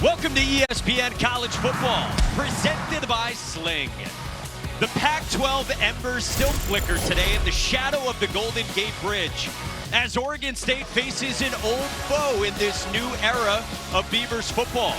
Welcome to ESPN College Football, presented by Sling. The Pac-12 embers still flicker today in the shadow of the Golden Gate Bridge as Oregon State faces an old foe in this new era of Beavers football.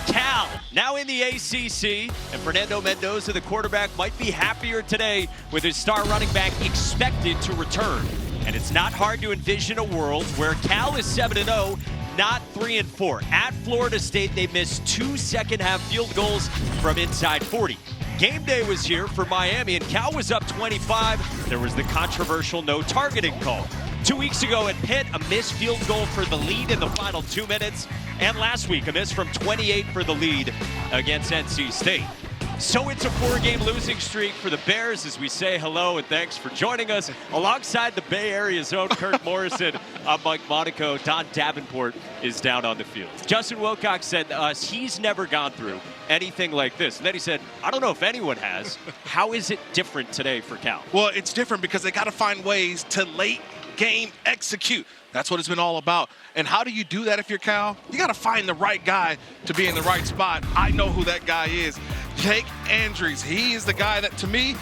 Cal, now in the ACC, and Fernando Mendoza, the quarterback, might be happier today with his star running back expected to return. And it's not hard to envision a world where Cal is 7-0, not 3-4. At Florida State, they missed 2 second-half field goals from inside 40. Game day was here for Miami, and Cal was up 25. There was the controversial no targeting call. 2 weeks ago at Pitt, a missed field goal for the lead in the final 2 minutes. And last week, a miss from 28 for the lead against NC State. So it's a 4-game losing streak for the Bears as we say hello and thanks for joining us. Alongside the Bay Area's own Kirk Morrison, I'm Mike Monaco. Don Davenport is down on the field. Justin Wilcox said to us he's never gone through anything like this. And then he said, I don't know if anyone has. How is it different today for Cal? Well, it's different because they got to find ways to late game execute. That's what it's been all about. And how do you do that if you're Cal? You got to find the right guy to be in the right spot. I know who that guy is. Jake Andrews. He is the guy that, to me,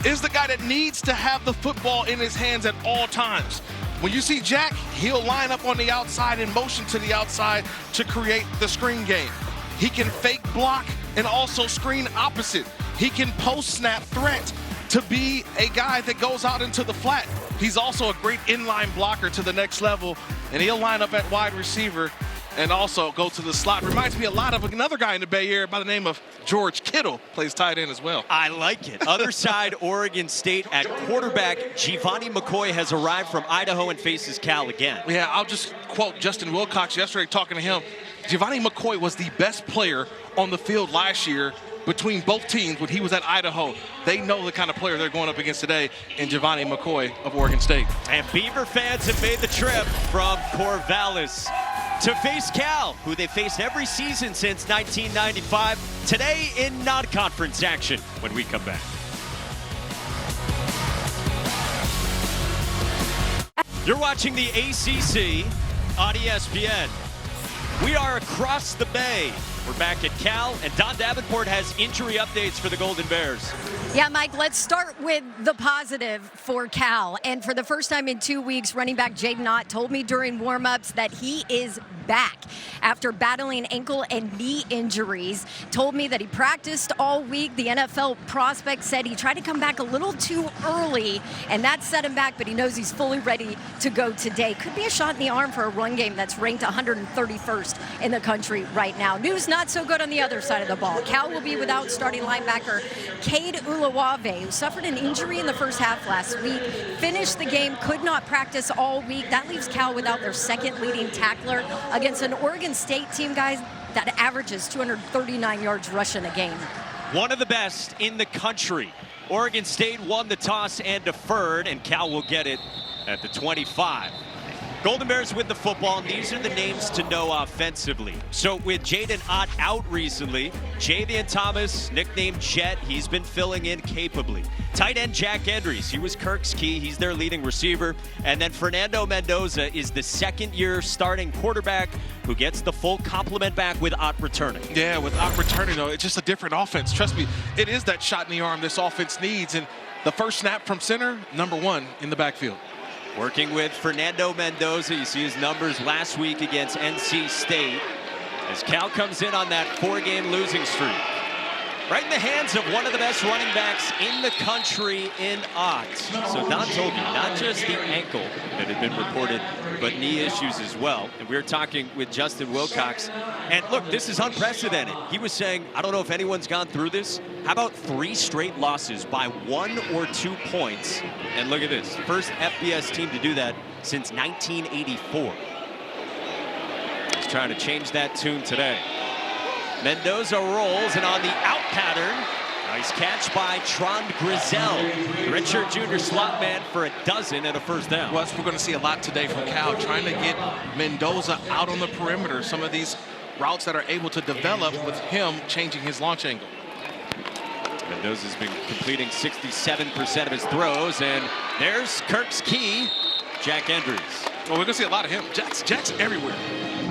is the guy that needs to have the football in his hands at all times. When you see Jack, he'll line up on the outside and motion to the outside to create the screen game. He can fake block and also screen opposite. He can post-snap threat to be a guy that goes out into the flat. He's also a great inline blocker to the next level, and he'll line up at wide receiver and also go to the slot. Reminds me a lot of another guy in the Bay Area by the name of George Kittle, plays tight end as well. I like it. Other side, Oregon State at quarterback, Giovanni McCoy has arrived from Idaho and faces Cal again. Yeah, I'll just quote Justin Wilcox yesterday talking to him. Giovanni McCoy was the best player on the field last year between both teams when he was at Idaho. They know the kind of player they're going up against today in Giovanni McCoy of Oregon State. And Beaver fans have made the trip from Corvallis to face Cal, who they faced every season since 1995. Today in non-conference action when we come back. You're watching the ACC on ESPN. We are across the bay. We're back at Cal, and Don Davenport has injury updates for the Golden Bears. Yeah, Mike, let's start with the positive for Cal. And for the first time in 2 weeks, running back Jaden Ott told me during warm-ups that he is back after battling ankle and knee injuries. Told me that he practiced all week. The NFL prospect said he tried to come back a little too early, and that set him back, but he knows he's fully ready to go today. Could be a shot in the arm for a run game that's ranked 131st in the country right now. News not so good on the other side of the ball. Cal will be without starting linebacker Cade Ulawave, who suffered an injury in the first half last week. Finished the game, could not practice all week. That leaves Cal without their second leading tackler against an Oregon State team, guys, that averages 239 yards rushing a game. One of the best in the country. Oregon State won the toss and deferred, and Cal will get it at the 25. Golden Bears with the football, and these are the names to know offensively. So with Jaden Ott out recently, Javian Thomas, nicknamed Jet, he's been filling in capably. Tight end Jack Andrews, he was Kirk's key, he's their leading receiver. And then Fernando Mendoza is the second-year starting quarterback who gets the full complement back with Ott returning. Yeah, with Ott returning, though, it's just a different offense. Trust me, it is that shot in the arm this offense needs. And the first snap from center, #1 in the backfield. Working with Fernando Mendoza, you see his numbers last week against NC State as Cal comes in on that 4-game losing streak. Right in the hands of one of the best running backs in the country in Ott. So Don told you, not just the ankle that had been reported, but knee issues as well. And we were talking with Justin Wilcox. And look, this is unprecedented. He was saying, I don't know if anyone's gone through this. How about 3 straight losses by 1 or 2 points? And look at this, first FBS team to do that since 1984. He's trying to change that tune today. Mendoza rolls, and on the out pattern, nice catch by Trond Grizel, redshirt junior slot man for a dozen and a first down. Well, we're going to see a lot today from Cal, trying to get Mendoza out on the perimeter. Some of these routes that are able to develop with him changing his launch angle. Mendoza's been completing 67% of his throws, and there's Kirk's key, Jack Andrews. Well, we're going to see a lot of him. Jack's everywhere.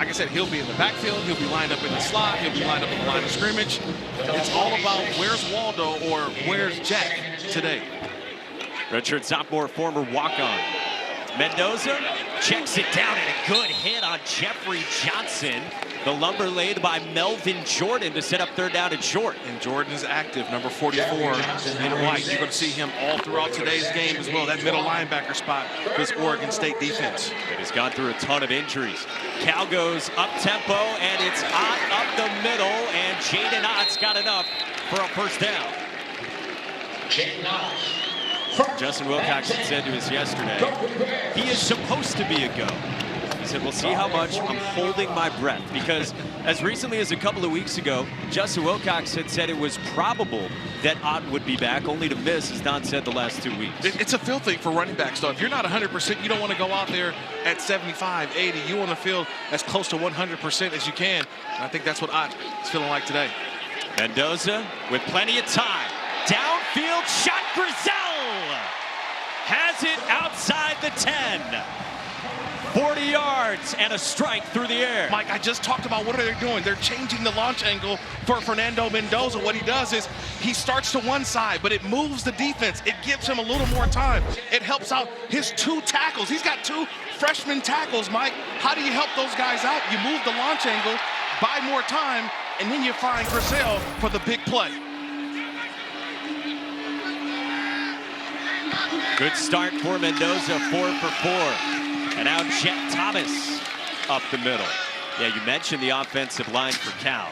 like I said, he'll be in the backfield, he'll be lined up in the slot, he'll be lined up in the line of scrimmage. It's all about where's Waldo or where's Jack today. Redshirt sophomore, former walk-on. Mendoza checks it down, and a good hit on Jeffrey Johnson. The lumber laid by Melvin Jordan to set up third down and short. And Jordan is active, number 44 in white. You're going to see him all throughout today's game as well. That middle linebacker spot for this Oregon State defense. It has gone through a ton of injuries. Cal goes up-tempo, and it's Ott up the middle, and Jaden Ott's got enough for a first down. Justin Wilcoxon said to us yesterday, he is supposed to be a go. He said, we'll see how much I'm holding my breath, because as recently as a couple of weeks ago, Justin Wilcox had said it was probable that Ott would be back, only to miss, as Don said, the last 2 weeks. It's a feel thing for running backs, though. If you're not 100%, you don't want to go out there at 75, 80. You want to feel as close to 100% as you can. And I think that's what Ott is feeling like today. Mendoza with plenty of time. Downfield shot, Grizel has it outside the 10. 40 yards and a strike through the air. Mike, I just talked about what are they doing. They're changing the launch angle for Fernando Mendoza. What he does is he starts to one side, but it moves the defense. It gives him a little more time. It helps out his 2 tackles. He's got 2 freshman tackles, Mike. How do you help those guys out? You move the launch angle, buy more time, and then you find Grizel for the big play. Good start for Mendoza, 4 for 4. And now Jet Thomas up the middle. Yeah, you mentioned the offensive line for Cal.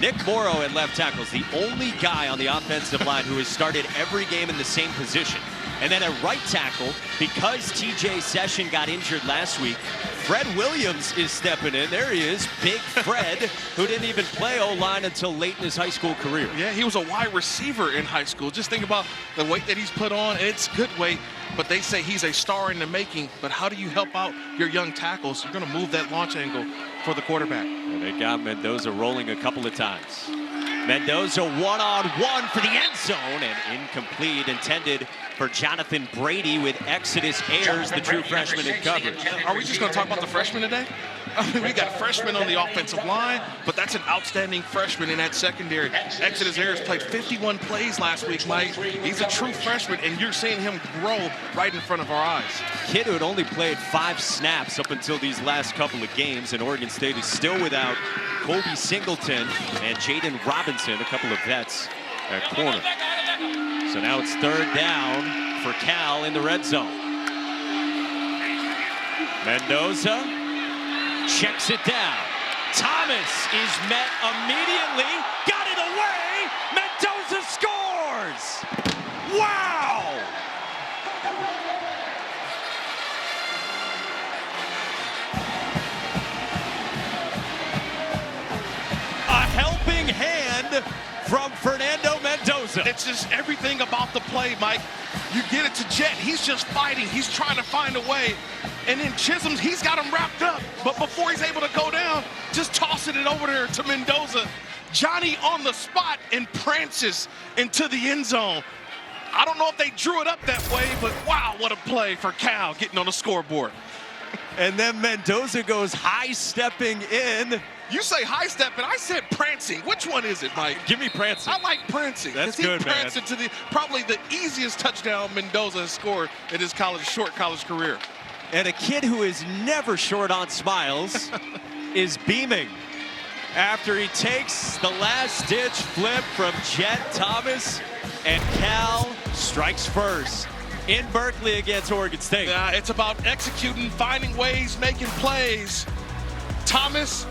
Nick Morrow at left tackle is the only guy on the offensive line who has started every game in the same position. And then at right tackle, because TJ Session got injured last week, Fred Williams is stepping in. There he is, Big Fred, who didn't even play O-line until late in his high school career. Yeah, he was a wide receiver in high school. Just think about the weight that he's put on. It's good weight, but they say he's a star in the making. But how do you help out your young tackles? You're going to move that launch angle for the quarterback. And they got Mendoza rolling a couple of times. Mendoza one-on-one for the end zone, and incomplete, intended for Jonathan Brady with Exodus Ayers, the true freshman in coverage. Are we just going to talk about the freshmen today? I mean, we got freshmen on the offensive line, but that's an outstanding freshman in that secondary. Exodus Ayers played 51 plays last week, Mike. He's a true freshman, and you're seeing him grow right in front of our eyes. Kid who had only played 5 snaps up until these last couple of games, and Oregon State is still without Colby Singleton and Jaden Robinson, a couple of vets at corner. So now it's third down for Cal in the red zone. Mendoza checks it down. Thomas is met immediately. Got it away. Mendoza scores. Wow. A helping hand from Fernando Mendoza. It's just everything about the play, Mike. You get it to Jet. He's just fighting. He's trying to find a way. And then Chisholm, he's got him wrapped up. But before he's able to go down, just tossing it over there to Mendoza. Johnny on the spot and prances into the end zone. I don't know if they drew it up that way, but wow, what a play for Cal getting on the scoreboard. And then Mendoza goes high-stepping in. You say high-stepping, I said prancing. Which one is it, Mike? Give me prancing. I like prancing. That's good, man. He pranced into probably the easiest touchdown Mendoza has scored in his short college career. And a kid who is never short on smiles is beaming after he takes the last-ditch flip from Jet Thomas, and Cal strikes first in Berkeley against Oregon State. Yeah, it's about executing, finding ways, making plays. Thomas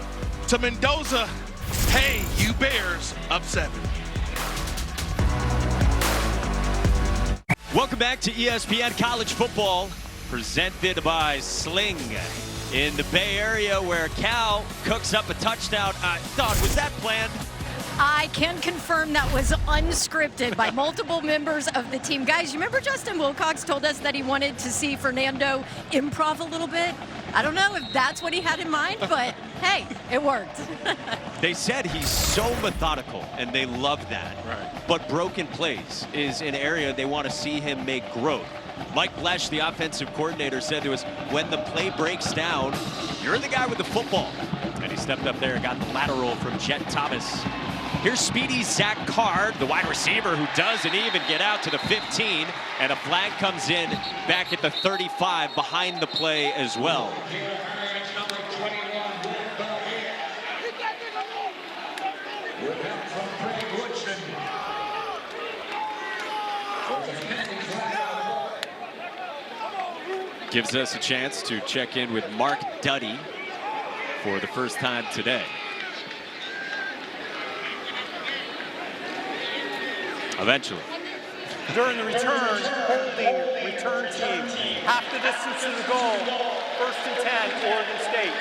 to Mendoza. Hey, you Bears, up 7. Welcome back to ESPN College Football, presented by Sling in the Bay Area, where Cal cooks up a touchdown. Don, was that planned? I can confirm that was unscripted by multiple members of the team. Guys, you remember Justin Wilcox told us that he wanted to see Fernando improv a little bit? I don't know if that's what he had in mind, but hey, it worked. They said he's so methodical, and they love that. Right. But broken plays is an area they want to see him make growth. Mike Blesh, the offensive coordinator, said to us, when the play breaks down, you're the guy with the football. And he stepped up there and got the lateral from Jet Thomas. Here's speedy Zach Card, the wide receiver who doesn't even get out to the 15. And a flag comes in back at the 35 behind the play as well. Gives us a chance to check in with Mark Duddy for the first time today. Eventually. During the return, holding return team, half the distance to the goal, 1st and 10, Oregon State.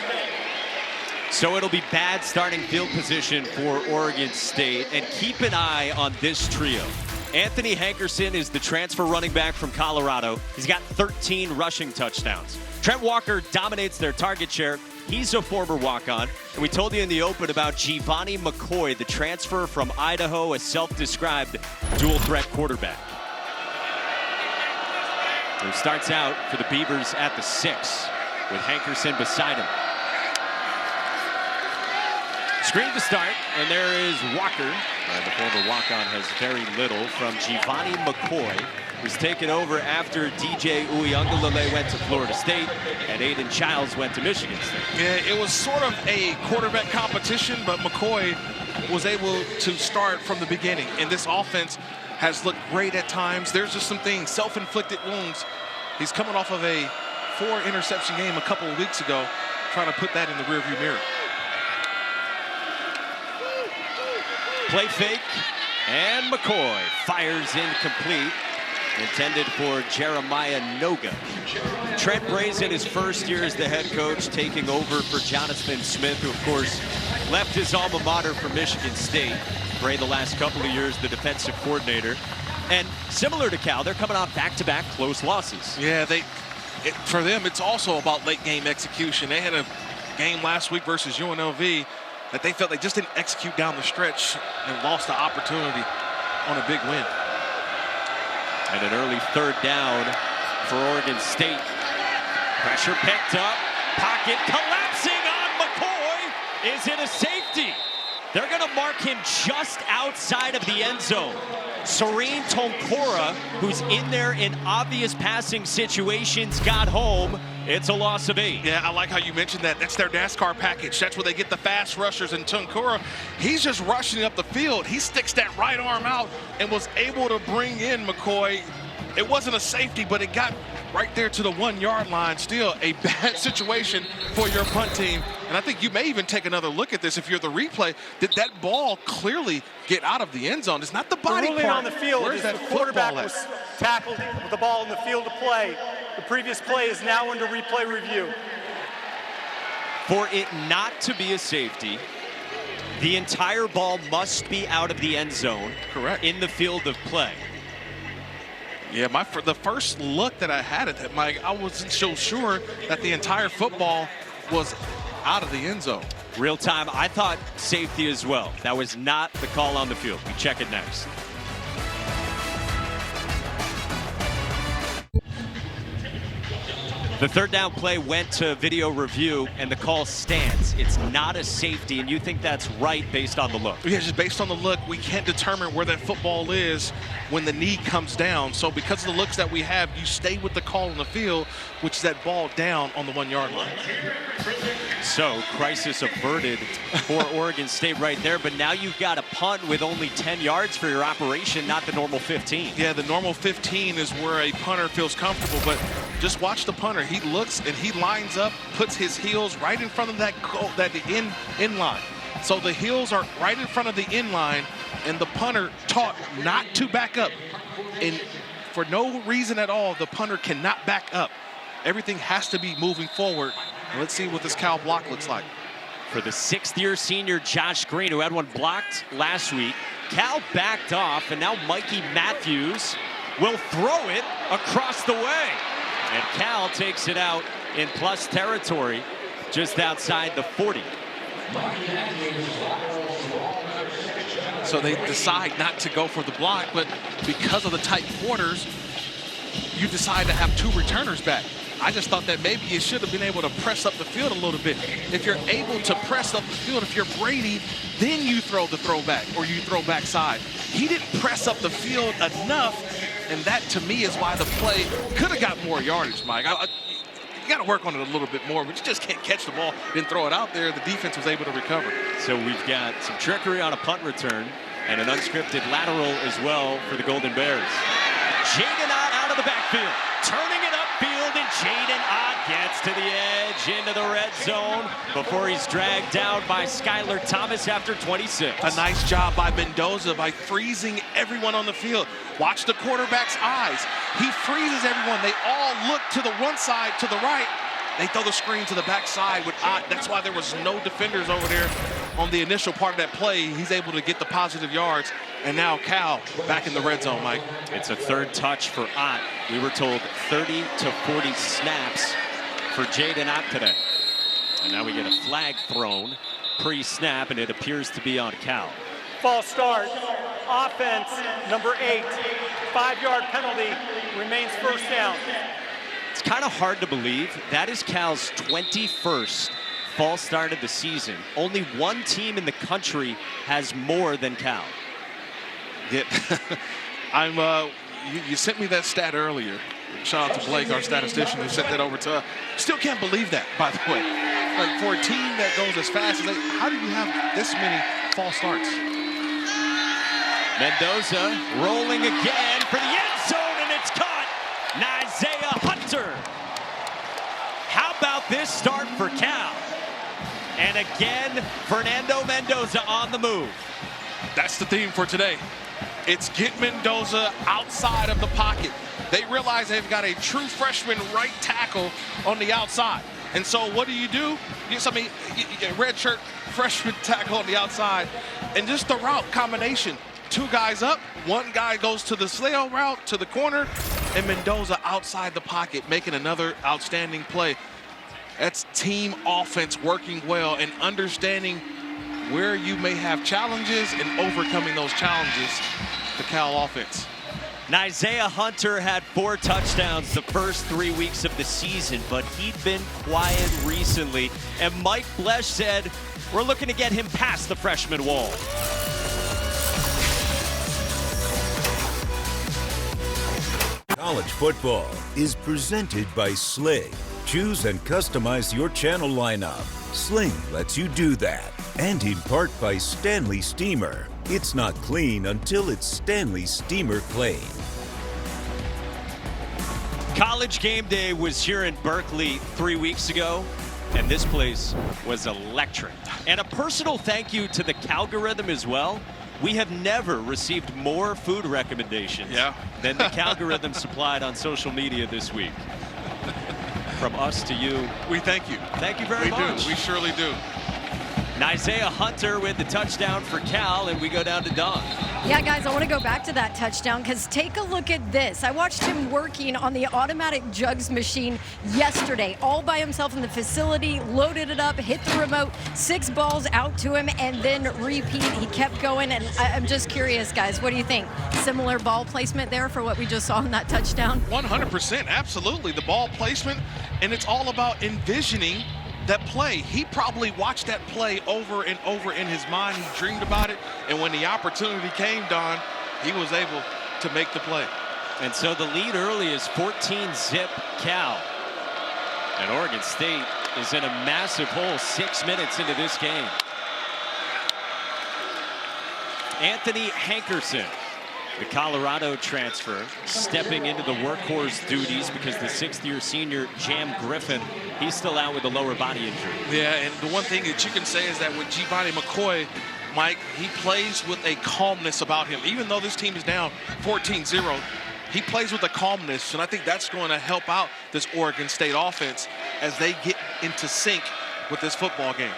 So it'll be bad starting field position for Oregon State, and keep an eye on this trio. Anthony Hankerson is the transfer running back from Colorado. He's got 13 rushing touchdowns. Trent Walker dominates their target share. He's a former walk-on. And we told you in the open about Giovanni McCoy, the transfer from Idaho, a self-described dual-threat quarterback. Who starts out for the Beavers at the 6 with Hankerson beside him. Screen to start, and there is Walker. The former walk-on has very little from Giovanni McCoy, who's taken over after DJ Uiagalelei went to Florida State and Aiden Childs went to Michigan State. Yeah, it was sort of a quarterback competition, but McCoy was able to start from the beginning. And this offense has looked great at times. There's just some things, self-inflicted wounds. He's coming off of a 4-interception game a couple of weeks ago, trying to put that in the rearview mirror. Play fake, and McCoy fires incomplete, intended for Jeremiah Noga. Trent Bray's in his first year as the head coach, taking over for Jonathan Smith, who of course left his alma mater for Michigan State. Bray the last couple of years the defensive coordinator. And similar to Cal, they're coming off back-to-back close losses. Yeah, for them, it's also about late game execution. They had a game last week versus UNLV that they felt they just didn't execute down the stretch and lost the opportunity on a big win. And an early 3rd down for Oregon State. Pressure picked up, pocket collapsing on McCoy. Is it a safety? They're going to mark him just outside of the end zone. Serene Tonkora, who's in there in obvious passing situations, got home. It's a loss of 8. Yeah, I like how you mentioned that. That's their NASCAR package. That's where they get the fast rushers. And Tonkora, he's just rushing up the field. He sticks that right arm out and was able to bring in McCoy. It wasn't a safety, but it got right there to the 1-yard line. Still a bad situation for your punt team. And I think you may even take another look at this if you're the replay. Did that ball clearly get out of the end zone? It's not the body part. The ruling on the field Where's is that the quarterback football at? was tackled with the ball in the field of play. The previous play is now under replay review. For it not to be a safety, the entire ball must be out of the end zone. Correct. In the field of play. Yeah, the first look that I had at that, Mike, I wasn't so sure that the entire football was out of the end zone. Real time, I thought safety as well. That was not the call on the field. We check it next. The 3rd down play went to video review, and the call stands. It's not a safety, and you think that's right based on the look. Yeah, just based on the look, we can't determine where that football is when the knee comes down. So because of the looks that we have, you stay with the call on the field, which is that ball down on the 1-yard line. So crisis averted for Oregon State right there, but now you've got a punt with only 10 yards for your operation, not the normal 15. Yeah, the normal 15 is where a punter feels comfortable, but just watch the punter. He looks and he lines up, puts his heels right in front of that in line. So the heels are right in front of the in line, and the punter taught not to back up. And for no reason at all, the punter cannot back up. Everything has to be moving forward. Let's see what this Cal block looks like. For the 6th-year senior Josh Green, who had one blocked last week, Cal backed off, and now Mikey Matthews will throw it across the way. And Cal takes it out in plus territory just outside the 40. So they decide not to go for the block, but because of the tight quarters, you decide to have 2 returners back. I just thought that maybe you should have been able to press up the field a little bit. If you're able to press up the field, if you're Brady, then you throw the throwback or you throw backside. He didn't press up the field enough, and that to me is why the play could have got more yardage, Mike. You got to work on it a little bit more, but you just can't catch the ball, then throw it out there. The defense was able to recover. So we've got some trickery on a punt return and an unscripted lateral as well for the Golden Bears. Jaden Ott out of the backfield, turning it upfield, and Jaden Ott gets to the edge into the red zone before he's dragged down by Skylar Thomas after 26. A nice job by Mendoza by freezing everyone on the field. Watch the quarterback's eyes. He freezes everyone. They all look to the one side, to the right. They throw the screen to the backside with Ott. That's why there was no defenders over there on the initial part of that play. He's able to get the positive yards. And now Cal back in the red zone, Mike. It's a third touch for Ott. We were told 30 to 40 snaps for Jaden Ott today. And now we get a flag thrown pre-snap, and it appears to be on Cal. False start. Offense, number 8. 5-yard penalty. Remains first down. It's kind of hard to believe. That is Cal's 21st false start of the season. Only one team in the country has more than Cal. Yeah. You sent me that stat earlier. Shout out to Blake, our statistician, who sent that over to us. Still can't believe that, by the way. Like, for a team that goes as fast as they, how do you have this many false starts? Mendoza rolling again for the end zone, and it's caught. Isaiah Hunter. How about this start for Cal? And again, Fernando Mendoza on the move. That's the theme for today. It's get Mendoza outside of the pocket. They realize they've got a true freshman right tackle on the outside. And so what do? You get a red shirt freshman tackle on the outside, and just the route combination. 2 guys up, 1 guy goes to the sail route to the corner, and Mendoza outside the pocket making another outstanding play. That's team offense working well and understanding where you may have challenges and overcoming those challenges. The Cal offense. Isaiah Hunter had 4 touchdowns the first 3 weeks of the season, but he'd been quiet recently. And Mike Blesh said, we're looking to get him past the freshman wall. College football is presented by Sling. Choose and customize your channel lineup. Sling lets you do that. And in part by Stanley Steamer. It's not clean until it's Stanley Steamer clean. College game day was here in Berkeley 3 weeks ago, and this place was electric. And a personal thank you to the Calgorithm as well. We have never received more food recommendations than the Calgorithm supplied on social media this week. From us to you. We thank you. Thank you very much. We do. We surely do. Isaiah Hunter with the touchdown for Cal, and we go down to Don. Yeah, guys, I want to go back to that touchdown because take a look at this. I watched him working on the automatic jugs machine yesterday, all by himself in the facility, loaded it up, hit the remote, 6 balls out to him, and then repeat. He kept going, and I'm just curious, guys, what do you think? Similar ball placement there for what we just saw in that touchdown? 100%, absolutely. The ball placement, and it's all about envisioning that play. He probably watched that play over and over in his mind. He dreamed about it, and when the opportunity came, Don, he was able to make the play. And so the lead early is 14-zip Cal. And Oregon State is in a massive hole 6 minutes into this game. Anthony Hankerson, the Colorado transfer, stepping into the workhorse duties because the 6th-year senior Jam Griffin, he's still out with a lower body injury. Yeah, and the one thing that you can say is that with Giovanni McCoy, Mike, he plays with a calmness about him. Even though this team is down 14-0, he plays with a calmness, and I think that's going to help out this Oregon State offense as they get into sync with this football game.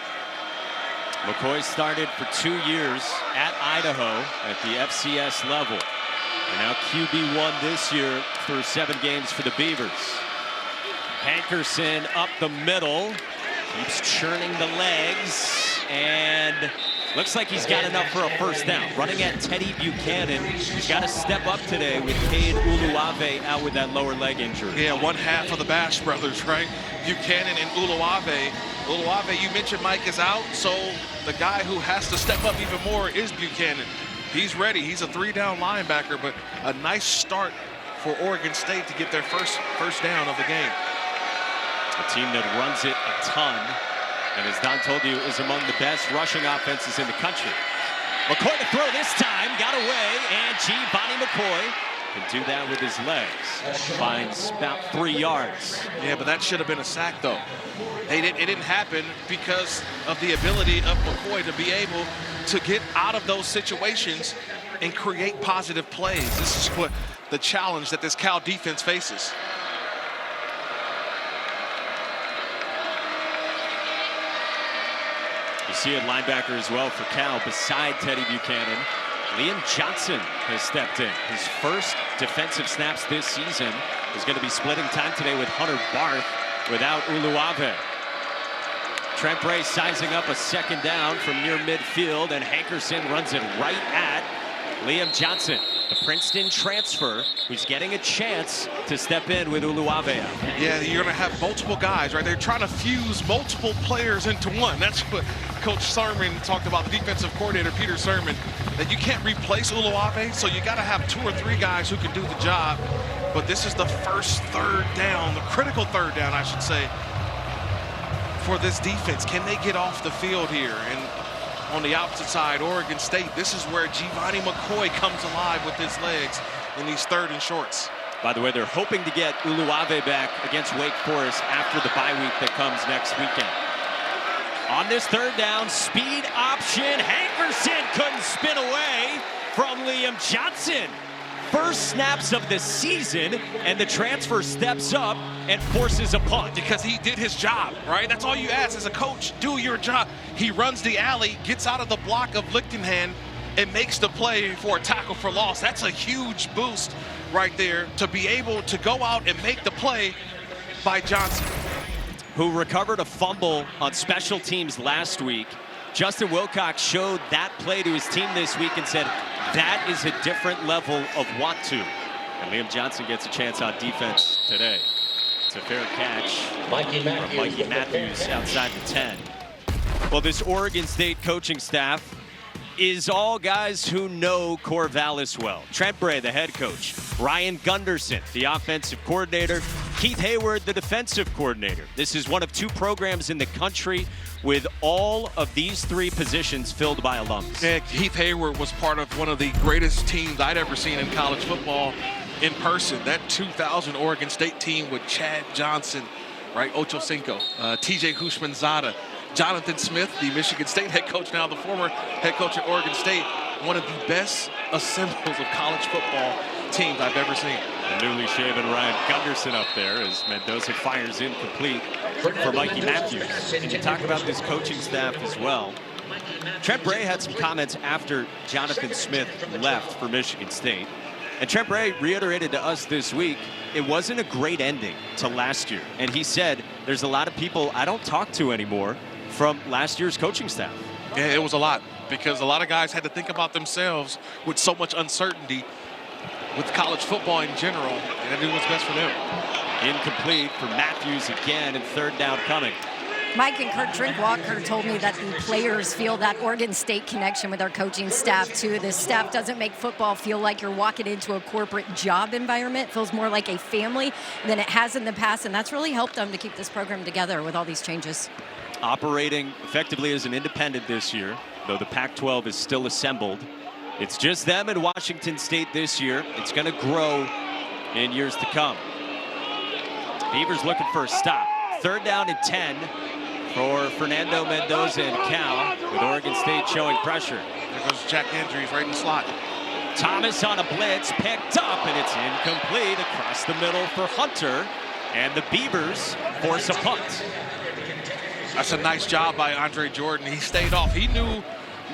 McCoy started for 2 years at Idaho at the FCS level. And now QB1 this year through 7 games for the Beavers. Hankerson up the middle, keeps churning the legs, and Looks like he's got enough for a first down. Running at Teddy Buchanan. He's got to step up today with Cade Uluave out with that lower leg injury. Yeah, one half of the Bash brothers, right? Buchanan and Uluave. Uluave, you mentioned Mike is out, so the guy who has to step up even more is Buchanan. He's ready. He's a 3-down linebacker, but a nice start for Oregon State to get their first down of the game. A team that runs it a ton, and as Don told you, is among the best rushing offenses in the country. McCoy to throw this time, got away, and Giovanni McCoy can do that with his legs. Finds about 3 yards. Yeah, but that should have been a sack, though. It didn't happen because of the ability of McCoy to be able to get out of those situations and create positive plays. This is what the challenge that this Cal defense faces. You see a linebacker as well for Cal beside Teddy Buchanan. Liam Johnson has stepped in. His first defensive snaps this season is going to be splitting time today with Hunter Barth without Uluave. Trent Bray sizing up a second down from near midfield, and Hankerson runs it right at Liam Johnson, the Princeton transfer, who's getting a chance to step in with Uluave out. Yeah, you're going to have multiple guys, right? They're trying to fuse multiple players into one. That's what Coach Sermon talked about, the defensive coordinator, Peter Sermon, that you can't replace Uluave, so you got to have 2 or 3 guys who can do the job. But this is the first third down, the critical third down, I should say, for this defense. Can they get off the field here? And on the opposite side, Oregon State, this is where Giovanni McCoy comes alive with his legs in these 3rd and shorts. By the way, they're hoping to get Uluave back against Wake Forest after the bye week that comes next weekend. On this 3rd down, speed option. Hankerson couldn't spin away from Liam Johnson. First snaps of the season, and the transfer steps up and forces a punt. Because he did his job, right? That's all you ask as a coach. Do your job. He runs the alley, gets out of the block of Lichtenhand, and makes the play for a tackle for loss. That's a huge boost right there to be able to go out and make the play by Johnson, who recovered a fumble on special teams last week. Justin Wilcox showed that play to his team this week and said, that is a different level of want to. And Liam Johnson gets a chance on defense today. It's a fair catch from Mikey Matthews outside the 10. Well, this Oregon State coaching staff is all guys who know Corvallis well. Trent Bray, the head coach. Ryan Gunderson, the offensive coordinator. Keith Hayward, the defensive coordinator. This is one of 2 programs in the country with all of these 3 positions filled by alums. Yeah, Keith Hayward was part of one of the greatest teams I'd ever seen in college football in person. That 2000 Oregon State team with Chad Johnson, right? Ocho Cinco, TJ Hushmanzada, Jonathan Smith, the Michigan State head coach, now the former head coach at Oregon State. One of the best assembles of college football teams I've ever seen. The newly shaven Ryan Gunderson up there as Mendoza fires incomplete for Mikey Matthews. And you talk about this coaching staff as well. Trent Bray had some comments after Jonathan Smith left for Michigan State. And Trent Bray reiterated to us this week, it wasn't a great ending to last year. And he said, there's a lot of people I don't talk to anymore from last year's coaching staff. Yeah, it was a lot because a lot of guys had to think about themselves with so much uncertainty with college football in general, and I knew what's best for them. Incomplete for Matthews again, and 3rd down coming. Mike and Kurt Drinkwalker told me that the players feel that Oregon State connection with our coaching staff, too. The staff doesn't make football feel like you're walking into a corporate job environment. It feels more like a family than it has in the past, and that's really helped them to keep this program together with all these changes. Operating effectively as an independent this year, though the Pac-12 is still assembled. It's just them and Washington State this year. It's going to grow in years to come. Beavers looking for a stop. 3rd down and 10 for Fernando Mendoza and Cal, with Oregon State showing pressure. There goes Jack Andrews right in the slot. Thomas on a blitz, picked up, and it's incomplete across the middle for Hunter, and the Beavers force a punt. That's a nice job by Andre Jordan. He stayed off. He knew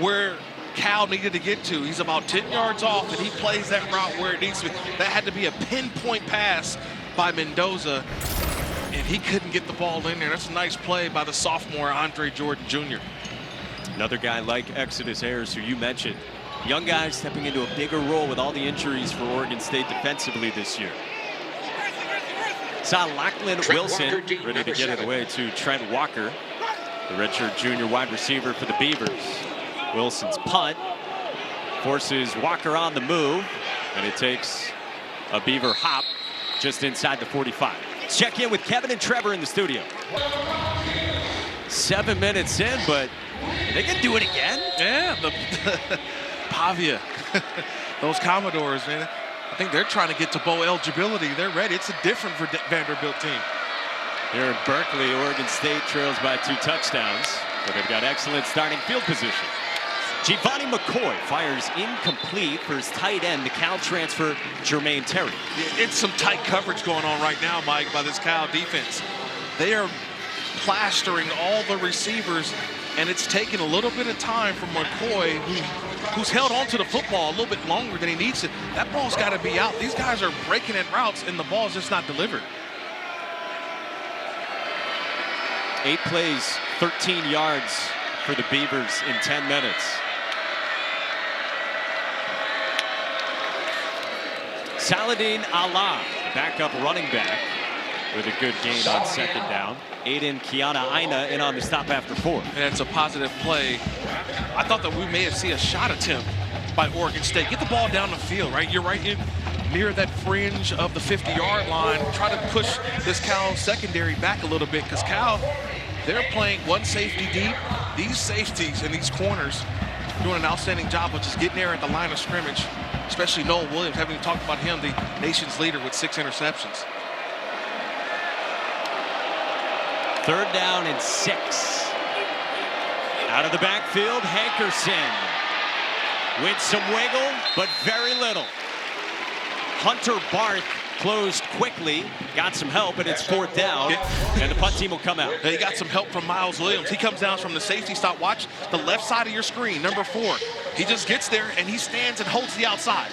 where Cal needed to get to. He's about 10 yards off, and he plays that route where it needs to be. That had to be a pinpoint pass by Mendoza, and he couldn't get the ball in there. That's a nice play by the sophomore Andre Jordan Jr. Another guy like Exodus Ayers, who you mentioned. Young guys stepping into a bigger role with all the injuries for Oregon State defensively this year. Saw Lachlan Wilson ready to get it away to Trent Walker, the redshirt junior wide receiver for the Beavers. Wilson's punt forces Walker on the move, and it takes a Beaver hop just inside the 45. Let's check in with Kevin and Trevor in the studio. 7 minutes in, but they can do it again. Yeah, the Pavia, those Commodores, man. I think they're trying to get to bowl eligibility. They're ready. It's a different Vanderbilt team. Here in Berkeley, Oregon State trails by 2 touchdowns, but they've got excellent starting field position. Giovanni McCoy fires incomplete for his tight end, the Cal transfer, Jermaine Terry. It's some tight coverage going on right now, Mike, by this Cal defense. They are plastering all the receivers, and it's taking a little bit of time for McCoy, who's held on to the football a little bit longer than he needs to. That ball's got to be out. These guys are breaking in routes, and the ball's just not delivered. 8 plays, 13 yards for the Beavers in 10 minutes. Saladin Allah, backup running back, with a good gain on second down. Aiden Kiana Aina in on the stop after 4. And it's a positive play. I thought that we may have seen a shot attempt by Oregon State. Get the ball down the field, right? You're right in near that fringe of the 50-yard line. Try to push this Cal secondary back a little bit, because Cal, they're playing one safety deep. These safeties and these corners doing an outstanding job of just getting there at the line of scrimmage, especially Noah Williams. Haven't even talked about him, the nation's leader with 6 interceptions. 3rd down and 6. Out of the backfield, Hankerson with some wiggle, but very little. Hunter Barth closed quickly, got some help, and it's 4th down, and the punt team will come out. He got some help from Miles Williams. He comes down from the safety stop. Watch the left side of your screen, number 4. He just gets there, and he stands and holds the outside.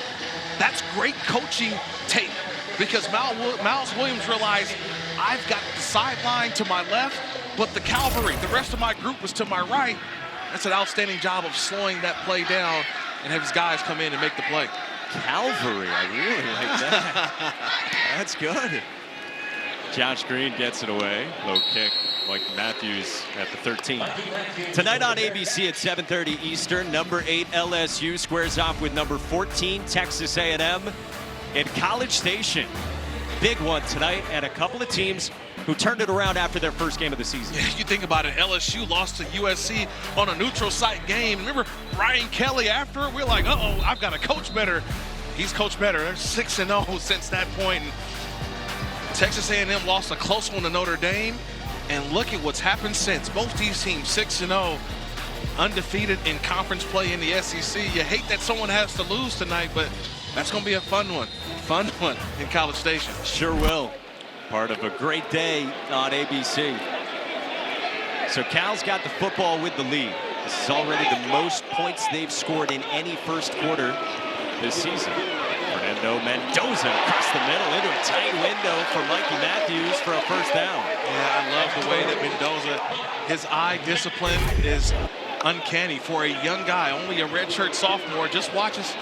That's great coaching tape, because Miles Williams realized, I've got the sideline to my left, but the cavalry, the rest of my group, was to my right. That's an outstanding job of slowing that play down and have his guys come in and make the play. Calvary, I really like that. That's good. Josh Green gets it away. Low kick, Mike Matthews at the 13. Tonight on ABC at 7:30 Eastern, number 8 LSU squares off with number 14 Texas A&M in College Station. Big one tonight, and a couple of teams who turned it around after their first game of the season. Yeah, you think about it, LSU lost to USC on a neutral site game. Remember Ryan Kelly after? We're like, uh-oh, I've got to coach better. He's coached better. They're 6-0 since that point. And Texas A&M lost a close one to Notre Dame, and look at what's happened since. Both these teams 6-0, undefeated in conference play in the SEC. You hate that someone has to lose tonight, but that's going to be a fun one in College Station. Sure will. Part of a great day on ABC. So Cal's got the football with the lead. This is already the most points they've scored in any first quarter this season. Fernando Mendoza across the middle into a tight window for Mikey Matthews for a first down. Yeah, I love the way that Mendoza, his eye discipline is uncanny for a young guy, only a redshirt sophomore. Just watch his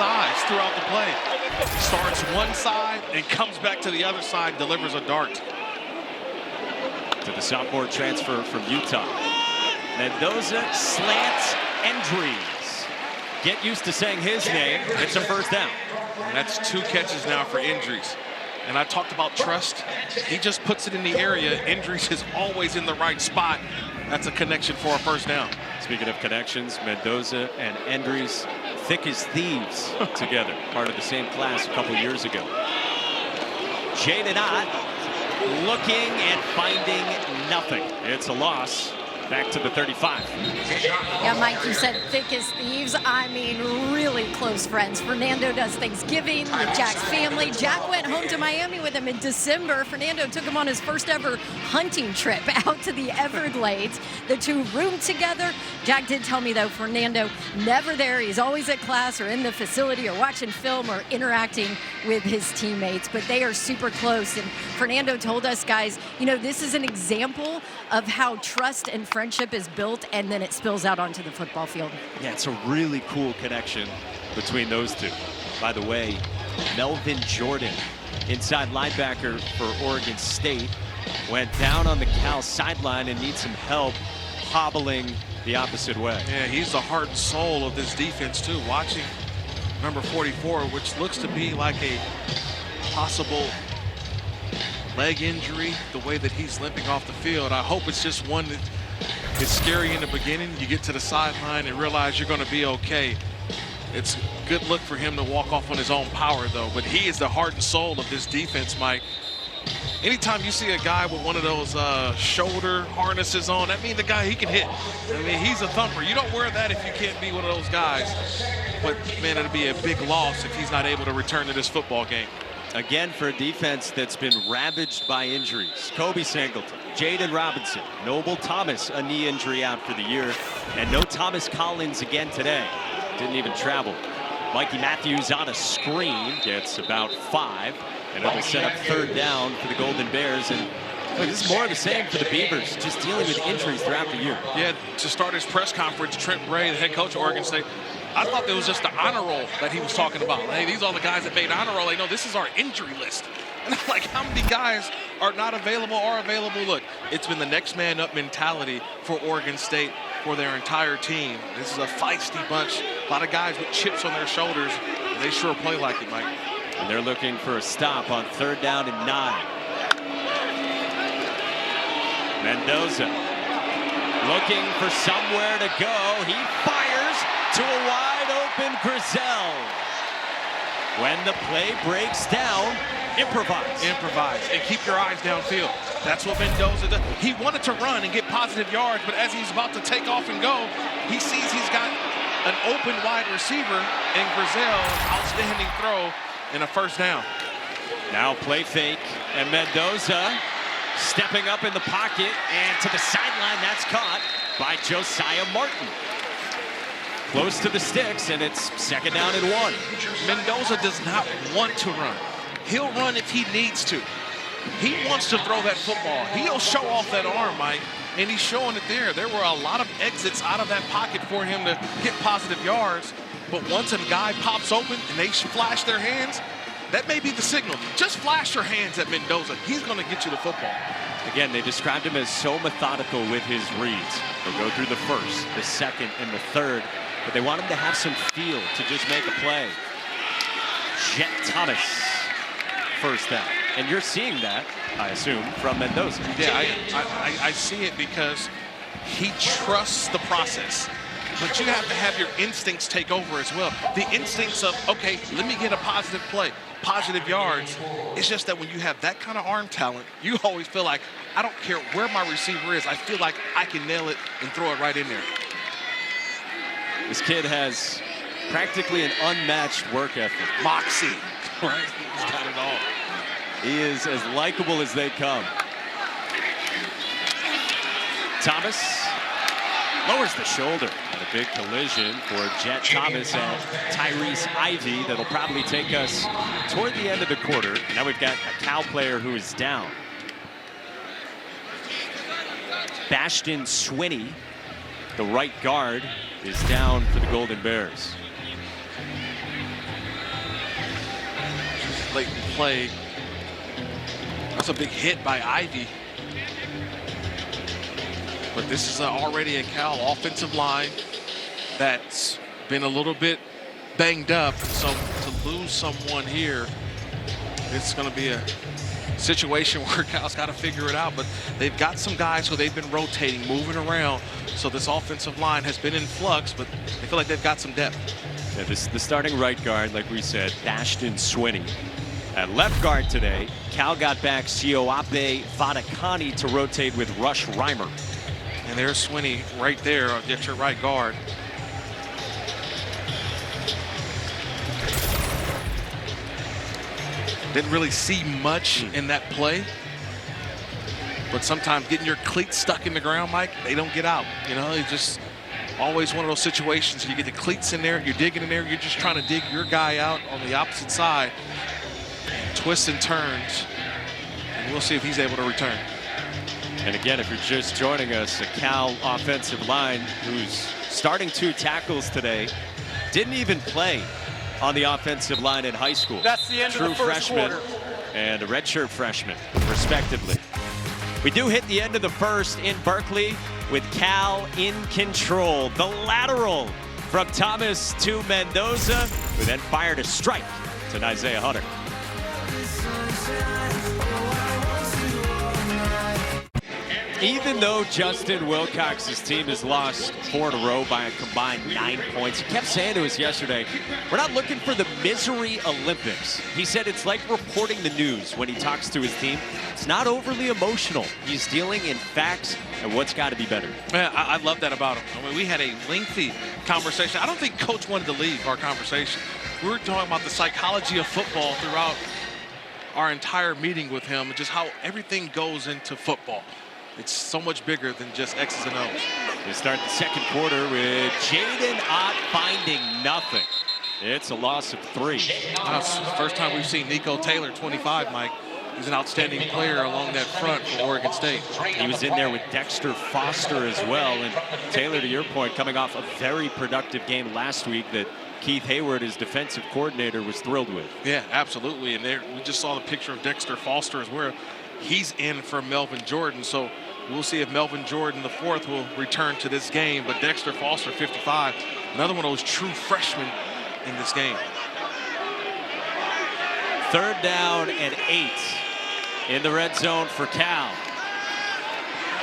eyes throughout the play. Starts one side and comes back to the other side, delivers a dart. To the sophomore transfer from Utah. Mendoza slants Endries. Get used to saying his name. It's a first down. And that's 2 catches now for Endries. And I talked about trust. He just puts it in the area. Endries is always in the right spot. That's a connection for a first down. Speaking of connections, Mendoza and Endries, thick as thieves together. Part of the same class a couple years ago. Jaden Ott looking and finding nothing. It's a loss. Back to the 35. Yeah, Mike, you said thick as thieves. I mean, really close friends. Fernando does Thanksgiving with Jack's family. Jack went home to Miami with him in December. Fernando took him on his first ever hunting trip out to the Everglades. The 2 roomed together. Jack did tell me, though, Fernando never there. He's always at class or in the facility or watching film or interacting with his teammates. But they are super close. And Fernando told us, guys, you know, this is an example of how trust and friendship is built, and then it spills out onto the football field. Yeah, it's a really cool connection between those two. By the way, Melvin Jordan, inside linebacker for Oregon State, went down on the Cal sideline and needs some help hobbling the opposite way. Yeah, he's the heart and soul of this defense too. Watching number 44, which looks to be like a possible leg injury, the way that he's limping off the field. I hope it's just one that is scary in the beginning. You get to the sideline and realize you're going to be okay. It's a good look for him to walk off on his own power, though. But he is the heart and soul of this defense, Mike. Anytime you see a guy with one of those shoulder harnesses on, that means the guy, he can hit. I mean, he's a thumper. You don't wear that if you can't be one of those guys. But, man, it'll be a big loss if he's not able to return to this football game. Again, for a defense that's been ravaged by injuries. Kobe Singleton, Jaden Robinson, Noble Thomas, a knee injury out for the year. And no Thomas Collins again today. Didn't even travel. Mikey Matthews on a screen, gets about 5. And it'll set up 3rd down for the Golden Bears. And look, this is more of the same for the Beavers, just dealing with injuries throughout the year. Yeah, to start his press conference, Trent Bray, the head coach of Oregon State, I thought it was just the honor roll that he was talking about. Hey, these are the guys that made honor roll. Like, no, this is our injury list. And I'm like, how many guys are not available or available? Look, it's been the next man up mentality for Oregon State for their entire team. This is a feisty bunch. A lot of guys with chips on their shoulders. And they sure play like it, Mike. And they're looking for a stop on 3rd down and 9. Mendoza looking for somewhere to go. He fires to a wide open Grizel. When the play breaks down, improvise. Improvise and keep your eyes downfield. That's what Mendoza does. He wanted to run and get positive yards, but as he's about to take off and go, he sees he's got an open wide receiver and Grizel, outstanding throw and a 1st down. Now play fake, and Mendoza stepping up in the pocket, and to the sideline. That's caught by Josiah Martin. Close to the sticks, and it's 2nd down and 1. Mendoza does not want to run. He'll run if he needs to. He wants to throw that football. He'll show off that arm, Mike, and he's showing it there. There were a lot of exits out of that pocket for him to get positive yards. But once a guy pops open and they flash their hands, that may be the signal. Just flash your hands at Mendoza. He's going to get you the football. Again, they described him as so methodical with his reads. He'll go through the 1st, the 2nd, and the 3rd. But they want him to have some feel to just make a play. Jet Thomas, 1st down. And you're seeing that, I assume, from Mendoza. Yeah, I see it because he trusts the process. But you have to have your instincts take over as well. The instincts of, okay, let me get a positive play, positive yards. It's just that when you have that kind of arm talent, you always feel like, I don't care where my receiver is, I feel like I can nail it and throw it right in there. This kid has practically an unmatched work ethic. Moxie, right? He's got it all. He is as likable as they come. Thomas lowers the shoulder. And a big collision for Jet Thomas and Tyrese Ivey that'll probably take us toward the end of the quarter. Now we've got a Cal player who is down. Bastion Swinney, the right guard, is down for the Golden Bears. Late play. That's a big hit by Ivey. But this is already a Cal offensive line that's been a little bit banged up. So to lose someone here, it's going to be a situation where Cal's got to figure it out. But they've got some guys who they've been rotating, moving around. So this offensive line has been in flux, but they feel like they've got some depth. Yeah, the starting right guard, like we said, Bastion Swinney. At left guard today, Cal got back Sioape Vadakani to rotate with Rush Reimer. And there's Swinney right there at your right guard. Didn't really see much in that play. But sometimes getting your cleats stuck in the ground, Mike, they don't get out. You know, it's just always one of those situations. You get the cleats in there, you're digging in there, you're just trying to dig your guy out on the opposite side. Twists and turns. And we'll see if he's able to return. And again, if you're just joining us, a Cal offensive line who's starting 2 tackles today didn't even play on the offensive line in high school. That's the end of the first quarter. And a redshirt freshman, respectively. We do hit the end of the first in Berkeley with Cal in control. The lateral from Thomas to Mendoza, who then fired a strike to Isaiah Hunter. Even though Justin Wilcox's team has lost 4 in a row by a combined 9 points, he kept saying to us yesterday, we're not looking for the misery Olympics. He said it's like reporting the news when he talks to his team. It's not overly emotional. He's dealing in facts and what's got to be better. Yeah, I love that about him. I mean, we had a lengthy conversation. I don't think Coach wanted to leave our conversation. We were talking about the psychology of football throughout our entire meeting with him and just how everything goes into football. It's so much bigger than just X's and O's. We start the second quarter with Jaden Ott finding nothing. It's a loss of 3. That's the first time we've seen Nico Taylor, 25, Mike. He's an outstanding player along that front for Oregon State. He was in there with Dexter Foster as well. And Taylor, to your point, coming off a very productive game last week that Keith Hayward, his defensive coordinator, was thrilled with. Yeah, absolutely. And there, we just saw the picture of Dexter Foster as well. He's in for Melvin Jordan. So we'll see if Melvin Jordan, the 4th, will return to this game. But Dexter Foster, 55, another one of those true freshmen in this game. 3rd down and 8 in the red zone for Cal.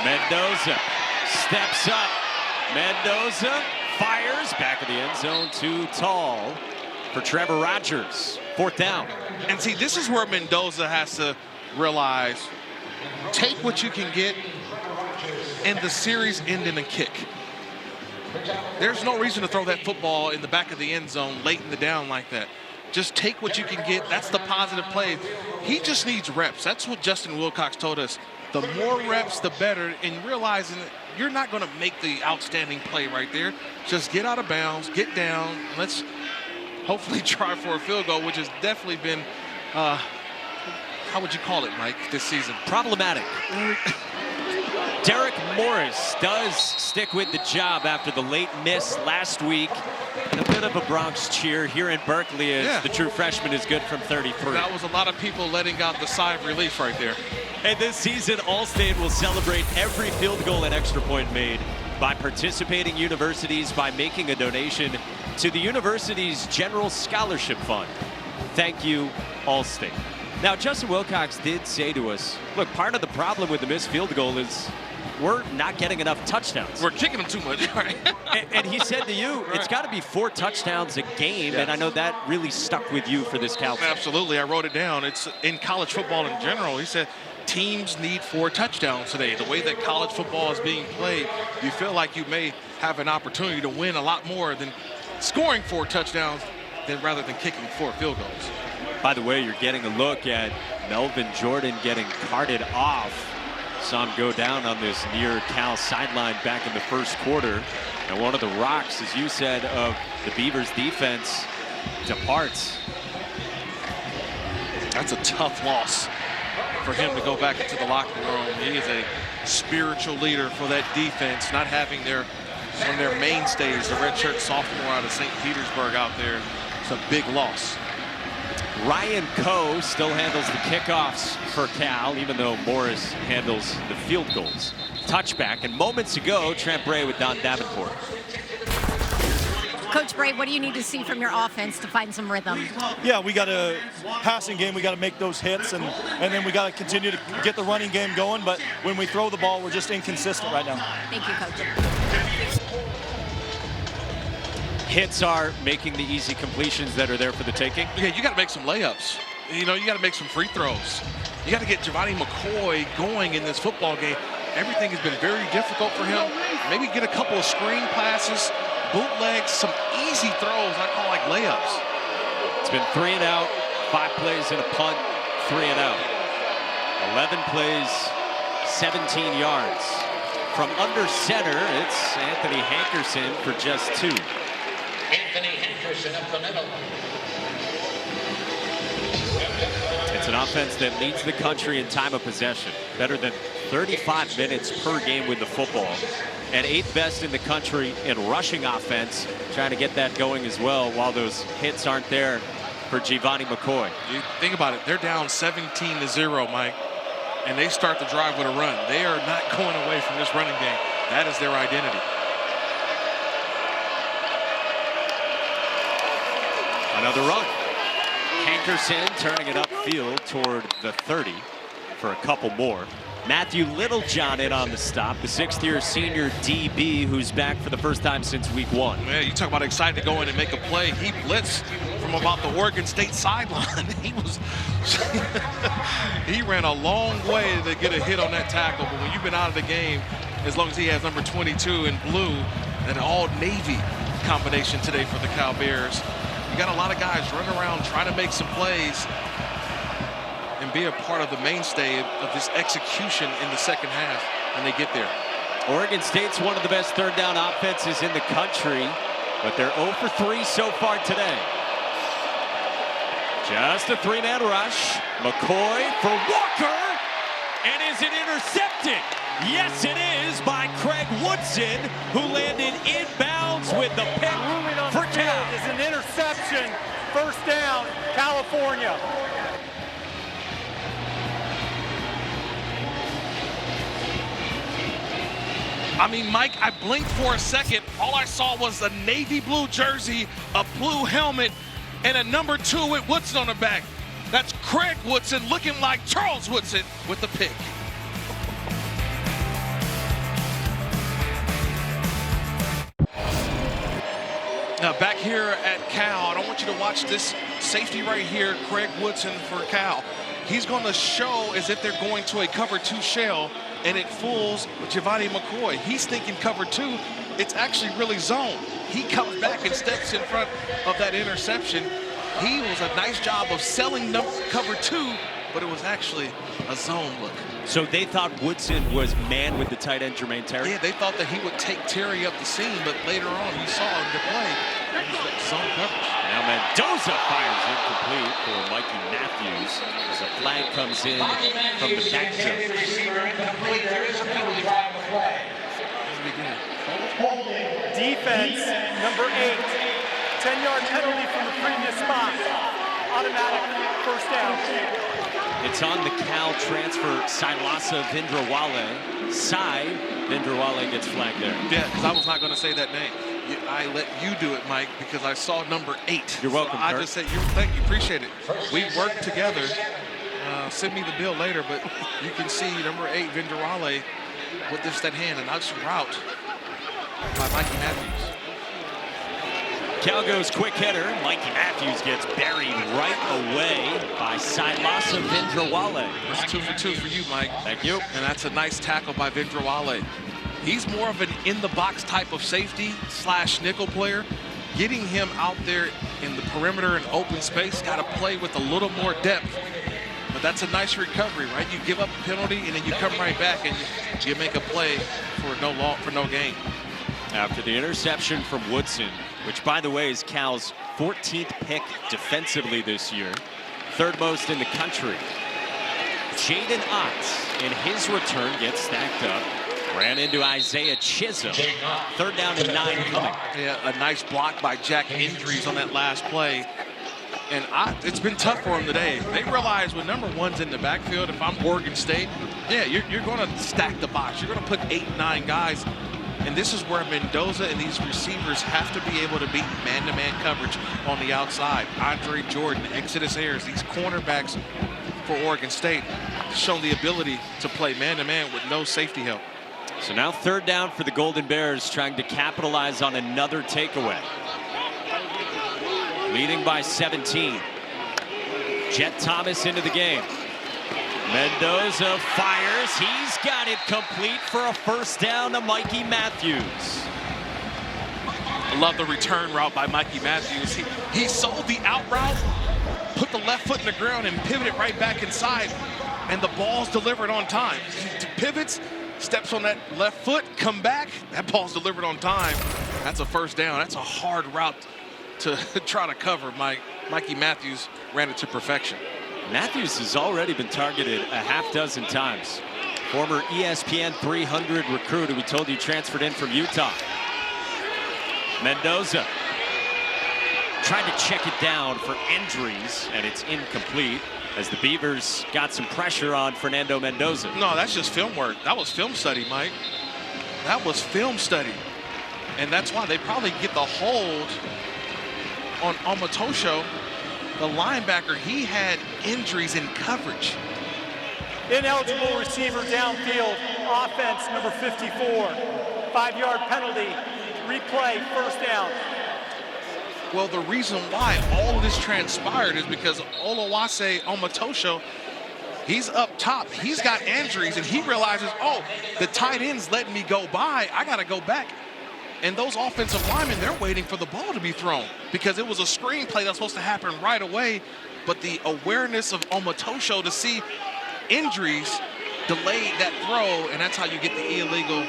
Mendoza steps up. Mendoza fires back of the end zone, too tall for Trevor Rogers. 4th down. And see, this is where Mendoza has to realize, take what you can get, and the series end in a kick. There's no reason to throw that football in the back of the end zone late in the down like that. Just take what you can get. That's the positive play. He just needs reps. That's what Justin Wilcox told us. The more reps, the better, and realizing that you're not going to make the outstanding play right there. Just get out of bounds, get down, and let's hopefully try for a field goal, which has definitely been, how would you call it, Mike, this season? Problematic. Derek Morris does stick with the job after the late miss last week. And a bit of a Bronx cheer here in Berkeley as the true freshman is good from 33. That was a lot of people letting out the sigh of relief right there. And this season, All-State will celebrate every field goal and extra point made by participating universities by making a donation to the university's General Scholarship Fund. Thank you, All-State. Now, Justin Wilcox did say to us, look, part of the problem with the missed field goal is we're not getting enough touchdowns. We're kicking them too much. Right? and he said to you, it's got to be 4 touchdowns a game, and I know that really stuck with you for this Cal team. Absolutely, I wrote it down. It's in college football in general. He said teams need 4 touchdowns today. The way that college football is being played, you feel like you may have an opportunity to win a lot more than scoring 4 touchdowns rather than kicking 4 field goals. By the way, you're getting a look at Melvin Jordan getting carted off. Saw him go down on this near Cal sideline back in the first quarter. And one of the rocks, as you said, of the Beavers defense departs. That's a tough loss for him to go back into the locker room. He is a spiritual leader for that defense, not having one of their mainstays, the redshirt sophomore out of St. Petersburg out there. It's a big loss. Ryan Coe still handles the kickoffs for Cal, even though Morris handles the field goals. Touchback, and moments ago, Trent Bray with Don Davenport. Coach Bray, what do you need to see from your offense to find some rhythm? Yeah, we got a passing game. We got to make those hits, and then we got to continue to get the running game going. But when we throw the ball, we're just inconsistent right now. Thank you, Coach. Hits are making the easy completions that are there for the taking. Yeah, you got to make some layups. You know, you got to make some free throws. You got to get Giovanni McCoy going in this football game. Everything has been very difficult for him. Maybe get a couple of screen passes, bootlegs, some easy throws I call like layups. It's been 3 and out, 5 plays and a punt, 3 and out. 11 plays, 17 yards. From under center, it's Anthony Hankerson for just 2. Anthony Hankerson up the middle. It's an offense that leads the country in time of possession, better than 35 minutes per game with the football. And 8th best in the country in rushing offense. Trying to get that going as well while those hits aren't there for Giovanni McCoy. You think about it, they're down 17-0, Mike, and they start the drive with a run. They are not going away from this running game. That is their identity. Another run. Hankerson turning it upfield toward the 30 for a couple more. Matthew Littlejohn in on the stop, the 6th-year senior DB who's back for the first time since week 1. Yeah, you talk about excited to go in and make a play. He blitzed from about the Oregon State sideline. He ran a long way to get a hit on that tackle, but when you've been out of the game, as long as he has number 22 in blue, an all-Navy combination today for the Cal Bears. You got a lot of guys running around trying to make some plays and be a part of the mainstay of this execution in the second half when they get there. Oregon State's one of the best third down offenses in the country, but they're 0 for 3 so far today. Just a 3-man rush. McCoy for Walker, and is it intercepted? Yes, it is, by Craig Woodson, who landed inbounds with the pick for Cal. Is an interception. First down, California. I mean, Mike, I blinked for a second. All I saw was a navy blue jersey, a blue helmet, and a number 2 with Woodson on the back. That's Craig Woodson looking like Charles Woodson with the pick. Now back here at Cal, I don't want you to watch this safety right here, Craig Woodson for Cal. He's going to show as if they're going to a cover 2 shell, and it fools Giovanni McCoy. He's thinking cover 2. It's actually really zone. He comes back and steps in front of that interception. He was a nice job of selling cover 2, but it was actually a zone look. So they thought Woodson was man with the tight end Jermaine Terry? Yeah, they thought that he would take Terry up the seam, but later on you saw him to play. Zone coverage. Now Mendoza fires incomplete for Mikey Matthews as a flag comes in from the back zone. Defense, number 8. 10-yard penalty from the previous spot. Automatic first down. It's on the Cal transfer, Silasa Vindrawale. Sai Vindrawale gets flagged there. Yeah, because I was not going to say that name. I let you do it, Mike, because I saw number 8. You're welcome, so I just said, thank you, appreciate it. We worked together. Send me the bill later, but you can see number 8, Vindrawale, with that hand, and nice route by Mikey Matthews. Cal goes quick hitter. Mikey Matthews gets buried right away by Silasa Vindrawale. That's 2 for 2 for you, Mike. Thank you. And that's a nice tackle by Vindrawale. He's more of an in-the-box type of safety / nickel player. Getting him out there in the perimeter and open space, got to play with a little more depth. But that's a nice recovery, right? You give up a penalty, and then you come right back, and you make a play for no gain. After the interception from Woodson, which, by the way, is Cal's 14th pick defensively this year, 3rd most in the country. Jaden Ott, in his return, gets stacked up. Ran into Isaiah Chisholm. 3rd down and 9 coming. Yeah, a nice block by Jack Indries on that last play. And it's been tough for him today. They realize when number 1's in the backfield, if I'm Oregon State, yeah, you're going to stack the box. You're going to put 8, 9 guys. And this is where Mendoza and these receivers have to be able to beat man-to-man coverage on the outside. Andre Jordan, Exodus Ayers, these cornerbacks for Oregon State shown the ability to play man-to-man with no safety help. So now 3rd down for the Golden Bears, trying to capitalize on another takeaway. Leading by 17. Jet Thomas into the game. Mendoza fires. He's got it complete for a 1st down to Mikey Matthews. I love the return route by Mikey Matthews. He sold the out route, put the left foot in the ground, and pivoted right back inside. And the ball's delivered on time. He pivots, steps on that left foot, come back. That ball's delivered on time. That's a 1st down. That's a hard route to try to cover. Mikey Matthews ran it to perfection. Matthews has already been targeted a half dozen times. former ESPN 300 recruit who we told you transferred in from Utah. Mendoza trying to check it down for injuries, and it's incomplete as the Beavers got some pressure on Fernando Mendoza. No, that's just film work. That was film study, Mike. That was film study. And that's why they probably get the hold on Omatosho, the linebacker. He had injuries in coverage. Ineligible receiver downfield, offense number 54, 5-yard penalty, replay, first down. Well, the reason why all of this transpired is because Oluwase Omatosho, he's up top. He's got injuries, and he realizes, oh, the tight end's letting me go by. I got to go back. And those offensive linemen, they're waiting for the ball to be thrown because it was a screen play that's supposed to happen right away. But the awareness of Omatosho to see injuries delayed that throw, and that's how you get the illegal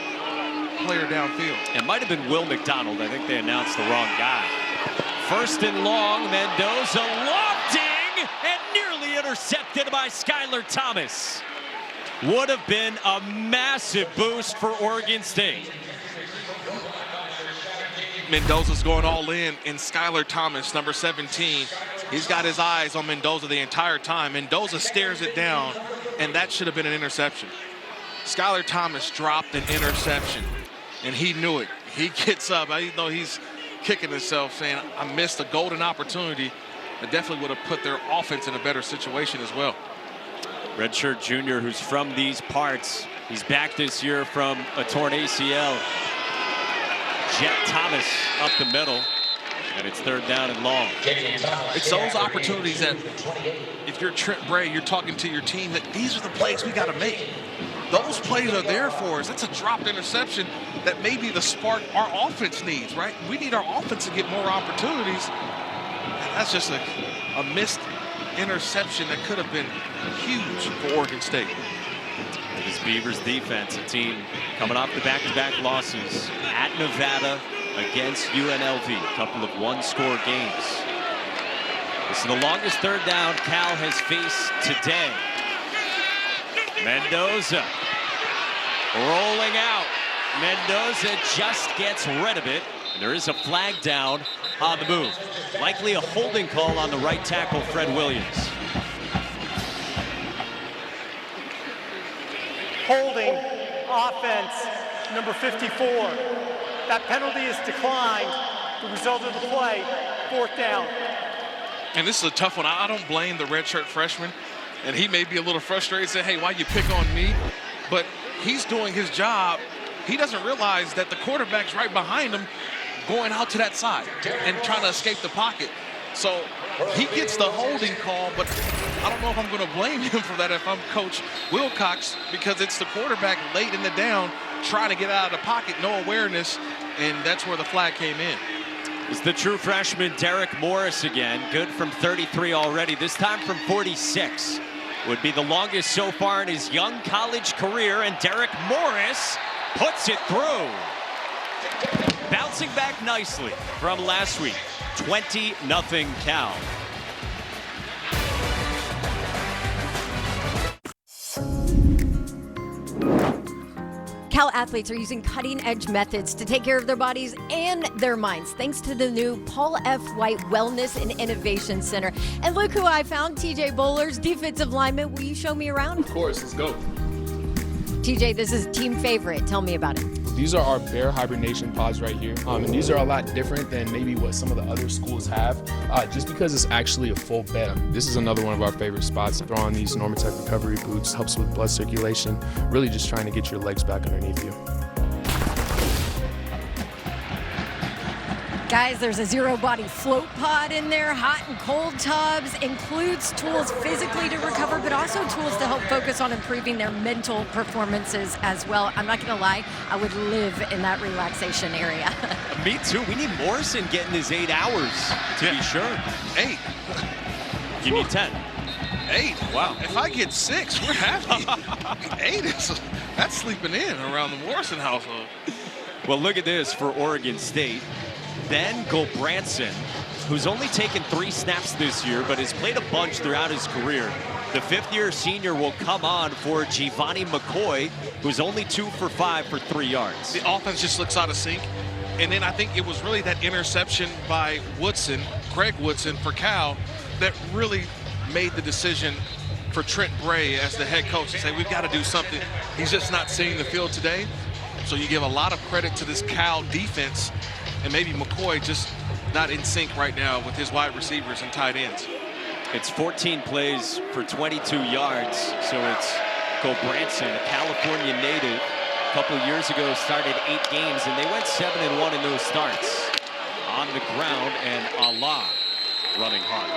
player downfield. It might have been Will McDonald. I think they announced the wrong guy. First and long, Mendoza lofting and nearly intercepted by Skylar Thomas. Would have been a massive boost for Oregon State. Mendoza's going all in, and Skylar Thomas, number 17, he's got his eyes on Mendoza the entire time. Mendoza stares it down, and that should have been an interception. Skylar Thomas dropped an interception, and he knew it. He gets up, even though he's kicking himself, saying, I missed a golden opportunity. That definitely would have put their offense in a better situation as well. Redshirt junior who's from these parts. He's back this year from a torn ACL. Jet Thomas up the middle, and it's third down and long. It's those opportunities that if you're Trent Bray, you're talking to your team that these are the plays we got to make. Those plays are there for us. That's a dropped interception that may be the spark our offense needs, right? We need our offense to get more opportunities. And that's just a missed interception that could have been huge for Oregon State. This Beavers defense, a team coming off the back-to-back losses at Nevada against UNLV, a couple of one-score games. This is the longest third down Cal has faced today. Mendoza rolling out. Mendoza just gets rid of it. And there is a flag down on the move. Likely a holding call on the right tackle, Fred Williams. Holding, offense, number 54. That penalty is declined. The result of the play, fourth down. And this is a tough one. I don't blame the redshirt freshman. And he may be a little frustrated, say, hey, why you pick on me? But he's doing his job. He doesn't realize that the quarterback's right behind him going out to that side and trying to escape the pocket. So he gets the holding call, but I don't know if I'm going to blame him for that if I'm Coach Wilcox, because it's the quarterback late in the down trying to get out of the pocket, no awareness, and that's where the flag came in. It's the true freshman Derek Morris again, good from 33 already, this time from 46. Would be the longest so far in his young college career, and Derek Morris puts it through. Bouncing back nicely from last week. 20-0 Cal. Cal athletes are using cutting-edge methods to take care of their bodies and their minds, thanks to the new Paul F. White Wellness and Innovation Center. And look who I found, TJ Bowlers, defensive lineman. Will you show me around? Of course, let's go. TJ, this is a team favorite. Tell me about it. These are our bear hibernation pods right here. And these are a lot different than maybe what some of the other schools have, just because it's actually a full bed. This is another one of our favorite spots. Throw on these Normatec recovery boots, helps with blood circulation, really just trying to get your legs back underneath you. Guys, there's a zero-body float pod in there, hot and cold tubs, includes tools physically to recover, but also tools to help focus on improving their mental performances as well. I'm not going to lie, I would live in that relaxation area. Me too. We need Morrison getting his 8 hours, to be sure. 8. Give me 10. 8. Wow. If I get 6, we're happy. 8 is that's sleeping in around the Morrison household. Well, look at this for Oregon State. Ben Gulbranson, who's only taken 3 snaps this year, but has played a bunch throughout his career. The fifth-year senior will come on for Giovanni McCoy, who's only 2 for 5 for 3 yards. The offense just looks out of sync. And then I think it was really that interception by Woodson, Greg Woodson for Cal, that really made the decision for Trent Bray as the head coach to say, we've got to do something. He's just not seeing the field today. So you give a lot of credit to this Cal defense, and maybe McCoy just not in sync right now with his wide receivers and tight ends. It's 14 plays for 22 yards. So it's Gobranson, a California native. A couple of years ago started 8 games, and they went 7-1 in those starts. On the ground, and Allah running hard.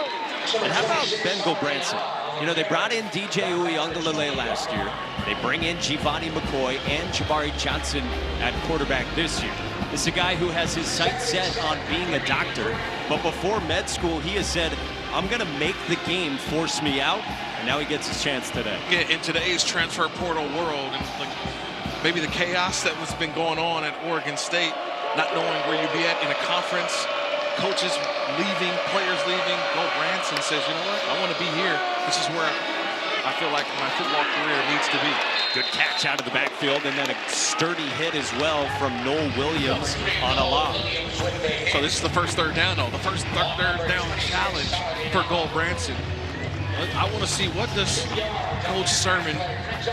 And how about Ben Gobranson? You know, they brought in DJ Uiagalelei last year. They bring in Giovanni McCoy and Jabari Johnson at quarterback this year. This is a guy who has his sights set on being a doctor, but before med school, he has said, I'm going to make the game force me out, and now he gets his chance today. Yeah, in today's transfer portal world, and like maybe the chaos that has been going on at Oregon State, not knowing where you'd be at in a conference, coaches leaving, players leaving. Gobranson says, you know what, I want to be here. This is where I feel like my football career needs to be. Good catch out of the backfield, and then a sturdy hit as well from Noel Williams on Allah. So this is the first third down, though. The first third down challenge for Gobranson. I want to see, what does Coach Sermon,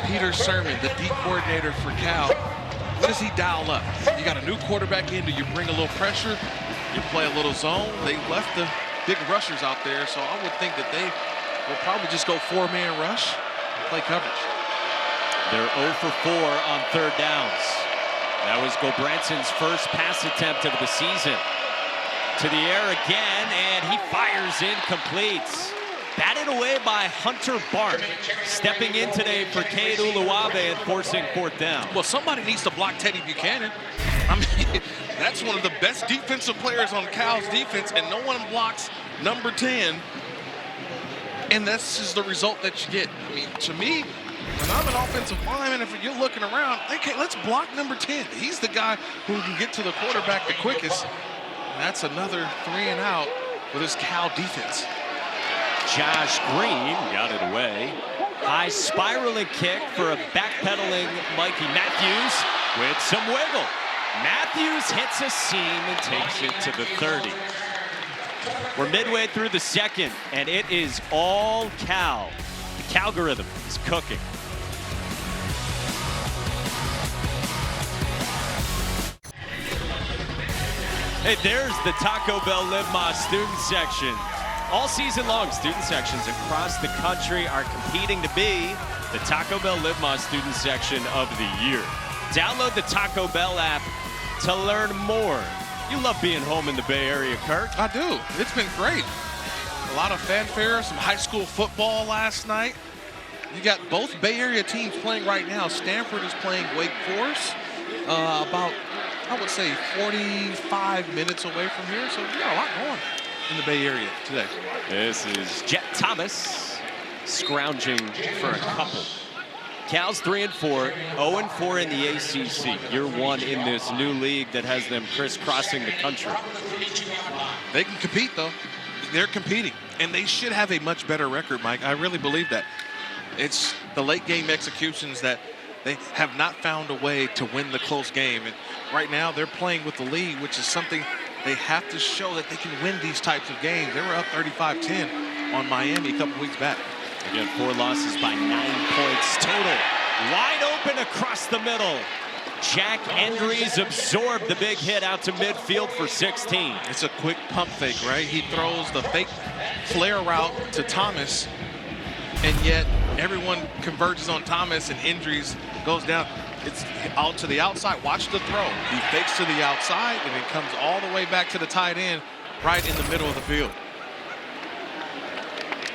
Peter Sermon, the D coordinator for Cal, what does he dial up? You got a new quarterback in. Do you bring a little pressure? You play a little zone? They left the big rushers out there, so I would think that they will probably just go 4-man rush and play coverage. They're 0 for 4 on third downs. That was Gobranson's first pass attempt of the season. To the air again, and he fires incomplete. Batted away by Hunter Bart, stepping in today for Cade Uluwabe and forcing fourth down. Well, somebody needs to block Teddy Buchanan. I mean, that's one of the best defensive players on Cal's defense, and no one blocks number 10. And this is the result that you get. I mean, to me, when I'm an offensive lineman, if you're looking around, okay, let's block number 10. He's the guy who can get to the quarterback the quickest. And that's another 3 and out with this Cal defense. Josh Green got it away. High spiraling kick for a backpedaling Mikey Matthews with some wiggle. Matthews hits a seam and takes it to the 30. We're midway through the second, and it is all Cal. The Calgorithm is cooking. Hey, there's the Taco Bell Live Más student section. All season long, student sections across the country are competing to be the Taco Bell Live Más student section of the year. Download the Taco Bell app to learn more. You love being home in the Bay Area, Kirk. I do. It's been great. A lot of fanfare, some high school football last night. You got both Bay Area teams playing right now. Stanford is playing Wake Forest, about, I would say, 45 minutes away from here. So we got a lot going in the Bay Area today. This is Jet Thomas scrounging for a couple. Cal's 3-4, 0-4 in the ACC. Year 1 in this new league that has them crisscrossing the country. They can compete, though. They're competing, and they should have a much better record, Mike. I really believe that. It's the late game executions that they have not found a way to win the close game. And right now they're playing with the lead, which is something they have to show that they can win these types of games. They were up 35-10 on Miami a couple weeks back. Again, 4 losses by 9 points total. Wide open across the middle. Jack Endries absorbed the big hit out to midfield for 16. It's a quick pump fake, right? He throws the fake flare route to Thomas, and yet everyone converges on Thomas, and Endries goes down. It's out to the outside. Watch the throw. He fakes to the outside, and it comes all the way back to the tight end right in the middle of the field.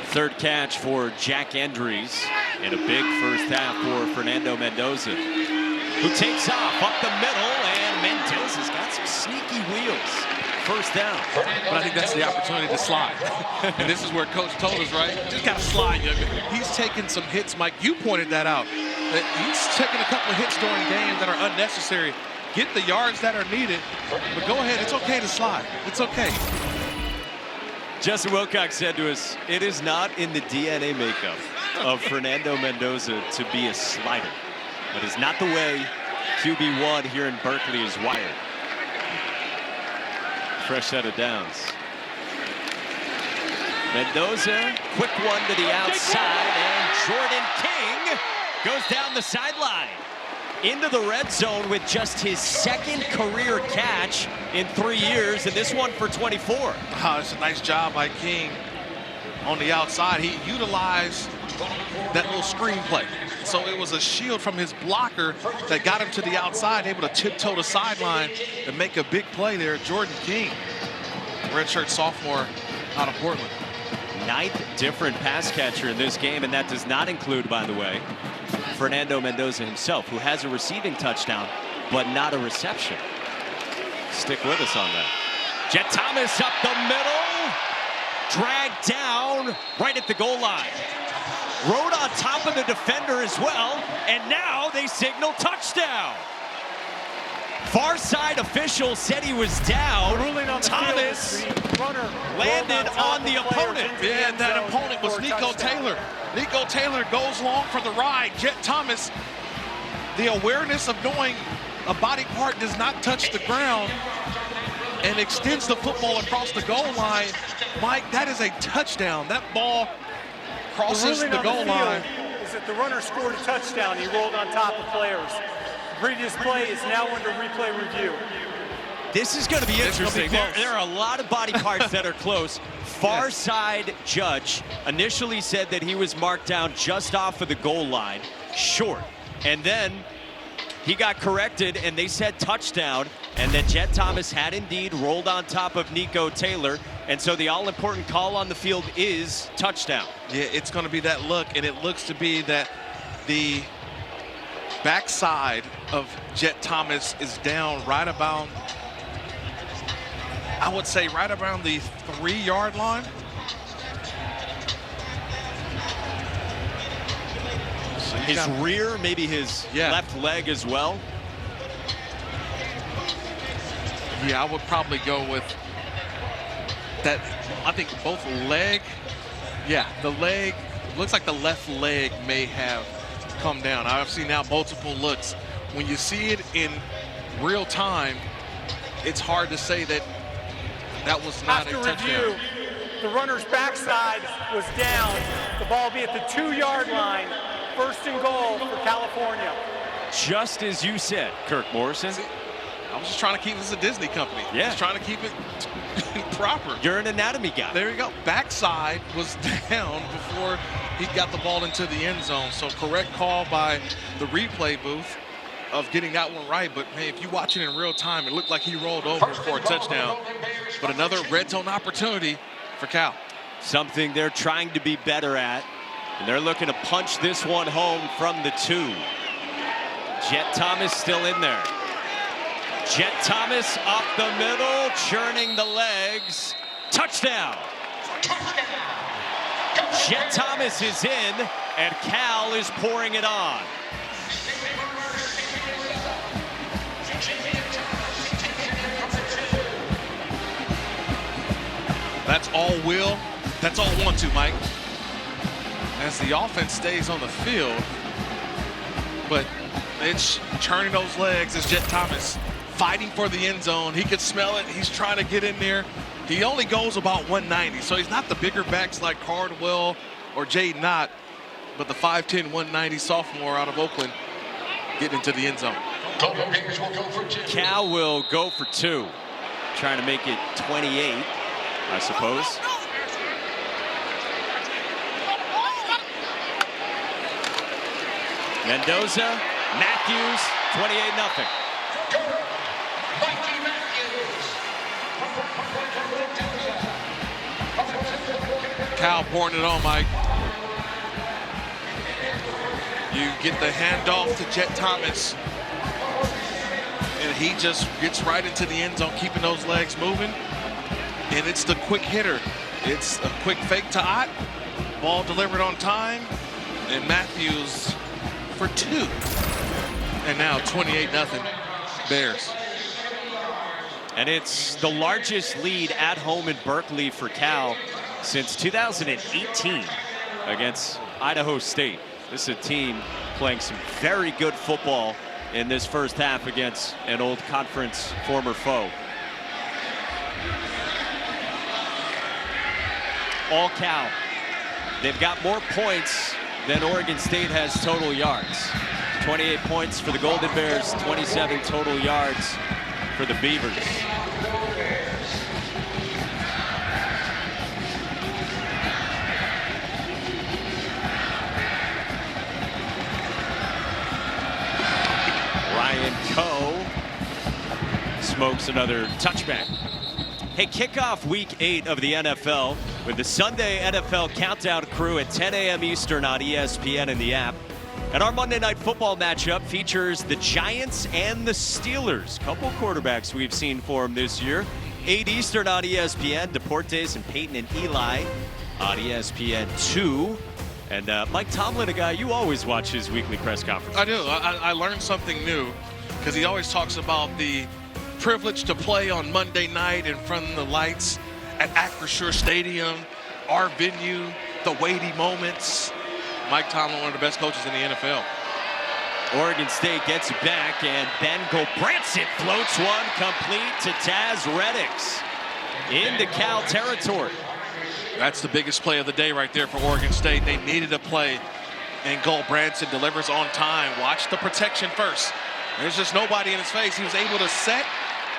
Third catch for Jack Endries, and a big first half for Fernando Mendoza, who takes off up the middle, and Mendoza's got some sneaky wheels. First down. But I think that's the opportunity to slide. And this is where Coach told us, right? Just got to slide, young man. He's taking some hits, Mike. You pointed that out. That he's taking a couple of hits during games that are unnecessary. Get the yards that are needed, but go ahead. It's okay to slide. It's okay. Justin Wilcox said to us, it is not in the DNA makeup. of Fernando Mendoza to be a slider. That is not the way QB1 here in Berkeley is wired. Fresh set of downs. Mendoza, quick one to the outside, and Jordan King goes down the sideline into the red zone with just his second career catch in 3 years, and this one for 24. Oh, it's a nice job by King on the outside. He utilized that little screen play. So it was a shield from his blocker that got him to the outside, able to tiptoe the sideline and make a big play there. Jordan King, redshirt sophomore out of Portland. 9th different pass catcher in this game, and that does not include, by the way, Fernando Mendoza himself, who has a receiving touchdown, but not a reception. Stick with us on that. Jet Thomas up the middle, dragged down right at the goal line. Rode on top of the defender as well, and now they signal touchdown. Far side official said he was down. Thomas landed on the opponent. Yeah, that opponent was Nico Taylor. Nico Taylor goes long for the ride. Jet Thomas, the awareness of knowing a body part does not touch the ground and extends the football across the goal line. Mike, that is a touchdown. That ball crosses the goal line. Is that the runner scored a touchdown? He rolled on top of players. The previous play is now under replay review. This is going to be interesting. There are a lot of body parts that are close. Far side judge initially said that he was marked down just off of the goal line, short. And then he got corrected, and they said touchdown. And then Jet Thomas had indeed rolled on top of Nico Taylor. And so the all-important call on the field is touchdown. Yeah, it's going to be that look, and it looks to be that the backside of Jet Thomas is down right about, I would say, right around the 3-yard line. So his rear, maybe his left leg as well. Yeah, I would probably go with that. I think both leg. Yeah, the leg. Looks like the left leg may have come down. I've seen now multiple looks. When you see it in real time, it's hard to say that that was not a touchdown. After review, the runner's backside was down. The ball will be at the 2-yard line. First and goal for California. Just as you said, Kirk Morrison. See, I was just trying to keep this a Disney company. Yeah. Just trying to keep it proper. You're an anatomy guy. There you go. Backside was down before he got the ball into the end zone. So correct call by the replay booth of getting that one right. But, hey, if you watch it in real time, it looked like he rolled over for a touchdown. But another red zone opportunity for Cal. Something they're trying to be better at. And they're looking to punch this one home from the 2. Jet Thomas still in there. Jet Thomas up the middle, churning the legs. Touchdown. Jet Thomas is in, and Cal is pouring it on. That's all will. That's all want to, Mike. As the offense stays on the field, but it's churning those legs as Jet Thomas fighting for the end zone. He could smell it. He's trying to get in there. He only goes about 190, so he's not the bigger backs like Cardwell or Jaden Knott, but the 5'10", 190 sophomore out of Oakland getting into the end zone. Cal will go for 2, trying to make it 28, I suppose. Mendoza, Matthews, 28-0. Cal pouring it on, Mike. You get the handoff to Jet Thomas, and he just gets right into the end zone, keeping those legs moving. And it's the quick hitter. It's a quick fake to Ott. Ball delivered on time, and Matthews for 2. And now 28-0 Bears. And it's the largest lead at home in Berkeley for Cal since 2018 against Idaho State. This is a team playing some very good football in this first half against an old conference former foe. All Cal. They've got more points than Oregon State has total yards. 28 points for the Golden Bears, 27 total yards for the Beavers. Ryan Coe smokes another touchback. Hey, kickoff week 8 of the NFL with the Sunday NFL Countdown crew at 10 a.m. Eastern on ESPN and the app. And our Monday Night Football matchup features the Giants and the Steelers. Couple quarterbacks we've seen for them this year. 8 Eastern on ESPN. Deportes and Peyton and Eli on ESPN 2. And Mike Tomlin, a guy you always watch his weekly press conference. I do. I learned something new because he always talks about the privilege to play on Monday night in front of the lights at Acrisure Stadium, our venue, the weighty moments. Mike Tomlin, one of the best coaches in the NFL. Oregon State gets it back, and Ben Gobranson floats one complete to Taz Reddix into Cal territory. That's the biggest play of the day right there for Oregon State. They needed a play, and Gobranson delivers on time. Watch the protection first. There's just nobody in his face. He was able to set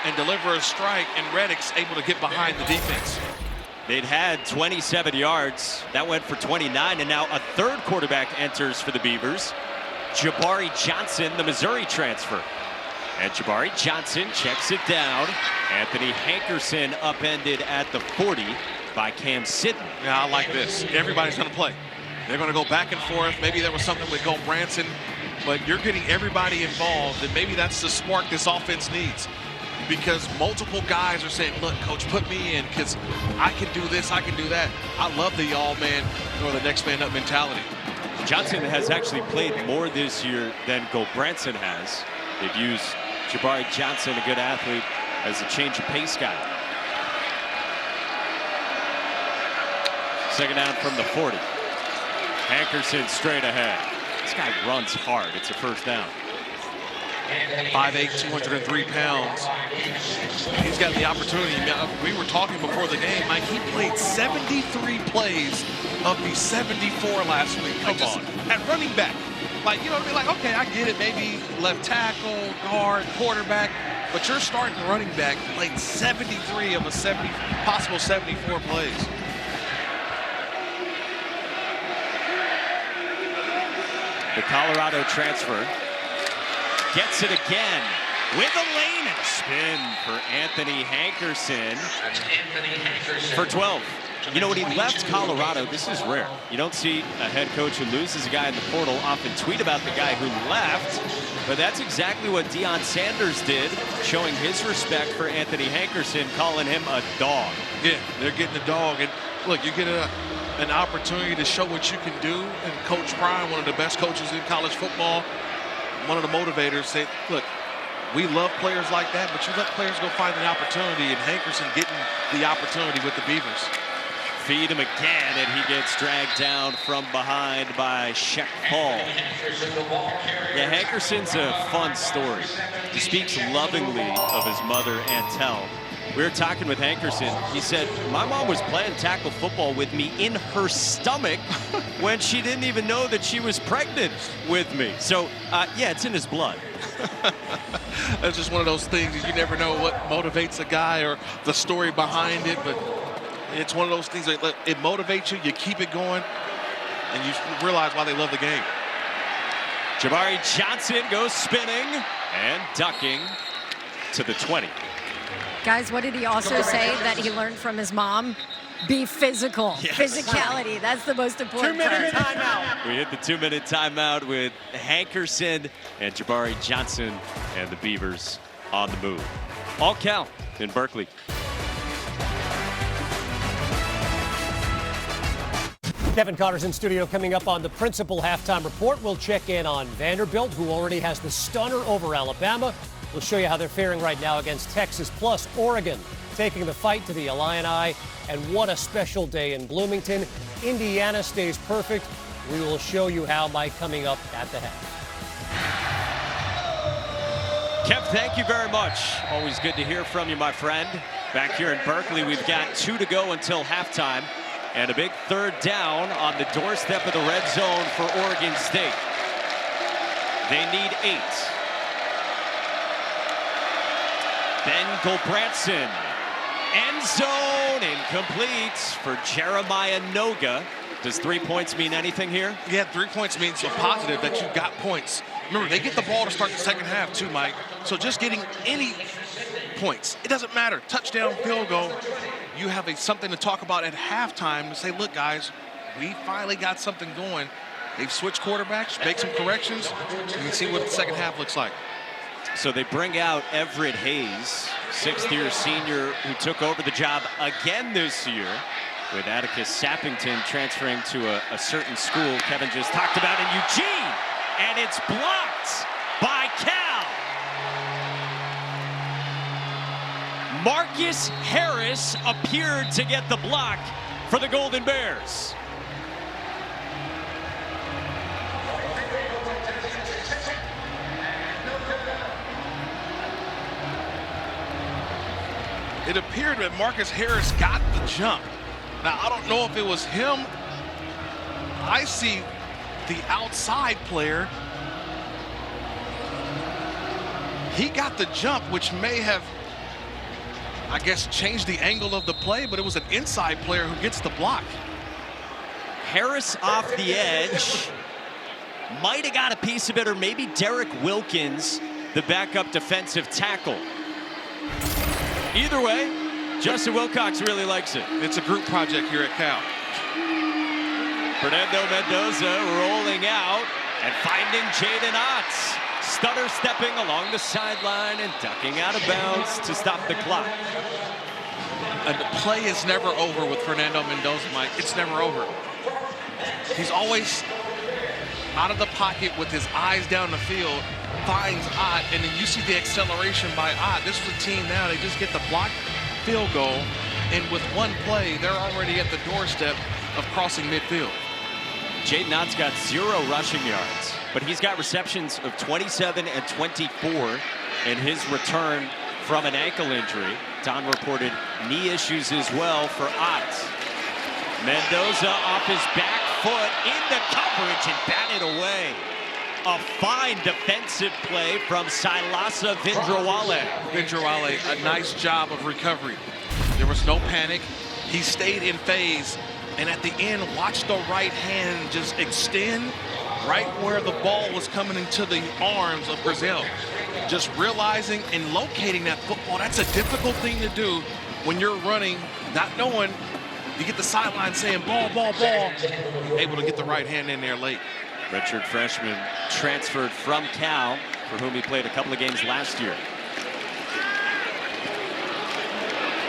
and deliver a strike, and Reddix able to get behind the defense. They'd had 27 yards. That went for 29, and now a third quarterback enters for the Beavers. Jabari Johnson, the Missouri transfer. And Jabari Johnson checks it down. Anthony Hankerson upended at the 40 by Cam Sidney. Yeah, I like this. Everybody's going to play. They're going to go back and forth. Maybe there was something with Gobranson, but you're getting everybody involved, and maybe that's the spark this offense needs. Because multiple guys are saying, look, coach, put me in because I can do this, I can do that. I love the all-man or the next man up mentality. Johnson has actually played more this year than Gobranson has. They've used Jabari Johnson, a good athlete, as a change of pace guy. Second down from the 40. Hankerson straight ahead. This guy runs hard. It's a first down. 5'8", 203 pounds. He's got the opportunity. We were talking before the game, Mike, he played 73 plays of the 74 last week. Come on. At running back. Like, you know what I mean? Like, okay, I get it. Maybe left tackle, guard, quarterback. But your starting running back played 73 of a possible 74 plays. The Colorado transfer gets it again with a lane and a spin for Anthony Hankerson for 12. You know, when he left Colorado, this is rare. You don't see a head coach who loses a guy in the portal often tweet about the guy who left, but that's exactly what Deion Sanders did, showing his respect for Anthony Hankerson, calling him a dog. Yeah, they're getting the dog. And look, you get an opportunity to show what you can do. And Coach Prime, one of the best coaches in college football, one of the motivators, said, look, we love players like that, but you let players go find the opportunity, and Hankerson getting the opportunity with the Beavers. Feed him again, and he gets dragged down from behind by Shek Paul. Yeah, Hankerson's a fun story. He speaks lovingly of his mother, Antel. We were talking with Hankerson. He said, my mom was playing tackle football with me in her stomach when she didn't even know that she was pregnant with me. So, yeah, it's in his blood. That's just one of those things. You never know what motivates a guy or the story behind it, but it's one of those things that it motivates you, you keep it going, and you realize why they love the game. Jabari Johnson goes spinning and ducking to the 20. Guys, what did he also say that he learned from his mom? Be physical. Yes. Physicality, that's the most important 2-minute part. timeout. We hit the 2-minute timeout with Hankerson and Jabari Johnson and the Beavers on the move. All Cal in Berkeley. Kevin Connor's in studio. Coming up on the Principal Halftime Report, we'll check in on Vanderbilt, who already has the stunner over Alabama. We'll show you how they're faring right now against Texas, plus Oregon taking the fight to the Illini. And what a special day in Bloomington. Indiana stays perfect. We will show you how by coming up at the half. Kev, thank you very much. Always good to hear from you, my friend. Back here in Berkeley, we've got 2 to go until halftime. And a big third down on the doorstep of the red zone for Oregon State. They need 8. Ben Gulbranson. End zone, incomplete for Jeremiah Noga. Does 3 points mean anything here? Yeah, 3 points means a positive that you got points. Remember, they get the ball to start the second half too, Mike. So just getting any points, it doesn't matter. Touchdown, field goal. You have something to talk about at halftime to say, look, guys, we finally got something going. They've switched quarterbacks, make some corrections. You can see what the second half looks like. So they bring out Everett Hayes, 6th-year senior who took over the job again this year, with Atticus Sappington transferring to a certain school Kevin just talked about in Eugene. And it's blocked by Cal. Marcus Harris appeared to get the block for the Golden Bears. It appeared that Marcus Harris got the jump. Now, I don't know if it was him. I see the outside player. He got the jump, which may have, I guess, changed the angle of the play, but it was an inside player who gets the block. Harris off the edge. Might have got a piece of it, or maybe Derek Wilkins, the backup defensive tackle. Either way, Justin Wilcox really likes it. It's a group project here at Cal. Fernando Mendoza rolling out and finding Jaden Otts. Stutter stepping along the sideline and ducking out of bounds to stop the clock. And the play is never over with Fernando Mendoza, Mike. It's never over. He's always out of the pocket with his eyes down the field, finds Ott, and then you see the acceleration by Ott. This is a team now, they just get the block field goal, and with one play, they're already at the doorstep of crossing midfield. Jaden Ott's got 0 rushing yards, but he's got receptions of 27 and 24 in his return from an ankle injury. Don reported knee issues as well for Ott. Mendoza off his back foot into coverage and batted away. A fine defensive play from Silasa Vindrawale. Vindrawale, a nice job of recovery. There was no panic. He stayed in phase. And at the end, watch the right hand just extend right where the ball was coming into the arms of Brazil. Just realizing and locating that football, that's a difficult thing to do when you're running, not knowing. You get the sideline saying ball, ball, ball. Able to get the right hand in there late. Redshirt freshman transferred from Cal, for whom he played a couple of games last year.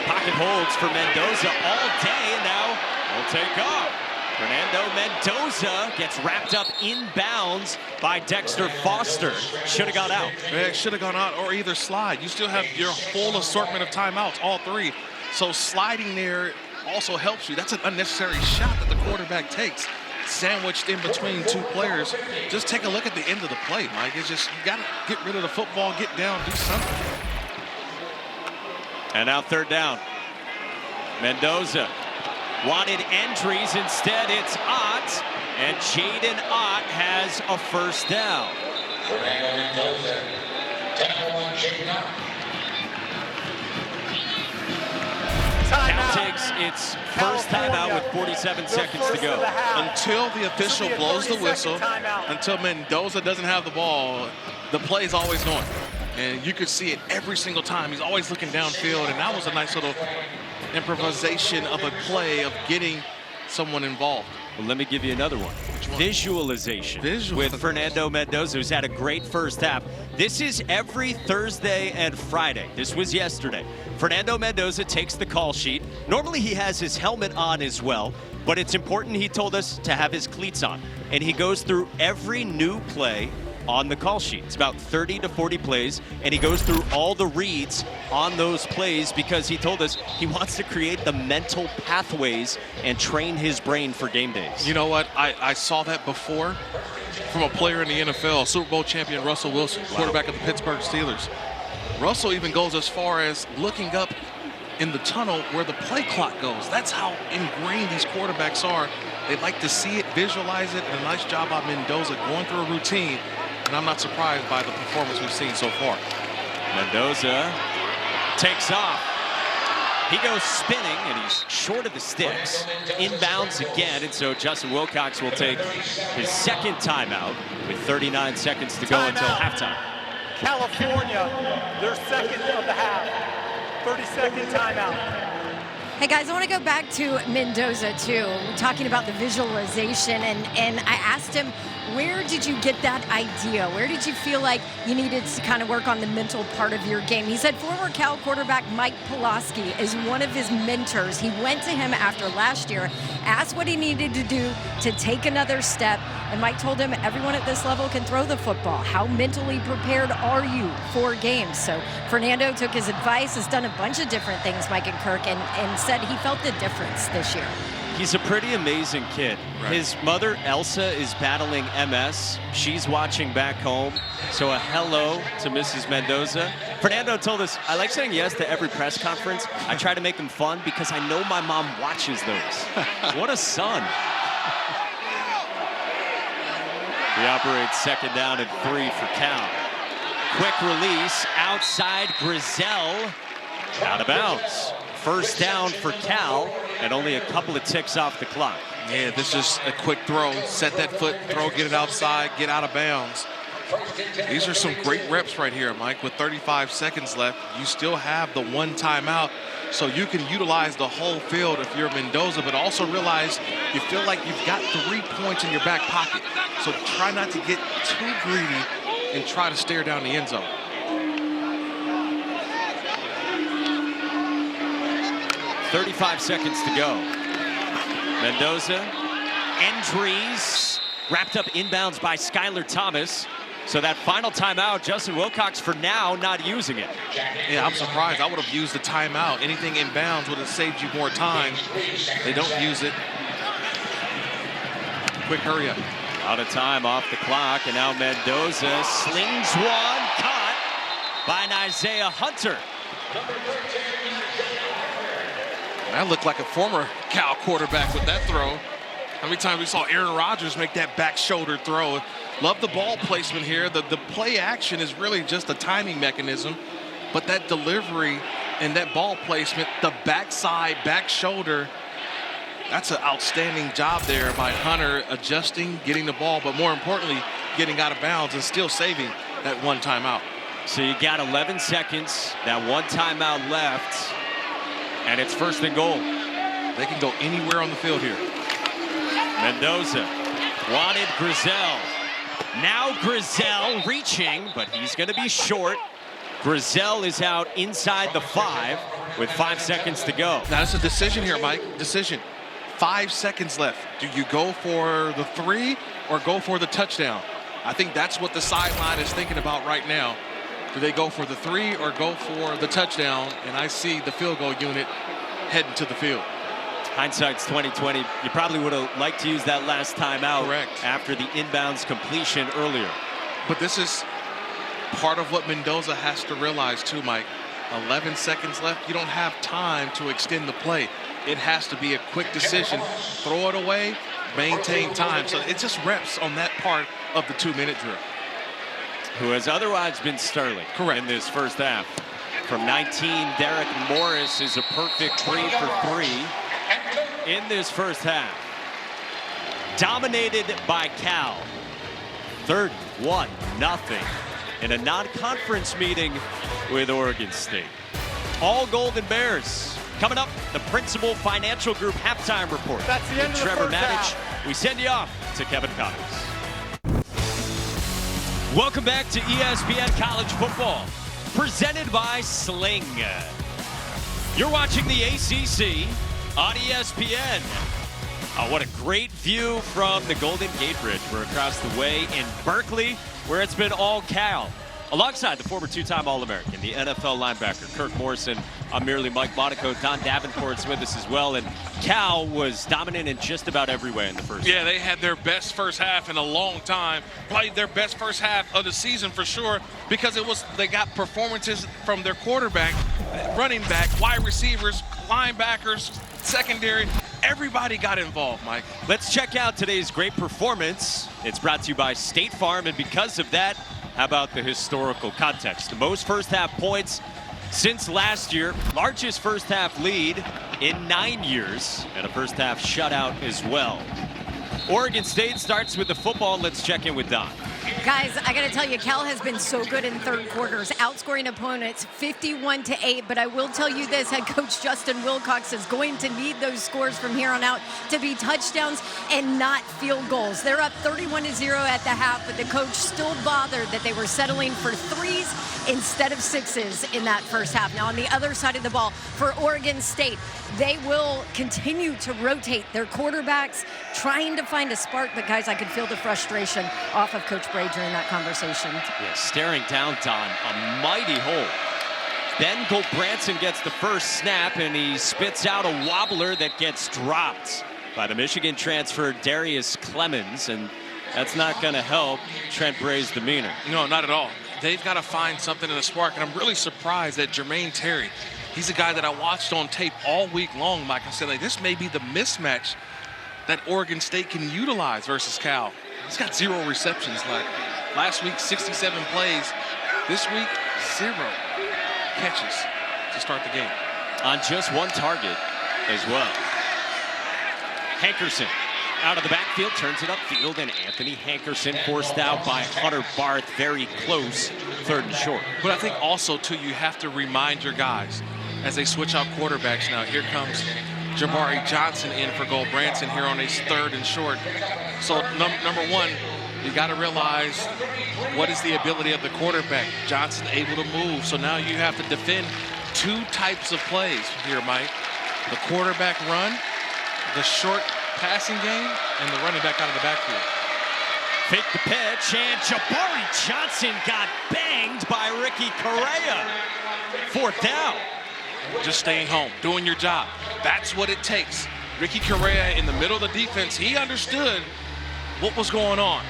Pocket holds for Mendoza all day, and now will take off. Fernando Mendoza gets wrapped up inbounds by Dexter Foster. Should have gone out. Yeah, it should have gone out or either slide. You still have your full assortment of timeouts, all 3. So sliding there also helps you. That's an unnecessary shot that the quarterback takes, sandwiched in between 2 players. Just take a look at the end of the play, Mike. It's just, you got to get rid of the football, get down, do something. And now third down. Mendoza wanted entries. Instead, it's Ott. And Jaden Ott has a first down. Cal takes its first timeout with 47 seconds to go. Until the official blows the whistle, until Mendoza doesn't have the ball, the play is always going. And you could see it every single time. He's always looking downfield, and that was a nice little improvisation of a play of getting someone involved. Well, let me give you another one. Visualization with Fernando Mendoza, who's had a great first half. This is every Thursday and Friday. This was yesterday. Fernando Mendoza takes the call sheet. Normally he has his helmet on as well, but it's important, he told us, to have his cleats on. And he goes through every new play on the call sheet. It's about 30 to 40 plays, and he goes through all the reads on those plays because he told us he wants to create the mental pathways and train his brain for game days. You know what? I saw that before from a player in the NFL, Super Bowl champion Russell Wilson, quarterback of the Pittsburgh Steelers. Russell even goes as far as looking up in the tunnel where the play clock goes. That's how ingrained these quarterbacks are. They like to see it, visualize it, and a nice job by Mendoza going through a routine. And I'm not surprised by the performance we've seen so far. Mendoza takes off. He goes spinning, and he's short of the sticks. Inbounds again, and so Justin Wilcox will take his second timeout with 39 seconds to go until halftime. California, their second of the half. 30-second timeout. Hey guys, I want to go back to Mendoza too. We're talking about the visualization, and I asked him, where did you get that idea? Where did you feel like you needed to kind of work on the mental part of your game? He said former Cal quarterback Mike Pulaski is one of his mentors. He went to him after last year, asked what he needed to do to take another step, and Mike told him everyone at this level can throw the football. How mentally prepared are you for games? So Fernando took his advice, has done a bunch of different things, Mike and Kirk, and said he felt the difference this year. He's a pretty amazing kid. Right. His mother, Elsa, is battling MS. She's watching back home. So a hello to Mrs. Mendoza. Fernando told us, I like saying yes to every press conference. I try to make them fun because I know my mom watches those. What a son. He operates second down and 3 for Cal. Quick release, outside Grizel, out of bounds. First down for Cal, and only a couple of ticks off the clock. Yeah, this is a quick throw. Set that foot, throw, get it outside, get out of bounds. These are some great reps right here, Mike. With 35 seconds left, you still have the one timeout, so you can utilize the whole field if you're Mendoza, but also realize you feel like you've got 3 points in your back pocket. So try not to get too greedy and try to stare down the end zone. .35 seconds to go. Mendoza, entries, wrapped up inbounds by Skylar Thomas. So that final timeout, Justin Wilcox for now not using it. Yeah, I'm surprised. I would have used the timeout. Anything inbounds would have saved you more time. They don't use it. Quick hurry up. Out of time off the clock, and now Mendoza slings one, caught by Isaiah Hunter. That looked like a former Cal quarterback with that throw. How many times we saw Aaron Rodgers make that back shoulder throw? Love the ball placement here. The play action is really just a timing mechanism, but that delivery and that ball placement, the backside, back shoulder, that's an outstanding job there by Hunter, adjusting, getting the ball, but more importantly, getting out of bounds and still saving that one timeout. So you got 11 seconds, that one timeout left, and it's first and goal. They can go anywhere on the field here. Mendoza wanted Grizel. Now Grizel reaching, but he's going to be short. Grizel is out inside the 5 with 5 seconds to go. Now it's a decision here, Mike. Decision. 5 seconds left. Do you go for the 3 or go for the touchdown? I think that's what the sideline is thinking about right now. Do they go for the 3 or go for the touchdown? And I see the field goal unit heading to the field. Hindsight's 20/20. You probably would have liked to use that last timeout. Correct. After the inbounds completion earlier. But this is part of what Mendoza has to realize too, Mike. 11 seconds left. You don't have time to extend the play. It has to be a quick decision. Throw it away, maintain time. So it's just reps on that part of the 2-minute drill. Who has otherwise been sterling. Correct. In this first half. From 19, Derek Morris is a perfect 3 for 3 in this first half. Dominated by Cal. 31-0 in a non-conference meeting with Oregon State. All Golden Bears. Coming up, the Principal Financial Group halftime report. That's the end of the Trevor first Manich. half. We send you off to Kevin Connors. Welcome back to ESPN College Football, presented by Sling. You're watching the ACC on ESPN. Oh, what a great view from the Golden Gate Bridge. We're across the way in Berkeley, where it's been all Cal. Alongside the former two-time All-American, the NFL linebacker, Kirk Morrison. I'm merely Mike Monaco. Don Davenport's with us as well. And Cal was dominant in just about every way in the first half. Yeah, they had their best first half in a long time. Played their best first half of the season for sure, because they got performances from their quarterback, running back, wide receivers, linebackers, secondary. Everybody got involved, Mike. Let's check out today's great performance. It's brought to you by State Farm, and because of that, how about the historical context? The most first half points since last year, largest first half lead in 9 years, and a first half shutout as well. Oregon State starts with the football. Let's check in with Don. Guys, I got to tell you, Cal has been so good in third quarters, outscoring opponents 51-8. But I will tell you this, head coach Justin Wilcox is going to need those scores from here on out to be touchdowns and not field goals. They're up 31-0 at the half, but the coach still bothered that they were settling for threes instead of sixes in that first half. Now, on the other side of the ball, for Oregon State, they will continue to rotate their quarterbacks, trying to find a spark. But, guys, I could feel the frustration off of Coach Bray during that conversation. Yeah, staring down Don, a mighty hole. Ben Gulbranson gets the first snap, and he spits out a wobbler that gets dropped by the Michigan transfer Darius Clemens, and that's not going to help Trent Bray's demeanor. No, not at all. They've got to find something in the spark, and I'm really surprised that Jermaine Terry, he's a guy that I watched on tape all week long, Mike. I said, like, this may be the mismatch that Oregon State can utilize versus Cal. He's got 0 receptions. Like last week, 67 plays. This week, 0 catches to start the game. On just 1 target as well. Hankerson out of the backfield, turns it upfield, and Anthony Hankerson forced out by Hunter Barth. Very close, 3rd and short. But I think also, too, you have to remind your guys as they switch out quarterbacks now. Here comes Jabari Johnson in for Gulbranson here on his 3rd and short. So number one, you got to realize what is the ability of the quarterback. Johnson able to move. So now you have to defend 2 types of plays here, Mike. The quarterback run, the short passing game, and the running back out of the backfield. Fake the pitch, and Jabari Johnson got banged by Ricky Correa. 4th down. Just staying home, doing your job. That's what it takes. Ricky Correa in the middle of the defense, he understood what was going on.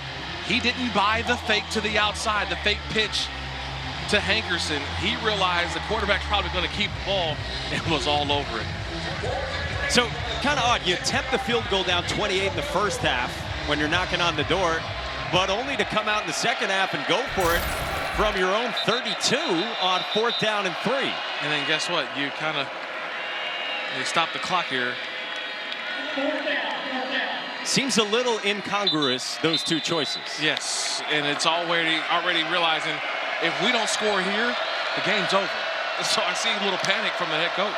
He didn't buy the fake to the outside, the fake pitch to Hankerson. He realized the quarterback's probably going to keep the ball and was all over it. So, kind of odd. You attempt the field goal down 28 in the first half when you're knocking on the door, but only to come out in the second half and go for it from your own 32 on 4th down and 3. And then guess what? You stop the clock here. Seems a little incongruous, those 2 choices. Yes, and it's already realizing if we don't score here, the game's over. So I see a little panic from the head coach.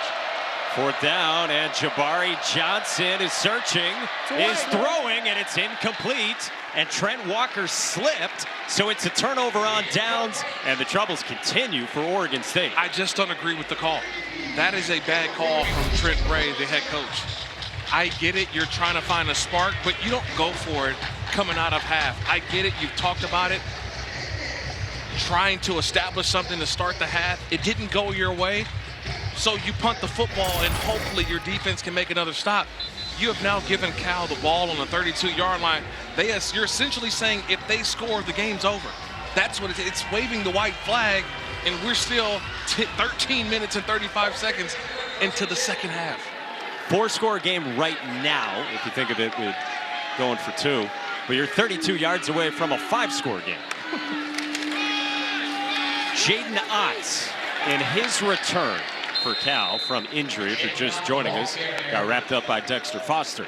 4th down, and Jabari Johnson is searching, is throwing, and it's incomplete. And Trent Walker slipped, so it's a turnover on downs, and the troubles continue for Oregon State. I just don't agree with the call. That is a bad call from Trent Bray, the head coach. I get it, you're trying to find a spark, but you don't go for it coming out of half. I get it, you've talked about it. Trying to establish something to start the half. It didn't go your way, so you punt the football, and hopefully your defense can make another stop. You have now given Cal the ball on the 32-yard line. You're essentially saying if they score, the game's over. That's what it's waving the white flag, and we're still 13 minutes and 35 seconds into the second half. 4-score game right now, if you think of it with going for 2, but you're 32 yards away from a 5-score game. Jaden Otts in his return for Cal from injury, if you're just joining us, got wrapped up by Dexter Foster.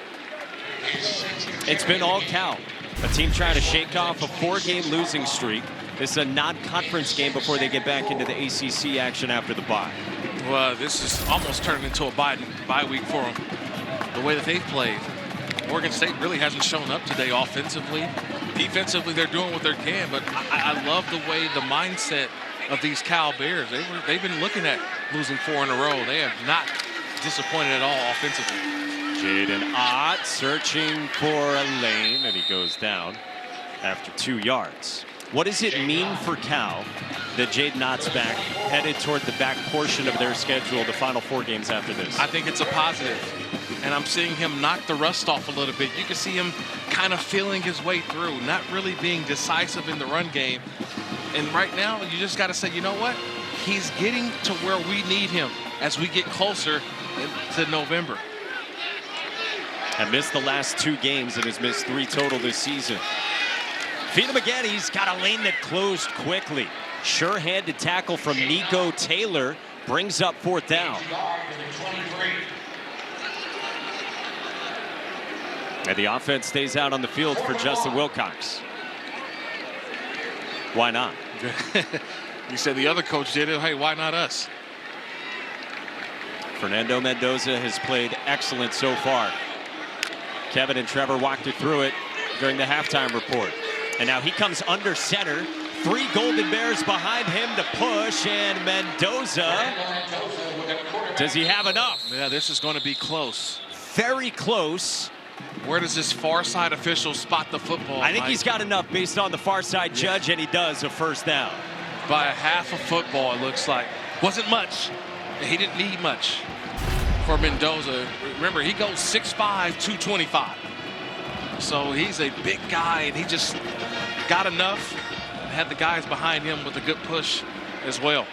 It's been all Cal, a team trying to shake off a 4-game losing streak. This is a non-conference game before they get back into the ACC action after the bye. Well, this is almost turned into a bye week for them. The way that they've played. Oregon State really hasn't shown up today offensively. Defensively, they're doing what they can, but I love the way the mindset of these Cal Bears. They've been looking at losing 4 in a row. They have not disappointed at all offensively. Jaden Ott searching for a lane, and he goes down after 2 yards. What does it mean for Cal that Jaden Ott's back, headed toward the back portion of their schedule, the final 4 games after this? I think it's a positive. And I'm seeing him knock the rust off a little bit. You can see him kind of feeling his way through, not really being decisive in the run game. And right now, you just got to say, you know what? He's getting to where we need him as we get closer to November. And missed the last 2 games and has missed 3 total this season. Feed him again. He's got a lane that closed quickly. Sure-handed tackle from Nico Taylor brings up 4th down. And the offense stays out on the field for Justin Wilcox. Why not? You said the other coach did it. Hey, why not us? Fernando Mendoza has played excellent so far. Kevin and Trevor walked you through it during the halftime report. And now he comes under center. 3 Golden Bears behind him to push, and Mendoza, does he have enough? Yeah, this is going to be close. Very close. Where does this far side official spot the football? I think he's got enough based on the far side judge, and he does a 1st down. By a half a football, it looks like. Wasn't much. He didn't need much for Mendoza. Remember, he goes 6'5", 225. So he's a big guy, and he just got enough. Had the guys behind him with a good push as well.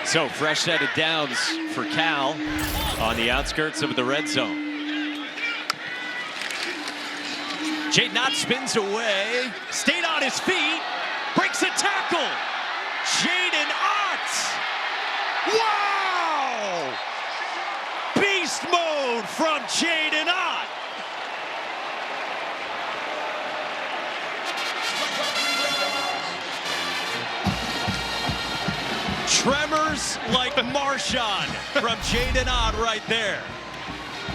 So fresh set of downs for Cal on the outskirts of the red zone. Jaden Ott spins away, stayed on his feet, breaks a tackle. Jaden Ott! Wow! Beast mode from Jaden Ott. Tremors like Marshawn from Jaden Ott right there.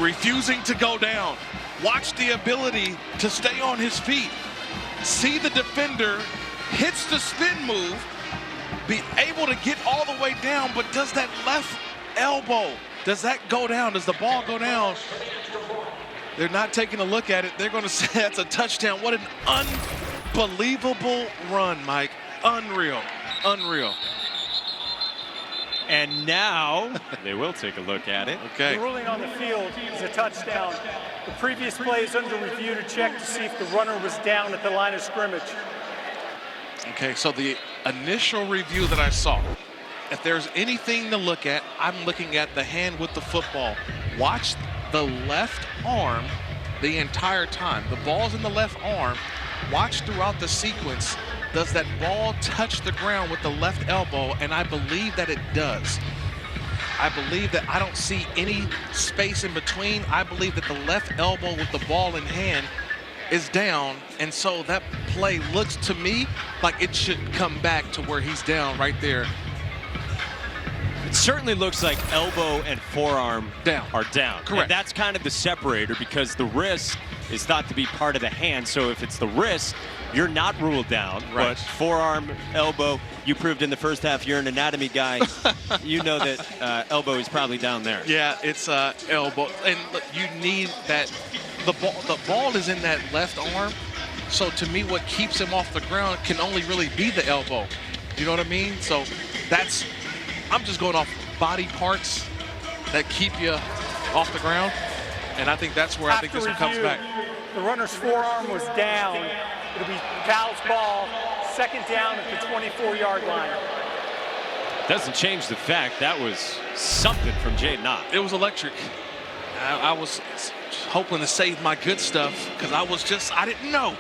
Refusing to go down. Watch the ability to stay on his feet. See the defender, hits the spin move, be able to get all the way down, but does that left elbow, does that go down? Does the ball go down? They're not taking a look at it. They're going to say that's a touchdown. What an unbelievable run, Mike. Unreal. Unreal. And now they will take a look at it. Okay. The ruling on the field is a touchdown. The previous play is under review to check to see if the runner was down at the line of scrimmage. Okay, so the initial review that I saw, if there's anything to look at, I'm looking at the hand with the football. Watch the left arm the entire time. The ball's in the left arm. Watch throughout the sequence. Does that ball touch the ground with the left elbow? And I believe that it does. I believe that I don't see any space in between. I believe that the left elbow with the ball in hand is down. And so that play looks to me like it should come back to where he's down right there. It certainly looks like elbow and forearm are down. Correct. And that's kind of the separator because the wrist is thought to be part of the hand. So if it's the wrist, you're not ruled down. Right. But forearm, elbow, you proved in the first half you're an anatomy guy. You know that elbow is probably down there. Yeah, it's elbow. And look, you need that. The ball is in that left arm. So to me, what keeps him off the ground can only really be the elbow. You know what I mean? So that's, I'm just going off body parts that keep you off the ground. And I think that's where I think this one comes back. The runner's forearm was down. It'll be Cal's ball, 2nd down at the 24-yard line. Doesn't change the fact that was something from Jaden Ott. It was electric. I was hoping to save my good stuff because I didn't know.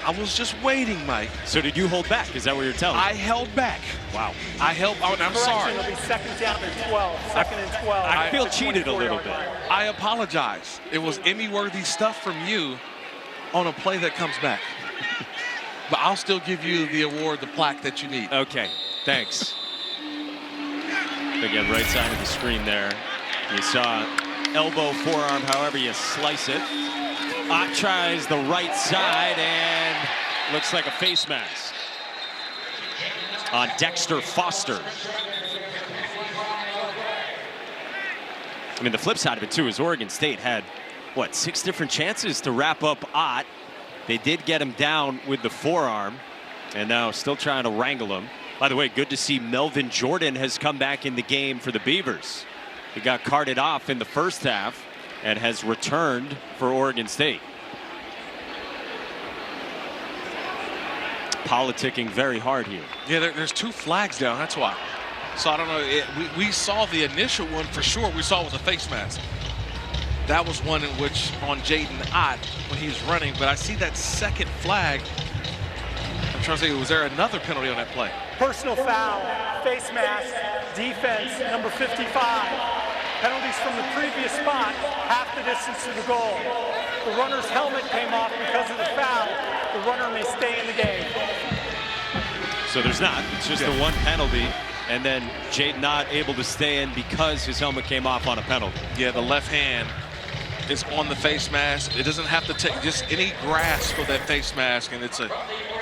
I was just waiting, Mike. So did you hold back? Is that what you're telling me? I held back. Wow. I'm sorry. It'll be 2nd down and 12. 2nd and 12. I feel cheated a little bit. I apologize. It was Emmy-worthy stuff from you on a play that comes back. But I'll still give you the award, the plaque that you need. Okay, thanks. Again, right side of the screen there. You saw elbow, forearm, however you slice it. Ott tries the right side and looks like a face mask on Dexter Foster. I mean, the flip side of it, too, is Oregon State had, what, 6 different chances to wrap up Ott. They did get him down with the forearm, and now still trying to wrangle him. By the way, good to see Melvin Jordan has come back in the game for the Beavers. He got carted off in the first half and has returned for Oregon State. Politicking very hard here. Yeah, there's 2 flags down, that's why. So I don't know, we saw the initial one for sure. We saw it was a face mask. That was one in which on Jaden Ott when he was running, but I see that second flag. I'm trying to say, was there another penalty on that play? Personal foul, face mask, defense, number 55. Penalties from the previous spot, half the distance to the goal. The runner's helmet came off because of the foul. The runner may stay in the game. So there's not. It's just the one penalty, and then Jaden Ott able to stay in because his helmet came off on a penalty. Yeah, the left hand is on the face mask. It doesn't have to take just any grasp of that face mask, and it's a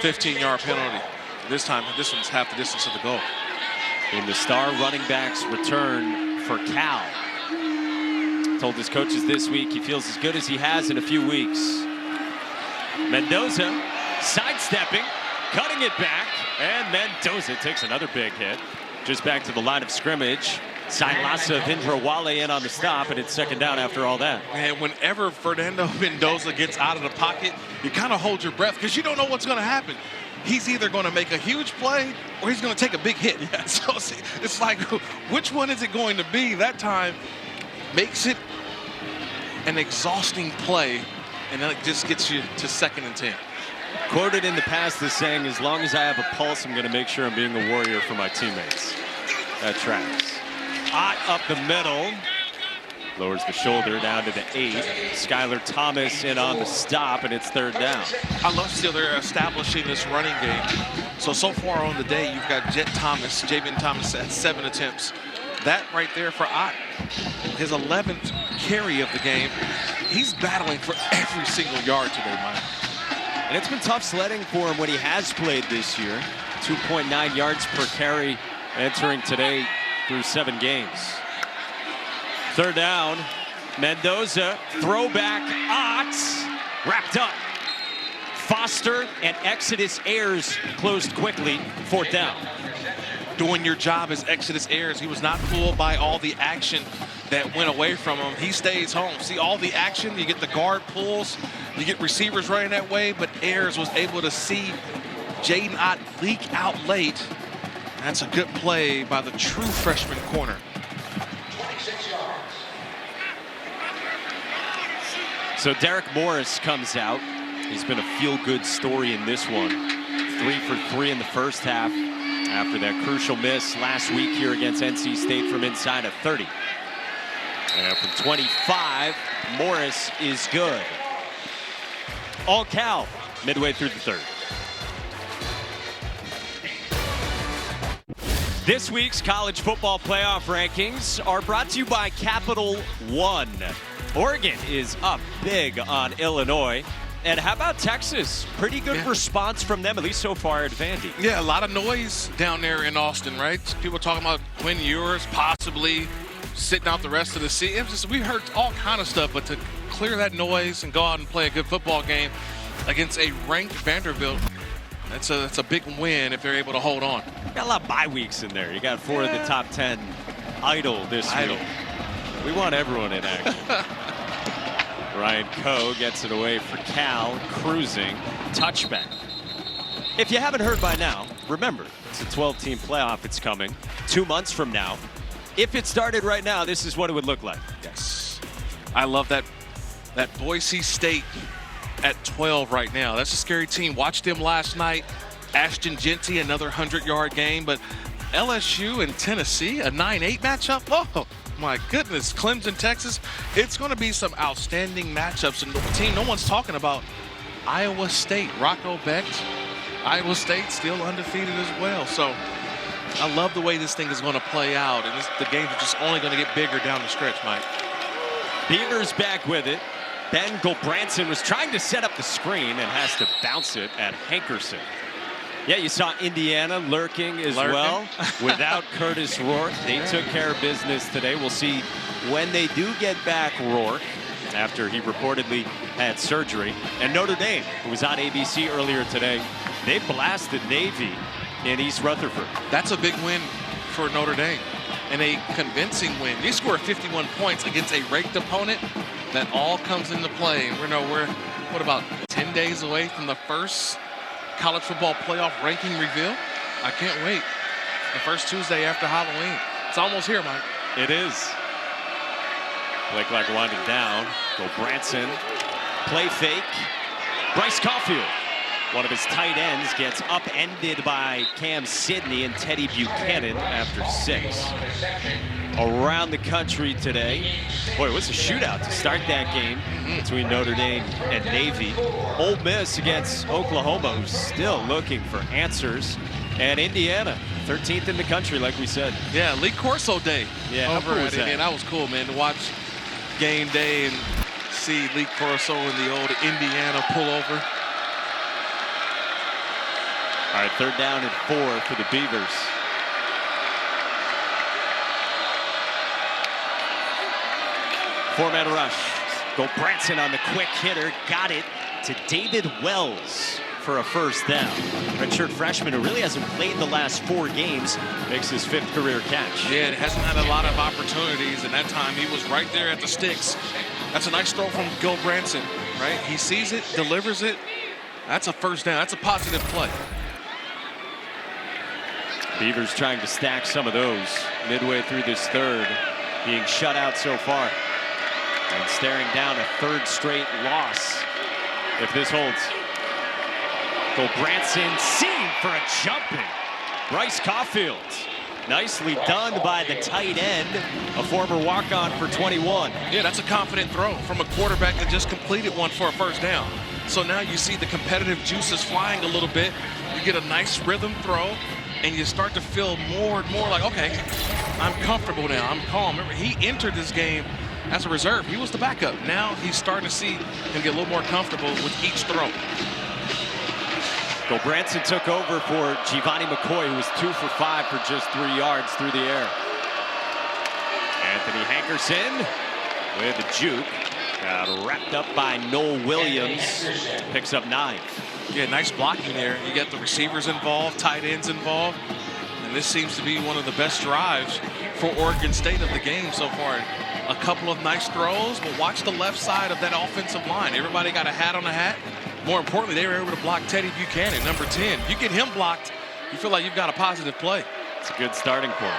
15-yard penalty. This time, this one's half the distance of the goal. In the star running backs return for Cal. Told his coaches this week he feels as good as he has in a few weeks. Mendoza sidestepping, cutting it back, and Mendoza takes another big hit. Just back to the line of scrimmage. Sailasa Vindrawale in on the stop, and it's second down after all that. And whenever Fernando Mendoza gets out of the pocket, you kind of hold your breath because you don't know what's going to happen. He's either going to make a huge play or he's going to take a big hit. Yeah. So it's like, which one is it going to be? That time makes it an exhausting play, and then it just gets you to 2nd and 10. Quoted in the past as saying, as long as I have a pulse, I'm going to make sure I'm being a warrior for my teammates. That tracks. Ott up the middle. Lowers the shoulder down to the 8. Skylar Thomas in on the stop, and it's 3rd down. I love still they're establishing this running game. So far on the day, you've got Javian Thomas at 7 attempts. That right there for Ott, his 11th carry of the game. He's battling for every single yard today, Mike. And it's been tough sledding for him when he has played this year. 2.9 yards per carry entering today through 7 games. 3rd down, Mendoza, throwback, Ott, wrapped up. Foster and Exodus Ayers closed quickly, 4th down. Doing your job as Exodus Ayers. He was not fooled by all the action that went away from him. He stays home. See all the action, you get the guard pulls, you get receivers running that way, but Ayers was able to see Jaden Ott leak out late. That's a good play by the true freshman corner. So Derek Morris comes out. He's been a feel-good story in this one. 3 for 3 in the first half after that crucial miss last week here against NC State from inside of 30. And from 25, Morris is good. All Cal midway through the 3rd. This week's college football playoff rankings are brought to you by Capital One. Oregon is up big on Illinois. And how about Texas? Pretty good response from them, at least so far at Vandy. Yeah, a lot of noise down there in Austin, right? People talking about Quinn Ewers possibly sitting out the rest of the season. We heard all kind of stuff, but to clear that noise and go out and play a good football game against a ranked Vanderbilt, that's a big win if they're able to hold on. Got a lot of bye weeks in there. You got 4 of the top 10 idle this week. We want everyone in action. Ryan Coe gets it away for Cal, cruising, touchback. If you haven't heard by now, remember, it's a 12-team playoff. It's coming 2 months from now. If it started right now, this is what it would look like. Yes. I love that Boise State at 12 right now. That's a scary team. Watched them last night. Ashton Genty, another 100-yard game. But LSU and Tennessee, a 9-8 matchup. Oh, my goodness. Clemson, Texas. It's going to be some outstanding matchups. And the team no one's talking about, Iowa State. Rocco Becht, Iowa State still undefeated as well. So I love the way this thing is going to play out. And the games are just only going to get bigger down the stretch, Mike. Beavers back with it. Ben Gulbranson was trying to set up the screen and has to bounce it at Hankerson. Yeah, you saw Indiana lurking as well without Curtis Rourke. They took care of business today. We'll see when they do get back Rourke after he reportedly had surgery. And Notre Dame, who was on ABC earlier today, they blasted Navy in East Rutherford. That's a big win for Notre Dame and a convincing win. They scored 51 points against a ranked opponent. That all comes into play. And we're what, about 10 days away from the first college football playoff ranking reveal? I can't wait. The first Tuesday after Halloween. It's almost here, Mike. It is. Blake Clark winding down. Go Branson. Play fake. Bryce Caulfield, one of his tight ends, gets upended by Cam Sidney and Teddy Buchanan after 6. Around the country today. Boy, it was a shootout to start that game between Notre Dame and Navy. Ole Miss against Oklahoma, who's still looking for answers. And Indiana, 13th in the country, like we said. Yeah, Lee Corso Day. Yeah, over at Indiana. That was cool, man, to watch game day and see Lee Corso in the old Indiana pullover. All right, 3rd down and 4 for the Beavers. Four-man rush. Go Branson on the quick hitter. Got it to David Wells for a first down. Redshirt freshman who really hasn't played the last 4 games makes his 5th career catch. Yeah, it hasn't had a lot of opportunities, and that time he was right there at the sticks. That's a nice throw from Gil Branson, right? He sees it, delivers it. That's a first down. That's a positive play. Beavers trying to stack some of those midway through this 3rd, being shut out so far. And staring down a 3rd straight loss if this holds. Go Branson, seen for a jumping Bryce Caulfield. Nicely done by the tight end, a former walk-on for 21. Yeah, that's a confident throw from a quarterback that just completed one for a first down. So now you see the competitive juices flying a little bit. You get a nice rhythm throw, and you start to feel more and more like, okay, I'm comfortable now, I'm calm. Remember, he entered this game as a reserve. He was the backup. Now he's starting to see him get a little more comfortable with each throw. Go Branson took over for Giovanni McCoy, who was 2 for 5 for just 3 yards through the air. Anthony Hankerson with the juke. Got wrapped up by Noel Williams. Picks up 9. Yeah, nice blocking there. You get the receivers involved, tight ends involved. And this seems to be one of the best drives for Oregon State of the game so far. A couple of nice throws, but watch the left side of that offensive line. Everybody got a hat on a hat. More importantly, they were able to block Teddy Buchanan, number 10. You get him blocked, you feel like you've got a positive play. It's a good starting point.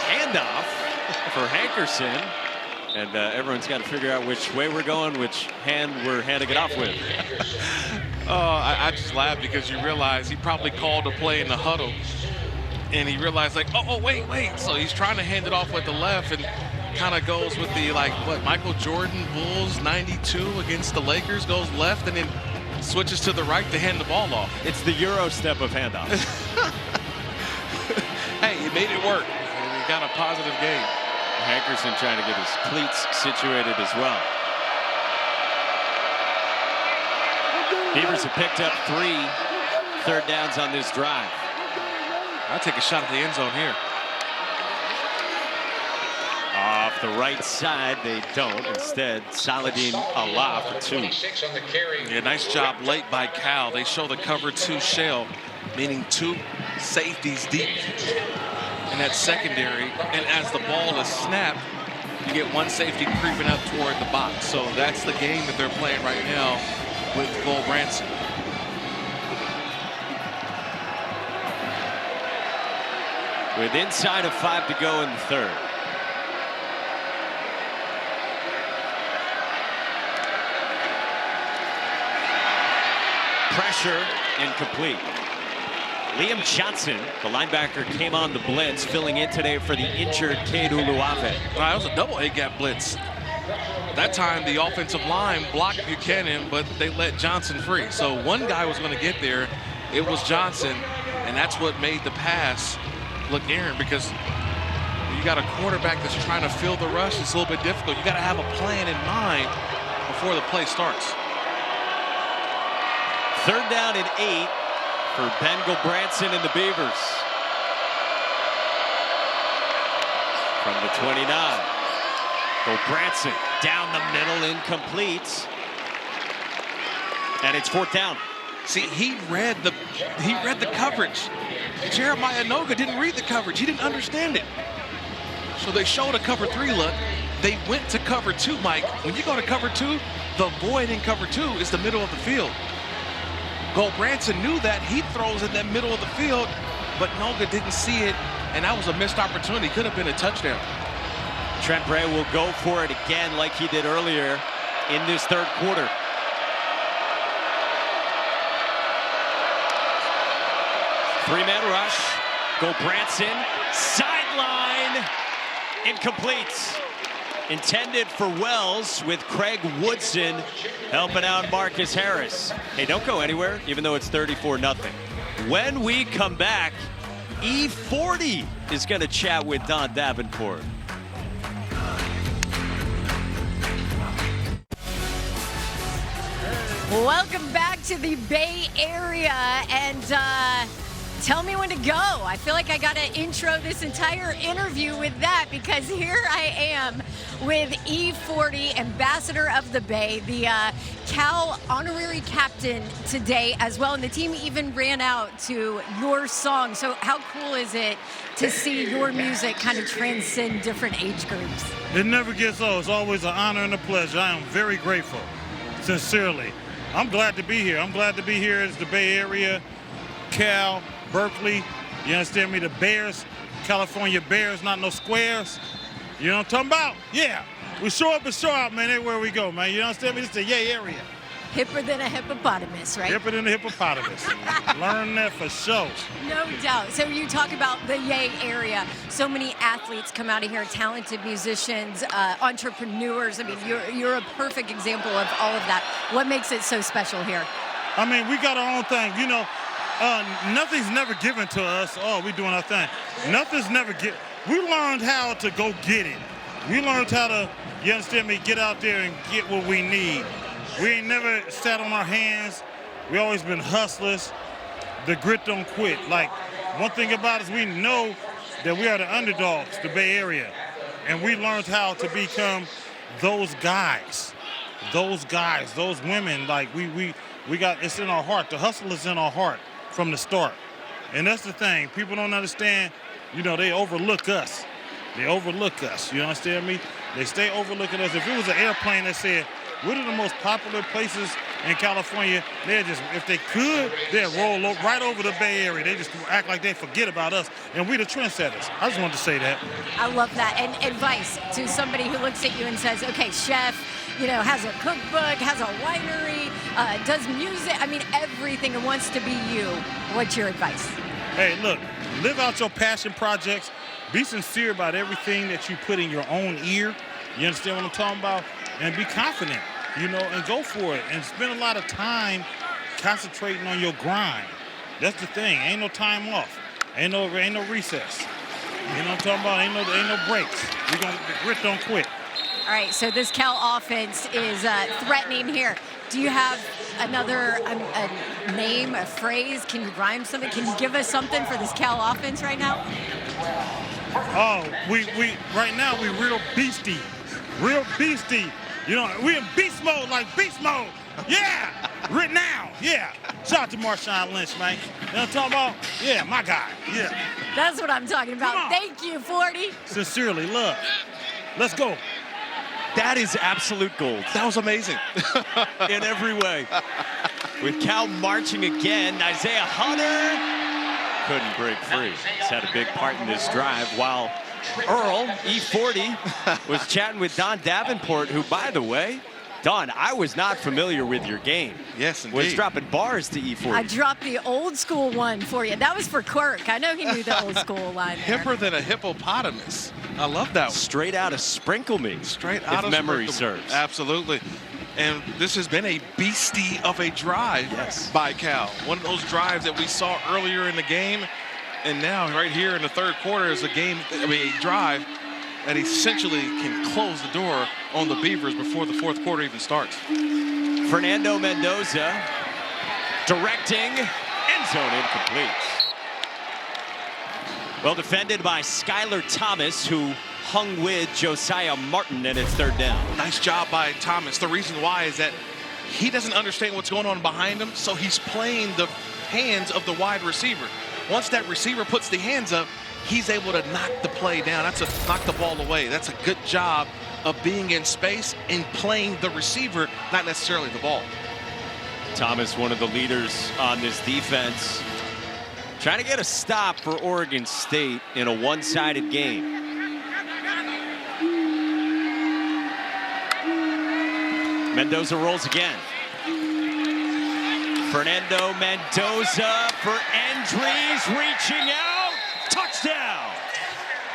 Handoff for Hankerson. And everyone's got to figure out which way we're going, which hand we're handing it off with. I just laugh because you realize he probably called a play in the huddle. And he realized, like, wait. So he's trying to hand it off with the left and kind of goes with the, like, what, Michael Jordan, Bulls, 92 against the Lakers, goes left and then switches to the right to hand the ball off. It's the Euro step of handoff. Hey, he made it work. And he got a positive game. Hankerson trying to get his cleats situated as well. Beavers have picked up 3 third downs on this drive. I'll take a shot at the end zone here. Off the right side, they don't. Instead, Saladin Allah for 2. Yeah, nice job late by Cal. They show the cover 2 shell, meaning 2 safeties deep in that secondary. And as the ball is snapped, you get 1 safety creeping up toward the box. So that's the game that they're playing right now with Cole Branson. With inside of 5 to go in the 3rd. Pressure incomplete. Liam Johnson, the linebacker, came on the blitz, filling in today for the injured Cade Uluave. That was a double A-gap blitz. That time, the offensive line blocked Buchanan, but they let Johnson free. So one guy was going to get there. It was Johnson, and that's what made the pass look errant, because you got a quarterback that's trying to fill the rush. It's a little bit difficult. You got to have a plan in mind before the play starts. 3rd down and 8 for Ben Gulbranson and the Beavers. From the 29. Gulbranson down the middle, incomplete. And it's 4th down. See, he read the coverage. Jeremiah Noga didn't read the coverage. He didn't understand it. So they showed a cover 3 look. They went to cover 2, Mike. When you go to cover 2, the void in cover 2 is the middle of the field. Gulbranson knew that. He throws in that middle of the field, but Noga didn't see it, and that was a missed opportunity. Could have been a touchdown. Trent Bray will go for it again like he did earlier in this 3rd quarter. Three-man rush. Gulbranson, sideline, incomplete. Intended for Wells with Craig Woodson helping out Marcus Harris. Hey, don't go anywhere, even though it's 34-0. When we come back, E40 is going to chat with Don Davenport. Welcome back to the Bay Area, and tell me when to go. I feel like I got to intro this entire interview with that, because here I am with E40, Ambassador of the Bay, the Cal honorary captain today as well, and the team even ran out to your song. So how cool is it to see your music kind of transcend different age groups? It never gets old. It's always an honor and a pleasure. I am very grateful, sincerely. I'm glad to be here. I'm glad to be here. It's the Bay Area, Cal, Berkeley. You understand me? The Bears, California Bears, not no squares. You know what I'm talking about? Yeah. We show up and show out, man, everywhere we go, man. You understand me? It's the yay area. Hipper than a hippopotamus, right? Hipper than a hippopotamus. Learn that for sure. No doubt. So you talk about the Yay area. So many athletes come out of here, talented musicians, entrepreneurs. I mean, you're a perfect example of all of that. What makes it so special here? I mean, we got our own thing. You know, nothing's never given to us. Oh, we doing our thing. Nothing's never given. We learned how to go get it. We learned how to, you understand me, get out there and get what we need. We ain't never sat on our hands. We always been hustlers. The grit don't quit. Like, one thing about us, we know that we are the underdogs, the Bay Area. And we learned how to become those guys, those women. Like, we got, it's in our heart. The hustle is in our heart from the start. And that's the thing. People don't understand, you know, they overlook us. They overlook us, you understand me? They stay overlooking us. If it was an airplane that said, what are the most popular places in California? They'd just, if they could, they'd roll right over the Bay Area. They just act like they forget about us, and we the trendsetters. I just wanted to say that. I love that. And advice to somebody who looks at you and says, okay, chef, you know, has a cookbook, has a winery, does music, I mean, everything, and wants to be you. What's your advice? Hey, look, live out your passion projects. Be sincere about everything that you put in your own ear. You understand what I'm talking about? And be confident, you know, and go for it. And spend a lot of time concentrating on your grind. That's the thing. Ain't no time off. Ain't no recess. You know what I'm talking about? Ain't no breaks. The grit don't quit. All right, so this Cal offense is threatening here. Do you have another a name, a phrase? Can you rhyme something? Can you give us something for this Cal offense right now? Oh, we right now we real beastie. You know, we in beast mode, like beast mode. Yeah, right now, yeah. Shout out to Marshawn Lynch, man. You know what I'm talking about? Yeah, my guy, yeah. That's what I'm talking about. Thank you, 40. Sincerely, love. Let's go. That is absolute gold. That was amazing. In every way. With Cal marching again, Isaiah Hunter couldn't break free. He's had a big part in this drive, while Earl, E40, was chatting with Don Davenport, who, by the way, Don, I was not familiar with your game. Yes, indeed. Was dropping bars to E40. I dropped the old school one for you. That was for Quirk. I know he knew the old school line there. Hipper than a hippopotamus. I love that one. Straight out of Sprinkle Me. Straight out of memory Sprinkle Me. serves. Absolutely. And this has been a beastie of a drive by Cal. One of those drives that we saw earlier in the game. And now right here in the third quarter is a drive that essentially can close the door on the Beavers before the fourth quarter even starts. Fernando Mendoza Directing, end zone incomplete. Well defended by Skylar Thomas, who hung with Josiah Martin, and it's third down. Nice job by Thomas. The reason why is that he doesn't understand what's going on behind him, so he's playing the hands of the wide receiver. Once that receiver puts the hands up, he's able to knock the play down. Knock the ball away. That's a good job of being in space and playing the receiver, not necessarily the ball. Thomas, one of the leaders on this defense, trying to get a stop for Oregon State in a one-sided game. Mendoza rolls again. Fernando Mendoza for Endries, reaching out, touchdown.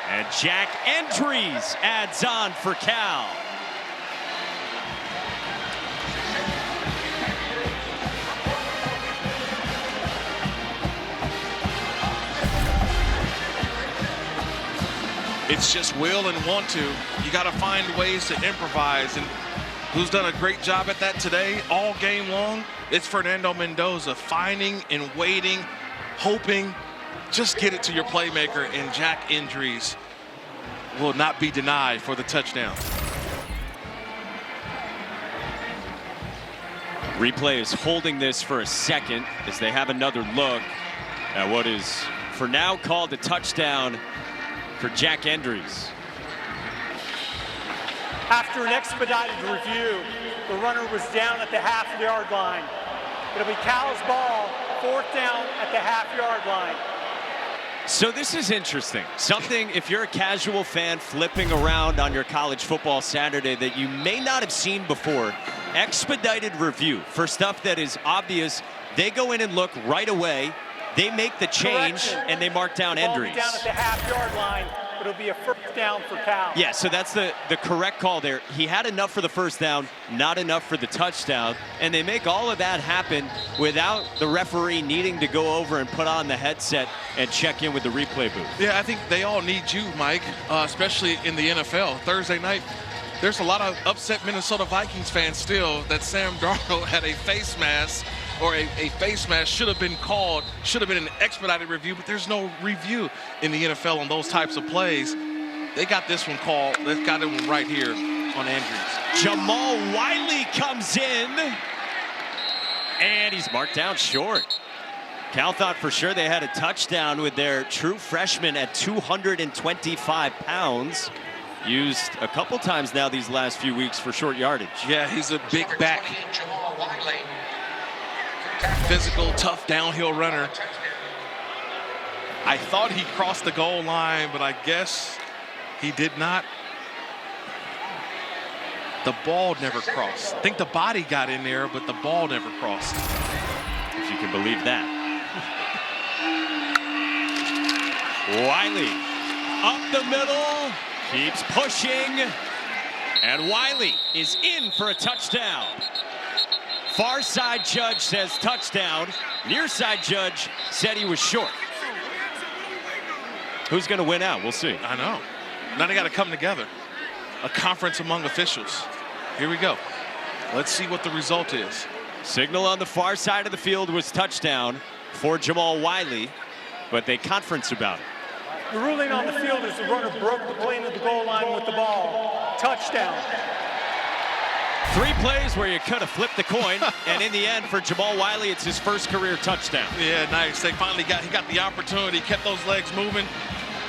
And Jack Endries adds on for Cal. It's just will and want to. You got to find ways to improvise, and who's done a great job at that today all game long? It's Fernando Mendoza, finding and waiting, hoping, just get it to your playmaker, and Jack Endries will not be denied for the touchdown. Replay is holding this for a second as they have another look at what is for now called a touchdown for Jack Endries. After an expedited review, the runner was down at the half-yard line. It'll be Cal's ball, fourth down at the half-yard line. So this is interesting. Something, if you're a casual fan flipping around on your college football Saturday, that you may not have seen before. Expedited review for stuff that is obvious. They go in and look right away. They make the change, and they mark down Endries. Down at the half-yard line, it'll be a first down for Cal. Yeah, so that's the correct call there. He had enough for the first down, not enough for the touchdown, and they make all of that happen without the referee needing to go over and put on the headset and check in with the replay booth. Yeah, I think they all need you, Mike, especially in the NFL. Thursday night, there's a lot of upset Minnesota Vikings fans still that Sam Darnold had a face mask, or a face mask should have been called, should have been an expedited review, but there's no review in the NFL on those types of plays. They got this one called. They got it one right here on Endries. Jamal Wiley comes in, and he's marked down short. Cal thought for sure they had a touchdown with their true freshman at 225 pounds. Used a couple times now these last few weeks for short yardage. Yeah, he's a big back. Physical, tough downhill runner. I thought he crossed the goal line, but I guess he did not. The ball never crossed. I think the body got in there, but the ball never crossed. If you can believe that. Wiley up the middle, keeps pushing, and Wiley is in for a touchdown. Far side judge says touchdown. Near side judge said he was short. Who's going to win out? We'll see. I know. Now they got to come together. A conference among officials. Here we go. Let's see what the result is. Signal on the far side of the field was touchdown for Jamal Wiley, but they conference about it. The ruling on the field is the runner broke the plane of the goal line with the ball. Touchdown. 3 plays where you could have flipped the coin, and in the end, for Jamal Wiley, it's his first career touchdown. Yeah, nice. He got the opportunity, kept those legs moving.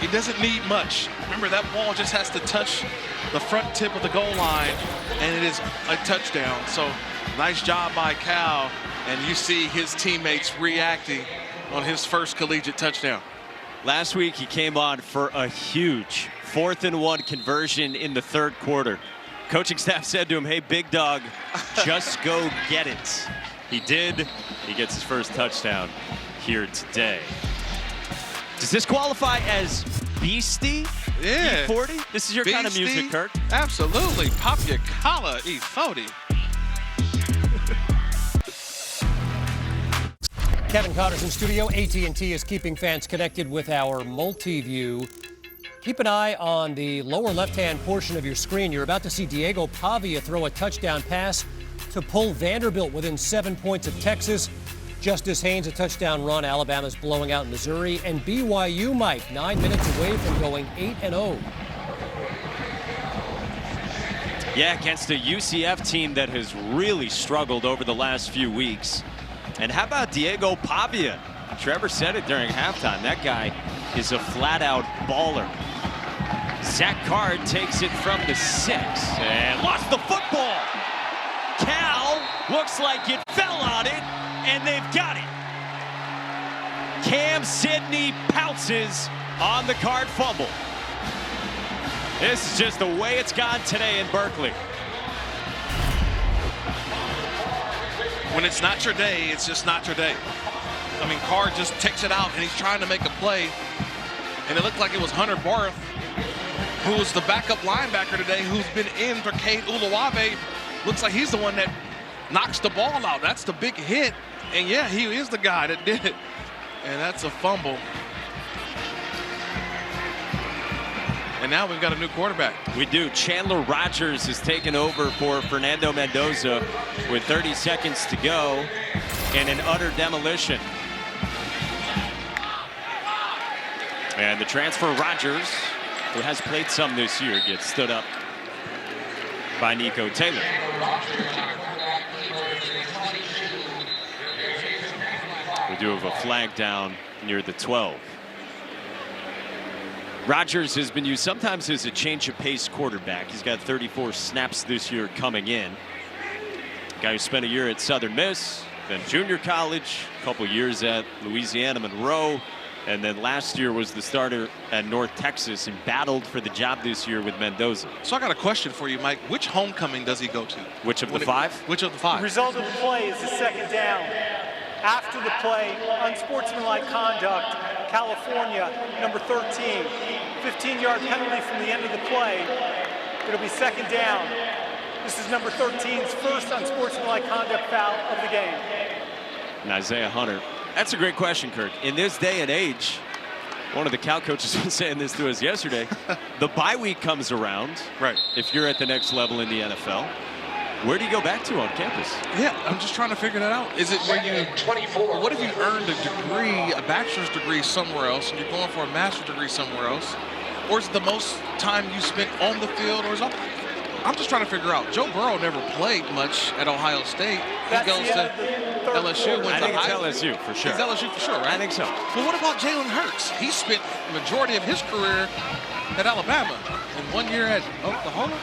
He doesn't need much. Remember, that ball just has to touch the front tip of the goal line, and it is a touchdown. So, nice job by Cal, and you see his teammates reacting on his first collegiate touchdown. Last week, he came on for a huge 4th and 1 conversion in the third quarter. Coaching staff said to him, hey, big dog, just go get it. He did. He gets his first touchdown here today. Does this qualify as Beastie? Yeah. E40? This is your kind of music, Kirk. Absolutely. Pop your collar, E40. Kevin Connors in studio. AT&T is keeping fans connected with our multi-view. Keep an eye on the lower left-hand portion of your screen. You're about to see Diego Pavia throw a touchdown pass to pull Vanderbilt within 7 points of Texas. Justice Haynes, a touchdown run. Alabama's blowing out Missouri. And BYU, Mike, 9 minutes away from going 8-0. Yeah, against a UCF team that has really struggled over the last few weeks. And how about Diego Pavia? Trevor said it during halftime. That guy is a flat-out baller. Zach Card takes it from the 6 and lost the football. Cal looks like it fell on it, and they've got it. Cam Sidney pounces on the Card fumble. This is just the way it's gone today in Berkeley. When it's not your day, it's just not your day. I mean, Card just takes it out, and he's trying to make a play. And it looked like it was Hunter Barth, who was the backup linebacker today, who's been in for Kate Uluwave. Looks like he's the one that knocks the ball out. That's the big hit. And yeah, he is the guy that did it. And that's a fumble. And now we've got a new quarterback. We do. Chandler Rogers has taken over for Fernando Mendoza with 30 seconds to go and an utter demolition. And the transfer Rogers, who has played some this year, gets stood up by Nico Taylor. We do have a flag down near the 12. Rogers has been used sometimes as a change of pace quarterback. He's got 34 snaps this year coming in. Guy who spent a year at Southern Miss, then junior college, a couple years at Louisiana Monroe, and then last year was the starter at North Texas and battled for the job this year with Mendoza. So I got a question for you, Mike. Which homecoming does he go to? Which of the 5? Which of the 5? The result of the play is the second down. After the play, unsportsmanlike conduct, California, number 13. 15-yard penalty from the end of the play. It'll be second down. This is number 13's first unsportsmanlike conduct foul of the game. And Isaiah Hunter. That's a great question, Kirk. In this day and age, one of the Cal coaches was saying this to us yesterday, the bye week comes around. Right. If you're at the next level in the NFL, where do you go back to on campus? Yeah, I'm just trying to figure that out. Is it where you, what if you earned a degree, a bachelor's degree somewhere else, and you're going for a master's degree somewhere else? Or is it the most time you spent on the field? Or is it, I'm just trying to figure out. Joe Burrow never played much at Ohio State. He goes to LSU. I think it's LSU for sure. It's LSU for sure, right? I think so. Well, what about Jalen Hurts? He spent the majority of his career at Alabama and 1 year at Oklahoma.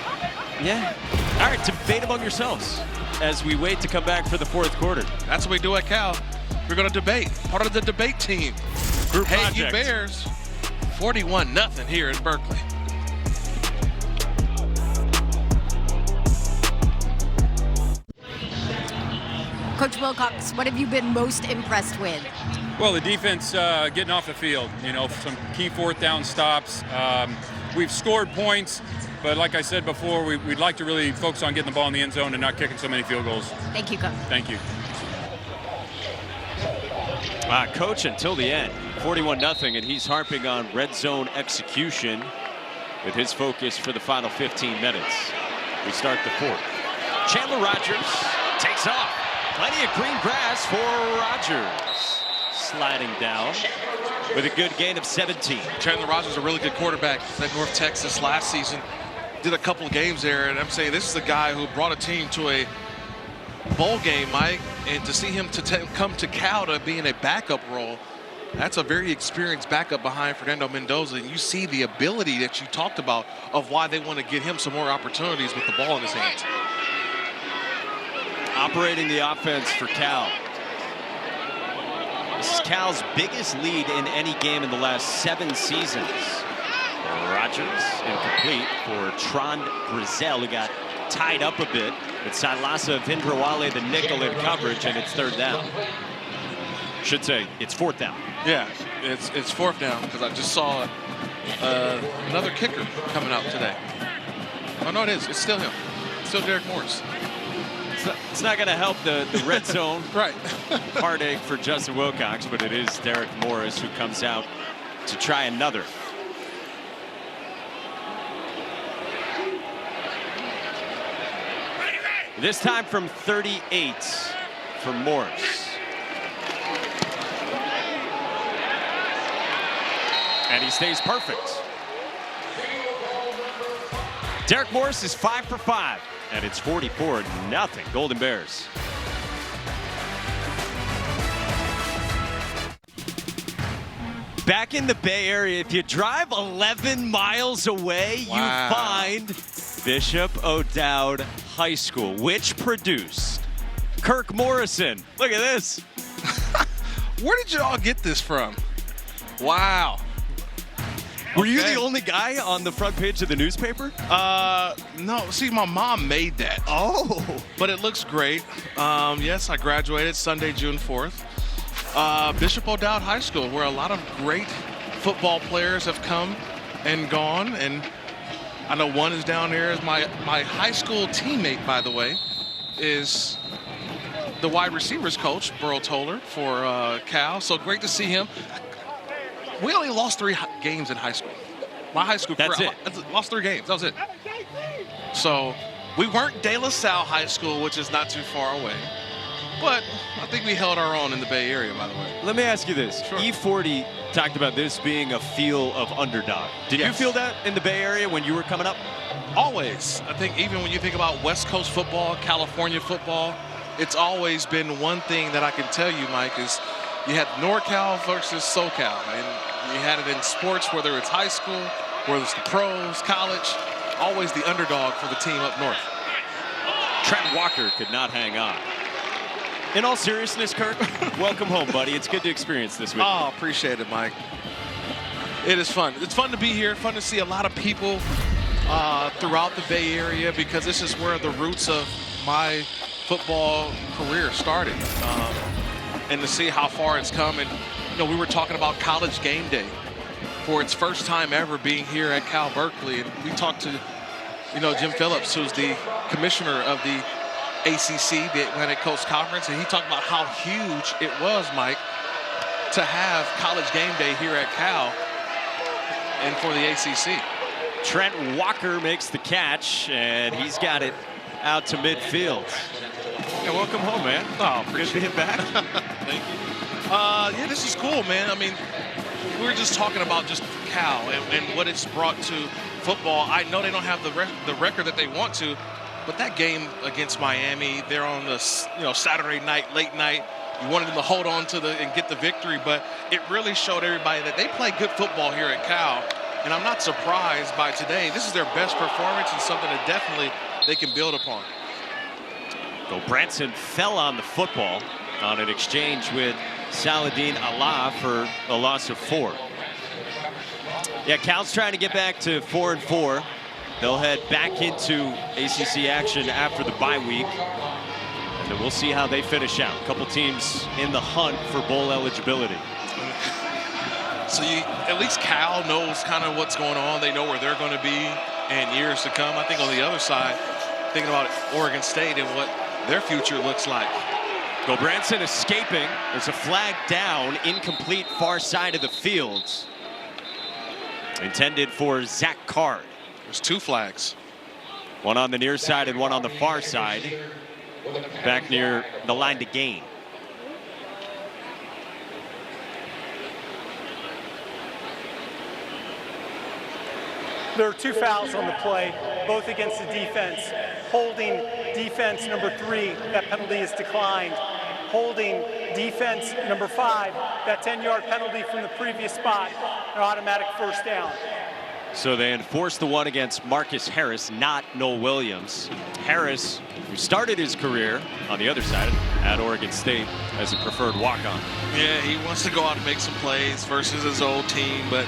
Yeah. All right, debate among yourselves as we wait to come back for the 4th quarter. That's what we do at Cal. We're going to debate. Part of the debate team. Group hey, project. you Bears. 41-0 here in Berkeley. Coach Wilcox, what have you been most impressed with? Well, the defense getting off the field, you know, some key 4th down stops. We've scored points, but like I said before, we'd like to really focus on getting the ball in the end zone and not kicking so many field goals. Thank you, Coach. Thank you. Coach until the end, 41-0, and he's harping on red zone execution with his focus for the final 15 minutes. We start the 4th. Chandler Rogers takes off. Plenty of green grass for Rogers. Sliding down with a good gain of 17. Chandler Rogers is a really good quarterback at North Texas last season. Did a couple of games there, and I'm saying this is the guy who brought a team to a bowl game, Mike, and to see him come to Cal to be in a backup role, that's a very experienced backup behind Fernando Mendoza. And you see the ability that you talked about of why they want to get him some more opportunities with the ball in his hands. Operating the offense for Cal. This is Cal's biggest lead in any game in the last 7 seasons. Rogers incomplete for Tron Grizel, who got tied up a bit with Silasa Vindrawale, the nickel in coverage, and it's 3rd down. Should say it's 4th down. Yeah, it's 4th down because I just saw another kicker coming out today. Oh, no, it is. It's still him. It's still Derek Morris. It's not going to help the red zone right. heartache for Justin Wilcox, but it is Derek Morris who comes out to try another. This time from 38 for Morris. And he stays perfect. Derek Morris is 5 for 5, and it's 44-0 Golden Bears. Back in the Bay Area, if you drive 11 miles away, you find Bishop O'Dowd High School, which produced Kirk Morrison. Look at this. Where did you all get this from? Wow. Were you the only guy on the front page of the newspaper? No. See, my mom made that. Oh. But it looks great. Yes, I graduated Sunday, June 4th. Bishop O'Dowd High School, where a lot of great football players have come and gone. And I know one is down here. Is my high school teammate, by the way, is the wide receivers coach, Burl Toller, for Cal. So great to see him. We only lost 3 games in high school. My high school career, lost 3 games. That was it. So we weren't De La Salle High School, which is not too far away. But I think we held our own in the Bay Area, by the way. Let me ask you this. Sure. E40 talked about this being a feel of underdog. Did you feel that in the Bay Area when you were coming up? Always. I think even when you think about West Coast football, California football, it's always been one thing that I can tell you, Mike, is you had NorCal versus SoCal. And you had it in sports, whether it's high school, whether it's the pros, college, always the underdog for the team up north. Trent Walker could not hang on. In all seriousness, Kirk, welcome home, buddy. It's good to experience this with you. Oh, appreciate it, Mike. It is fun. It's fun to be here. Fun to see a lot of people throughout the Bay Area, because this is where the roots of my football career started. And to see how far it's come. And, you know, we were talking about College Game Day for its first time ever being here at Cal Berkeley. And we talked to, you know, Jim Phillips, who's the commissioner of the ACC, the Atlantic Coast Conference, and he talked about how huge it was, Mike, to have College Game Day here at Cal and for the ACC. Trent Walker makes the catch, and he's got it out to midfield. Yeah, welcome home, man. Oh, good to get back. Thank you. Yeah, this is cool, man. I mean, we were just talking about just Cal and what it's brought to football. I know they don't have the record that they want to, but that game against Miami, they're on the Saturday night, late night. You wanted them to hold on to and get the victory, but it really showed everybody that they play good football here at Cal. And I'm not surprised by today. This is their best performance and something that definitely they can build upon. Branson fell on the football on an exchange with Saladin Allah for a loss of 4. Yeah, Cal's trying to get back to 4-4. They'll head back into ACC action after the bye week. And then we'll see how they finish out. A couple teams in the hunt for bowl eligibility. So at least Cal knows kind of what's going on. They know where they're going to be in years to come. I think on the other side, thinking about Oregon State and what their future looks like. Branson escaping. There's a flag down, incomplete, far side of the field. Intended for Zach Card. There's 2 flags. One on the near side and one on the far side. Back near the line to gain. There are 2 fouls on the play, both against the defense. Holding defense number 3, that penalty is declined. Holding defense number 5, that 10-yard penalty from the previous spot, an automatic first down. So they enforced the one against Marcus Harris, not Noel Williams. Harris, who started his career on the other side at Oregon State as a preferred walk-on. Yeah, he wants to go out and make some plays versus his old team, but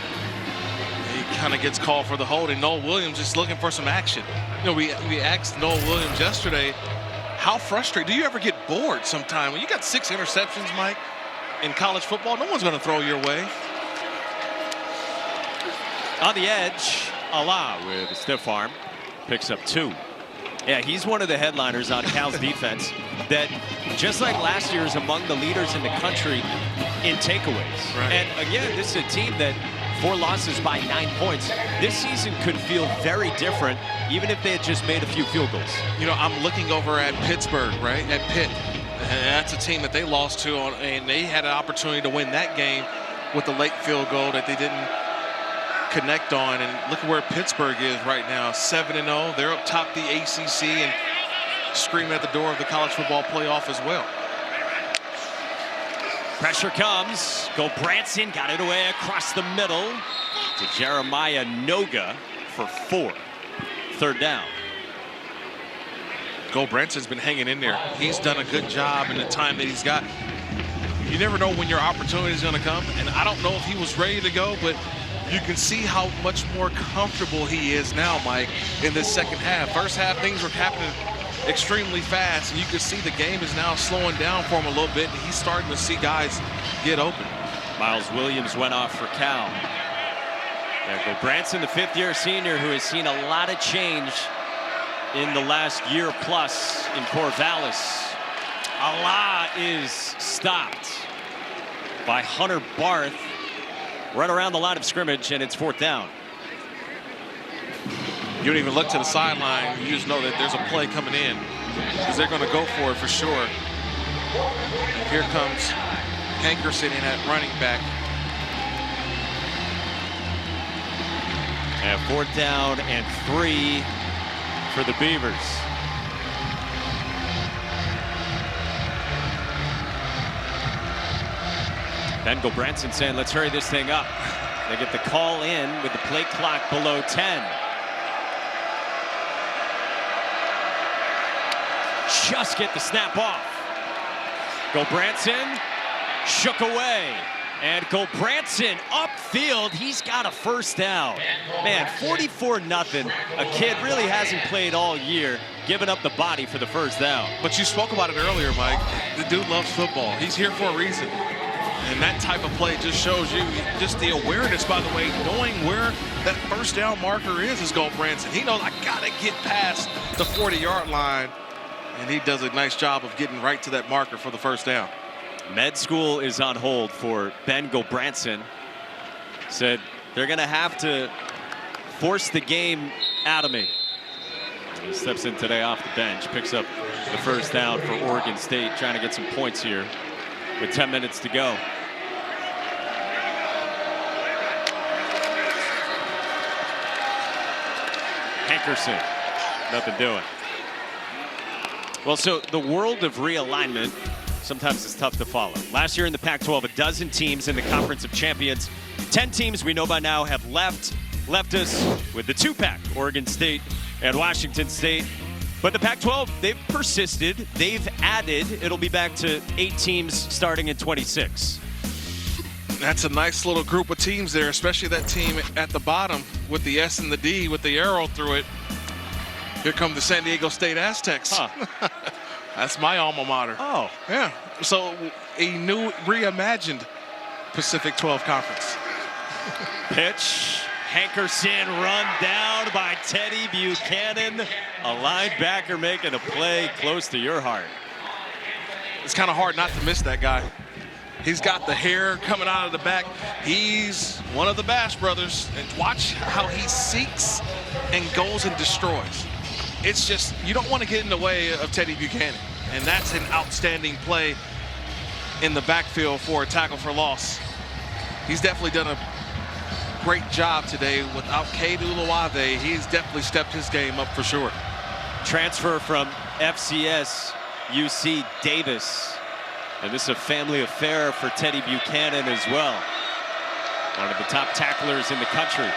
he kind of gets called for the holding. Noel Williams just looking for some action. You know, we asked Noel Williams yesterday, how frustrated, do you ever get bored sometime? When you got 6 interceptions, Mike, in college football, no one's going to throw your way. On the edge, Allah with a stiff arm, picks up 2. Yeah, he's one of the headliners on Cal's defense that, just like last year, is among the leaders in the country in takeaways. Right. And again, this is a team that 4 losses by 9 points. This season could feel very different, even if they had just made a few field goals. You know, I'm looking over at Pittsburgh, right, at Pitt. And that's a team that they lost to, and they had an opportunity to win that game with the late field goal that they didn't connect on. And look at where Pittsburgh is right now, 7-0. They're up top the ACC and screaming at the door of the college football playoff as well. Pressure comes. Gulbranson got it away across the middle to Jeremiah Noga for 4. 3rd down. Gulbranson's been hanging in there. He's done a good job in the time that he's got. You never know when your opportunity is going to come, and I don't know if he was ready to go, but you can see how much more comfortable he is now, Mike, in this second half. First half, things were happening extremely fast, and you can see the game is now slowing down for him a little bit, and he's starting to see guys get open. Miles Williams went off for Cal. There go Branson, the 5th-year senior who has seen a lot of change in the last year plus in Corvallis. A lot is stopped by Hunter Barth right around the line of scrimmage, and it's 4th down. You don't even look to the sideline. You just know that there's a play coming in because they're going to go for it for sure. And here comes Hankerson in at running back. And 4th down and 3 for the Beavers. Ben Gulbranson saying, let's hurry this thing up. They get the call in with the play clock below 10. Just get the snap off. Gulbranson shook away. And Gulbranson upfield, he's got a 1st down. Man, 44-0. A kid really hasn't played all year, giving up the body for the 1st down. But you spoke about it earlier, Mike. The dude loves football. He's here for a reason. And that type of play just shows you just the awareness, by the way, knowing where that 1st down marker is Gulbranson. He knows I got to get past the 40-yard line. And he does a nice job of getting right to that marker for the 1st down. Med school is on hold for Ben Gulbranson. Said they're going to have to force the game out of me. He steps in today off the bench, picks up the 1st down for Oregon State, trying to get some points here with 10 minutes to go. Hankerson, nothing doing. Well, so the world of realignment sometimes it's tough to follow. Last year in the Pac-12, a dozen teams in the Conference of Champions. 10 teams we know by now have left us with the 2-pack, Oregon State and Washington State. But the Pac-12, they've persisted. They've added. It'll be back to 8 teams starting in 26. That's a nice little group of teams there, especially that team at the bottom with the S and the D with the arrow through it. Here come the San Diego State Aztecs. Huh. That's my alma mater. Oh. Yeah. So a new reimagined Pacific 12 Conference. Pitch. Hankerson run down by Teddy Buchanan. A linebacker making a play close to your heart. It's kind of hard not to miss that guy. He's got the hair coming out of the back. He's one of the Bash brothers. And watch how he seeks and goes and destroys. It's just, you don't want to get in the way of Teddy Buchanan. And that's an outstanding play in the backfield for a tackle for loss. He's definitely done a great job today. Without Cade Uluwave, he's definitely stepped his game up for sure. Transfer from FCS UC Davis. And this is a family affair for Teddy Buchanan as well. One of the top tacklers in the country.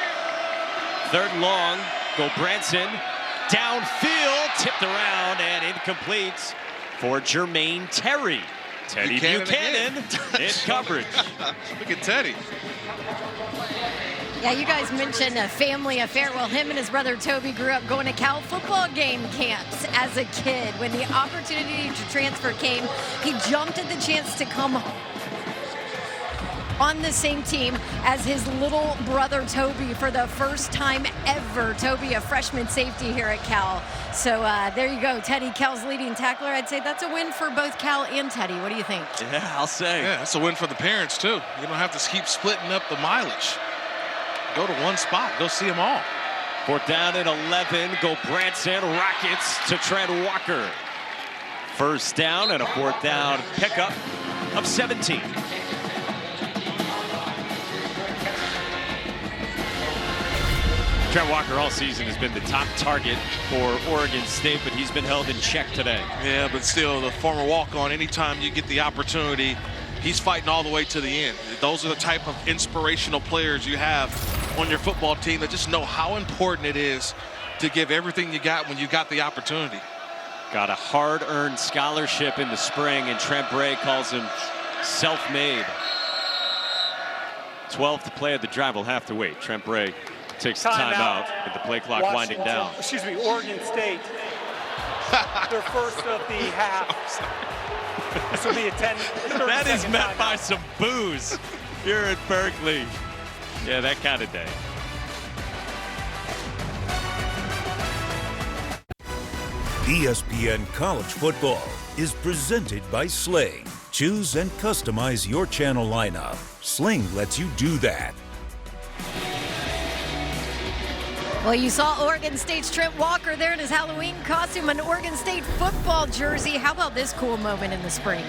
3rd and long, Gulbranson downfield, tipped around and incomplete for Jermaine Terry. Teddy Buchanan in coverage. Look at Teddy. Yeah, you guys mentioned a family affair. Well, him and his brother Toby grew up going to Cal football game camps as a kid. When the opportunity to transfer came, he jumped at the chance to come on the same team as his little brother Toby for the first time ever. Toby, a freshman safety here at Cal. So there you go, Teddy, Cal's leading tackler. I'd say that's a win for both Cal and Teddy. What do you think? Yeah, I'll say. Yeah, that's a win for the parents too. You don't have to keep splitting up the mileage. Go to one spot, go see them all. 4th down and 11, Gulbranson rockets to Trent Walker. 1st down and a 4th down pickup of 17. Trent Walker all season has been the top target for Oregon State, but he's been held in check today. Yeah, but still, the former walk-on, anytime you get the opportunity, he's fighting all the way to the end. Those are the type of inspirational players you have on your football team that just know how important it is to give everything you got when you got the opportunity. Got a hard-earned scholarship in the spring, and Trent Bray calls him self-made. 12th to play of the drive. We'll have to wait. Trent Bray takes the time out with the play clock winding down. Excuse me, Oregon State. Their first of the half. This will be a 10. That is met by some booze here at Berkeley. Yeah, that kind of day. ESPN College Football is presented by Sling. Choose and customize your channel lineup. Sling lets you do that. Well, you saw Oregon State's Trent Walker there in his Halloween costume, an Oregon State football jersey. How about this cool moment in the spring?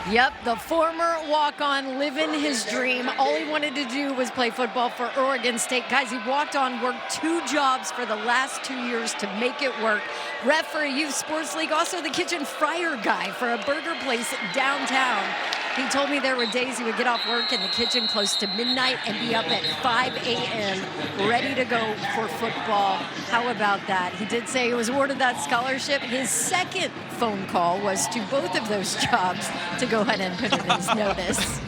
Yep, the former walk-on living his dream. All he wanted to do was play football for Oregon State. Guys, he walked on, worked 2 jobs for the last 2 years to make it work. Ref for a youth sports league, also the kitchen fryer guy for a burger place downtown. He told me there were days he would get off work in the kitchen close to midnight and be up at 5 a.m. ready to go for football. How about that? He did say he was awarded that scholarship. His second phone call was to both of those jobs to go ahead and put in his notice.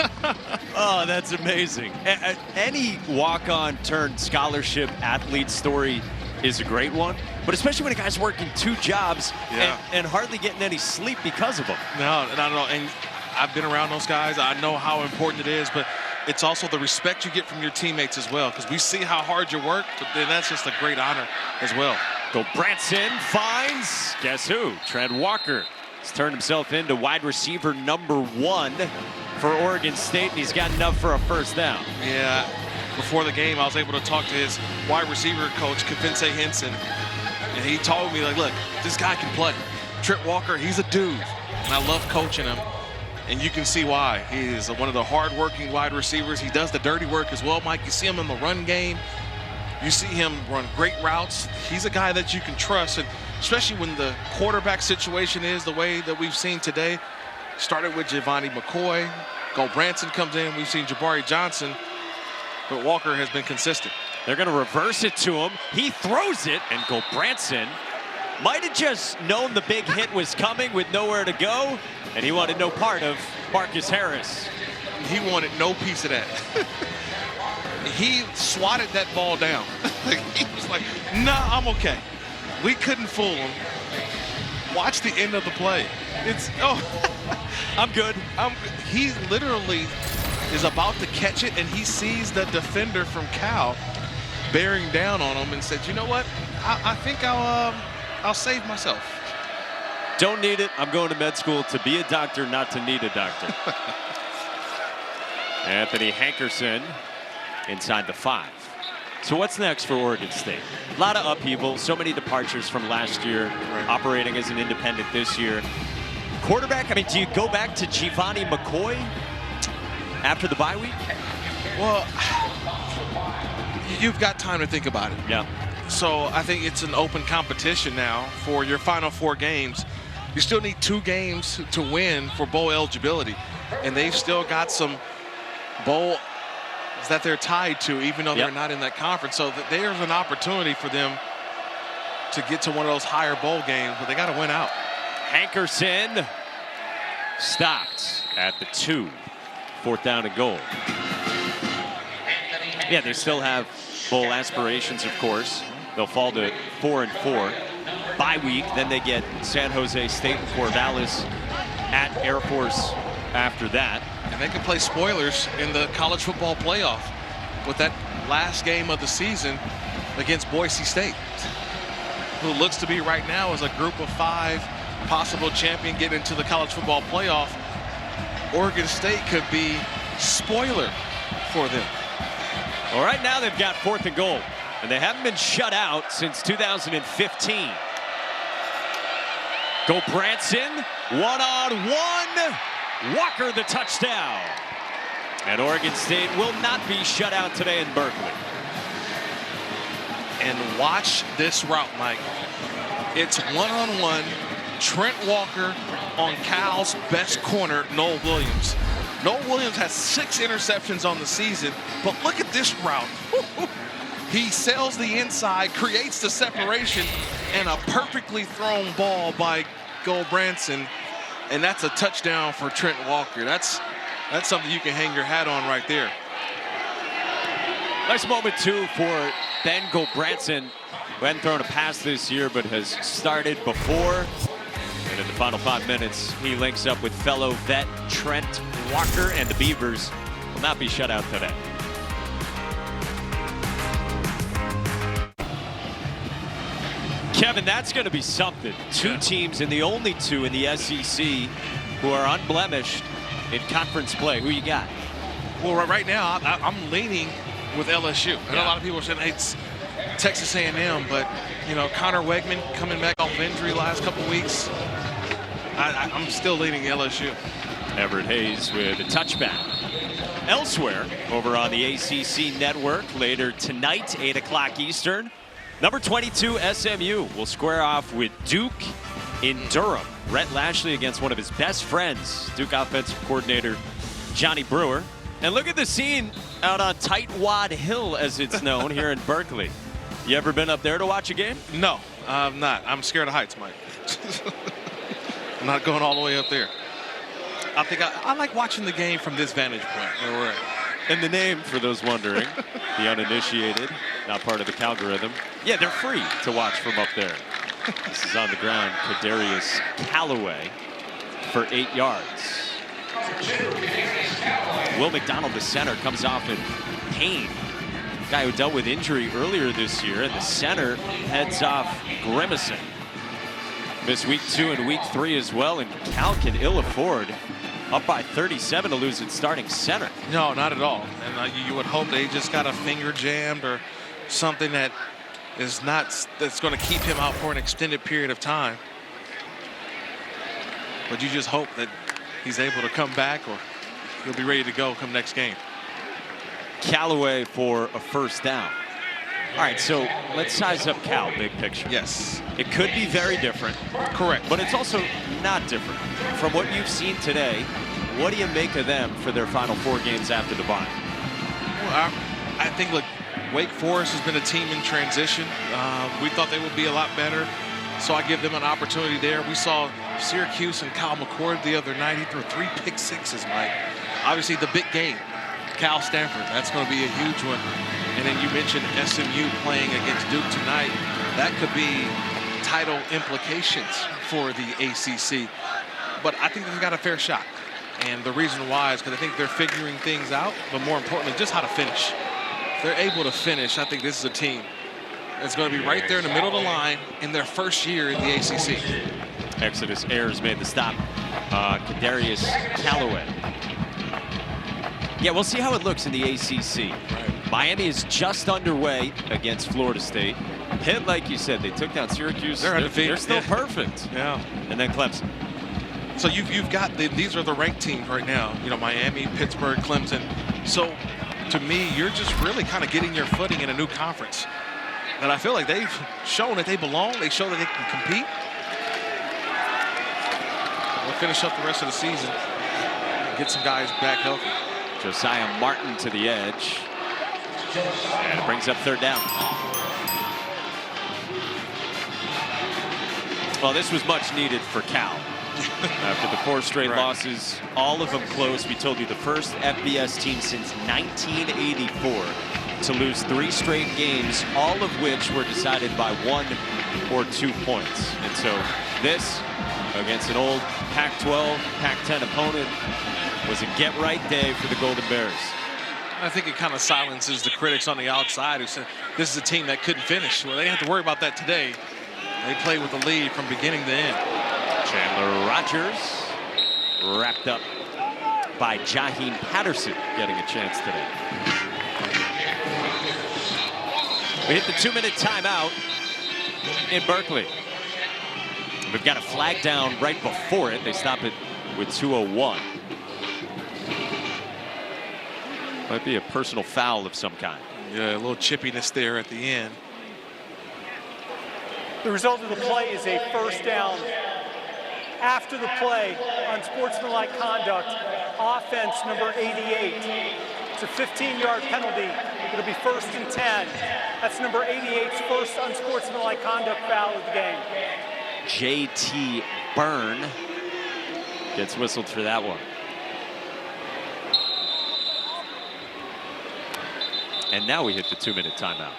Oh, that's amazing. Any walk-on turned scholarship athlete story is a great one, but especially when a guy's working 2 jobs and hardly getting any sleep because of them. No, and I've been around those guys. I know how important it is, but it's also the respect you get from your teammates as well, because we see how hard you work, but then that's just a great honor as well. Branson finds, guess who? Trent Walker. He's turned himself into wide receiver number 1 for Oregon State, and he's got enough for a first down. Yeah, before the game, I was able to talk to his wide receiver coach, Kafinse Henson, and he told me, like, look, this guy can play. Trent Walker, he's a dude, and I love coaching him. And you can see why. He is one of the hard-working wide receivers. He does the dirty work as well, Mike. You see him in the run game. You see him run great routes. He's a guy that you can trust, and especially when the quarterback situation is the way that we've seen today. Started with Giovanni McCoy. Branson comes in. We've seen Jabari Johnson. But Walker has been consistent. They're going to reverse it to him. He throws it, and Branson might have just known the big hit was coming with nowhere to go, and he wanted no part of Marcus Harris. He wanted no piece of that. He swatted that ball down. He was like, nah, I'm okay. We couldn't fool him. Watch the end of the play. I'm good. He literally is about to catch it, and he sees the defender from Cal bearing down on him and said, you know what? I think I'll save myself. Don't need it. I'm going to med school to be a doctor, not to need a doctor. Anthony Hankerson inside the 5. So what's next for Oregon State? A lot of upheaval, so many departures from last year, operating as an independent this year. Quarterback, I mean, do you go back to Giovanni McCoy after the bye week? Well, you've got time to think about it. Yeah. So I think it's an open competition now for your final 4 games. You still need 2 games to win for bowl eligibility, and they've still got some bowl that they're tied to, even though they're not in that conference. So there's an opportunity for them to get to one of those higher bowl games, but they got to win out. Hankerson stopped at the 2. 4th down and goal. Yeah, they still have bowl aspirations, of course. They'll fall to 4-4. Bye week, then they get San Jose State and Corvallis at Air Force after that. And they can play spoilers in the college football playoff with that last game of the season against Boise State, who looks to be right now as a group of 5 possible champion getting into the college football playoff. Oregon State could be spoiler for them. Well, right now they've got 4th and goal, and they haven't been shut out since 2015. Go Branson, one-on-one. Walker the touchdown. And Oregon State will not be shut out today in Berkeley. And watch this route, Mike. It's one-on-one. Trent Walker on Cal's best corner, Noel Williams. Noel Williams has 6 interceptions on the season, but look at this route. He sails the inside, creates the separation, and a perfectly thrown ball by Go Branson, and that's a touchdown for Trent Walker. That's something you can hang your hat on right there. Nice moment, too, for Ben Gulbranson, who hadn't thrown a pass this year, but has started before. And in the final 5 minutes, he links up with fellow vet Trent Walker, and the Beavers will not be shut out today. Kevin, that's going to be something. 2 teams, and the only 2 in the SEC who are unblemished in conference play. Who you got? Well, right now, I'm leaning with LSU. I know a lot of people are saying, hey, it's Texas A&M, but, you know, Connor Wegman coming back off injury last couple weeks. I'm still leaning LSU. Everett Hayes with a touchback. Elsewhere, over on the ACC network, later tonight, 8 o'clock Eastern, number 22 SMU will square off with Duke in Durham. Rhett Lashley against one of his best friends, Duke offensive coordinator Johnny Brewer. And look at the scene out on Tightwad Hill, as it's known here in Berkeley. You ever been up there to watch a game? No, I'm not. I'm scared of heights, Mike. I'm not going all the way up there. I think I like watching the game from this vantage point where we're at. And the name, for those wondering, the uninitiated, not part of the Calgorithm. Yeah, they're free to watch from up there. This is on the ground, Kadarius Callaway for 8 yards. Will McDonald, the center, comes off in pain. Guy who dealt with injury earlier this year, and the center heads off grimacing. Missed week 2 and week 3 as well, and Cal can ill afford up by 37 to lose its starting center. No, not at all. And you would hope they just got a finger jammed or something that is that's going to keep him out for an extended period of time. But you just hope that he's able to come back, or he'll be ready to go come next game. Callaway for a first down. All right, so let's size up Cal, big picture. Yes. It could be very different. Correct. But it's also not different. From what you've seen today, what do you make of them for their final 4 games after the bye? Well, I think, look, Wake Forest has been a team in transition. We thought they would be a lot better, so I give them an opportunity there. We saw Syracuse and Kyle McCord the other night. He threw 3 pick-sixes, Mike. Obviously, the big game, Cal Stanford, that's going to be a huge one. And then you mentioned SMU playing against Duke tonight. That could be title implications for the ACC. But I think they've got a fair shot. And the reason why is because I think they're figuring things out, but more importantly, just how to finish. If they're able to finish, I think this is a team that's going to be right there in the middle of the line in their first year in the ACC. Exodus Ayers made the stop. Kadarius Callaway. Yeah, we'll see how it looks in the ACC. Right. Miami is just underway against Florida State. Pitt, like you said, they took down Syracuse. They're still perfect. Yeah. And then Clemson. So you've got these are the ranked teams right now. You know, Miami, Pittsburgh, Clemson. So to me, you're just really kind of getting your footing in a new conference. And I feel like they've shown that they belong. They show that they can compete. We'll finish up the rest of the season and get some guys back healthy. Josiah Martin to the edge. And it brings up 3rd down. Well, this was much needed for Cal. After the 4 straight losses, all of them close. We told you the first FBS team since 1984 to lose 3 straight games, all of which were decided by 1 or 2 points. And so this, against an old Pac-12, Pac-10 opponent, was a get-right day for the Golden Bears. I think it kind of silences the critics on the outside who said this is a team that couldn't finish. Well, they didn't have to worry about that today. They played with the lead from beginning to end. Chandler Rogers wrapped up by Jaheim Patterson getting a chance today. We hit the 2-minute timeout in Berkeley. We've got a flag down right before it. They stop it with 2:01. Might be a personal foul of some kind. Yeah, a little chippiness there at the end. The result of the play is a first down. After the play, unsportsmanlike conduct, offense number 88. It's a 15-yard penalty. It'll be 1st and 10. That's number 88's first unsportsmanlike conduct foul of the game. J.T. Byrne gets whistled for that one. And now we hit the 2-minute timeout.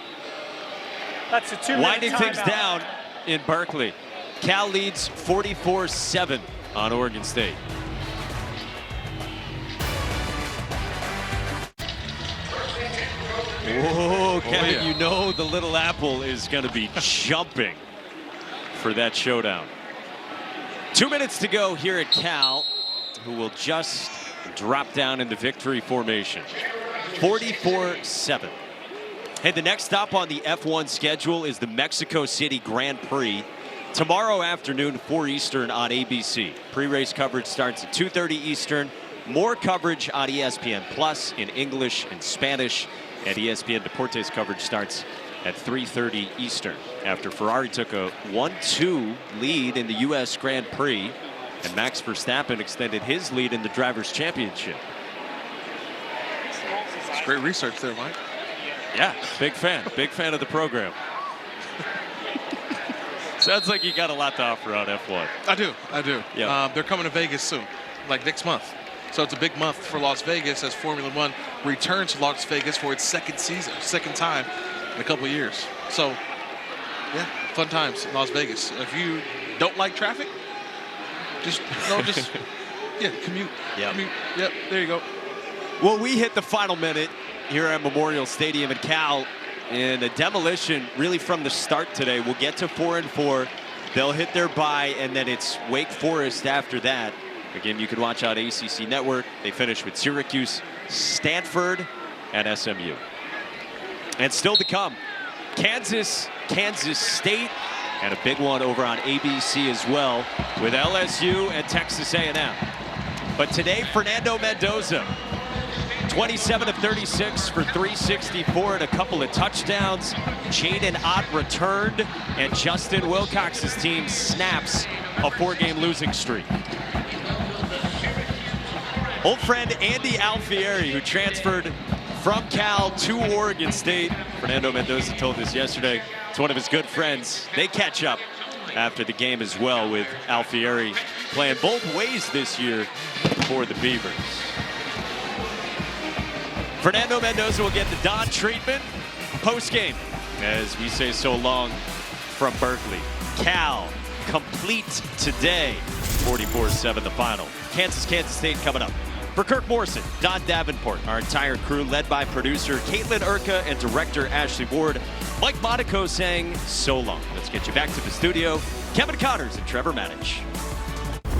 That's a 2-minute Winding timeout. things down in Berkeley. Cal leads 44-7 on Oregon State. Whoa, Kevin, yeah. You know the Little Apple is going to be jumping for that showdown. 2 minutes to go here at Cal, who will just drop down into victory formation. 44-7. Hey, the next stop on the F1 schedule is the Mexico City Grand Prix. Tomorrow afternoon, 4 Eastern on ABC. Pre-race coverage starts at 2:30 Eastern. More coverage on ESPN Plus in English and Spanish. And ESPN Deportes coverage starts at 3:30 Eastern. After Ferrari took a 1-2 lead in the U.S. Grand Prix, and Max Verstappen extended his lead in the Drivers' Championship. It's great research there, Mike. Yeah, big fan of the program. Sounds like you got a lot to offer on F1. I do. Yeah. They're coming to Vegas soon, like next month. So it's a big month for Las Vegas as Formula One returns to Las Vegas for its second time in a couple of years. So, yeah, fun times in Las Vegas. If you don't like traffic, commute. Yeah. Commute. Yep, there you go. Well, we hit the final minute here at Memorial Stadium in Cal in a demolition really from the start today. We'll get to 4-4. They'll hit their bye, and then it's Wake Forest after that. Again, you can watch out ACC Network. They finish with Syracuse, Stanford, and SMU. And still to come, Kansas State, and a big one over on ABC as well with LSU and Texas A&M. But today, Fernando Mendoza, 27 of 36 for 364 and a couple of touchdowns. Jaden Ott returned, and Justin Wilcox's team snaps a 4-game losing streak. Old friend Andy Alfieri, who transferred from Cal to Oregon State. Fernando Mendoza told us yesterday it's one of his good friends. They catch up after the game as well, with Alfieri playing both ways this year for the Beavers. Fernando Mendoza will get the Don treatment post-game as we say so long from Berkeley. Cal complete today, 44-7 the final. Kansas State coming up. For Kirk Morrison, Don Davenport, our entire crew led by producer Caitlin Urca and director Ashley Ward, Mike Monaco saying so long. Let's get you back to the studio. Kevin Connors and Trevor Manich.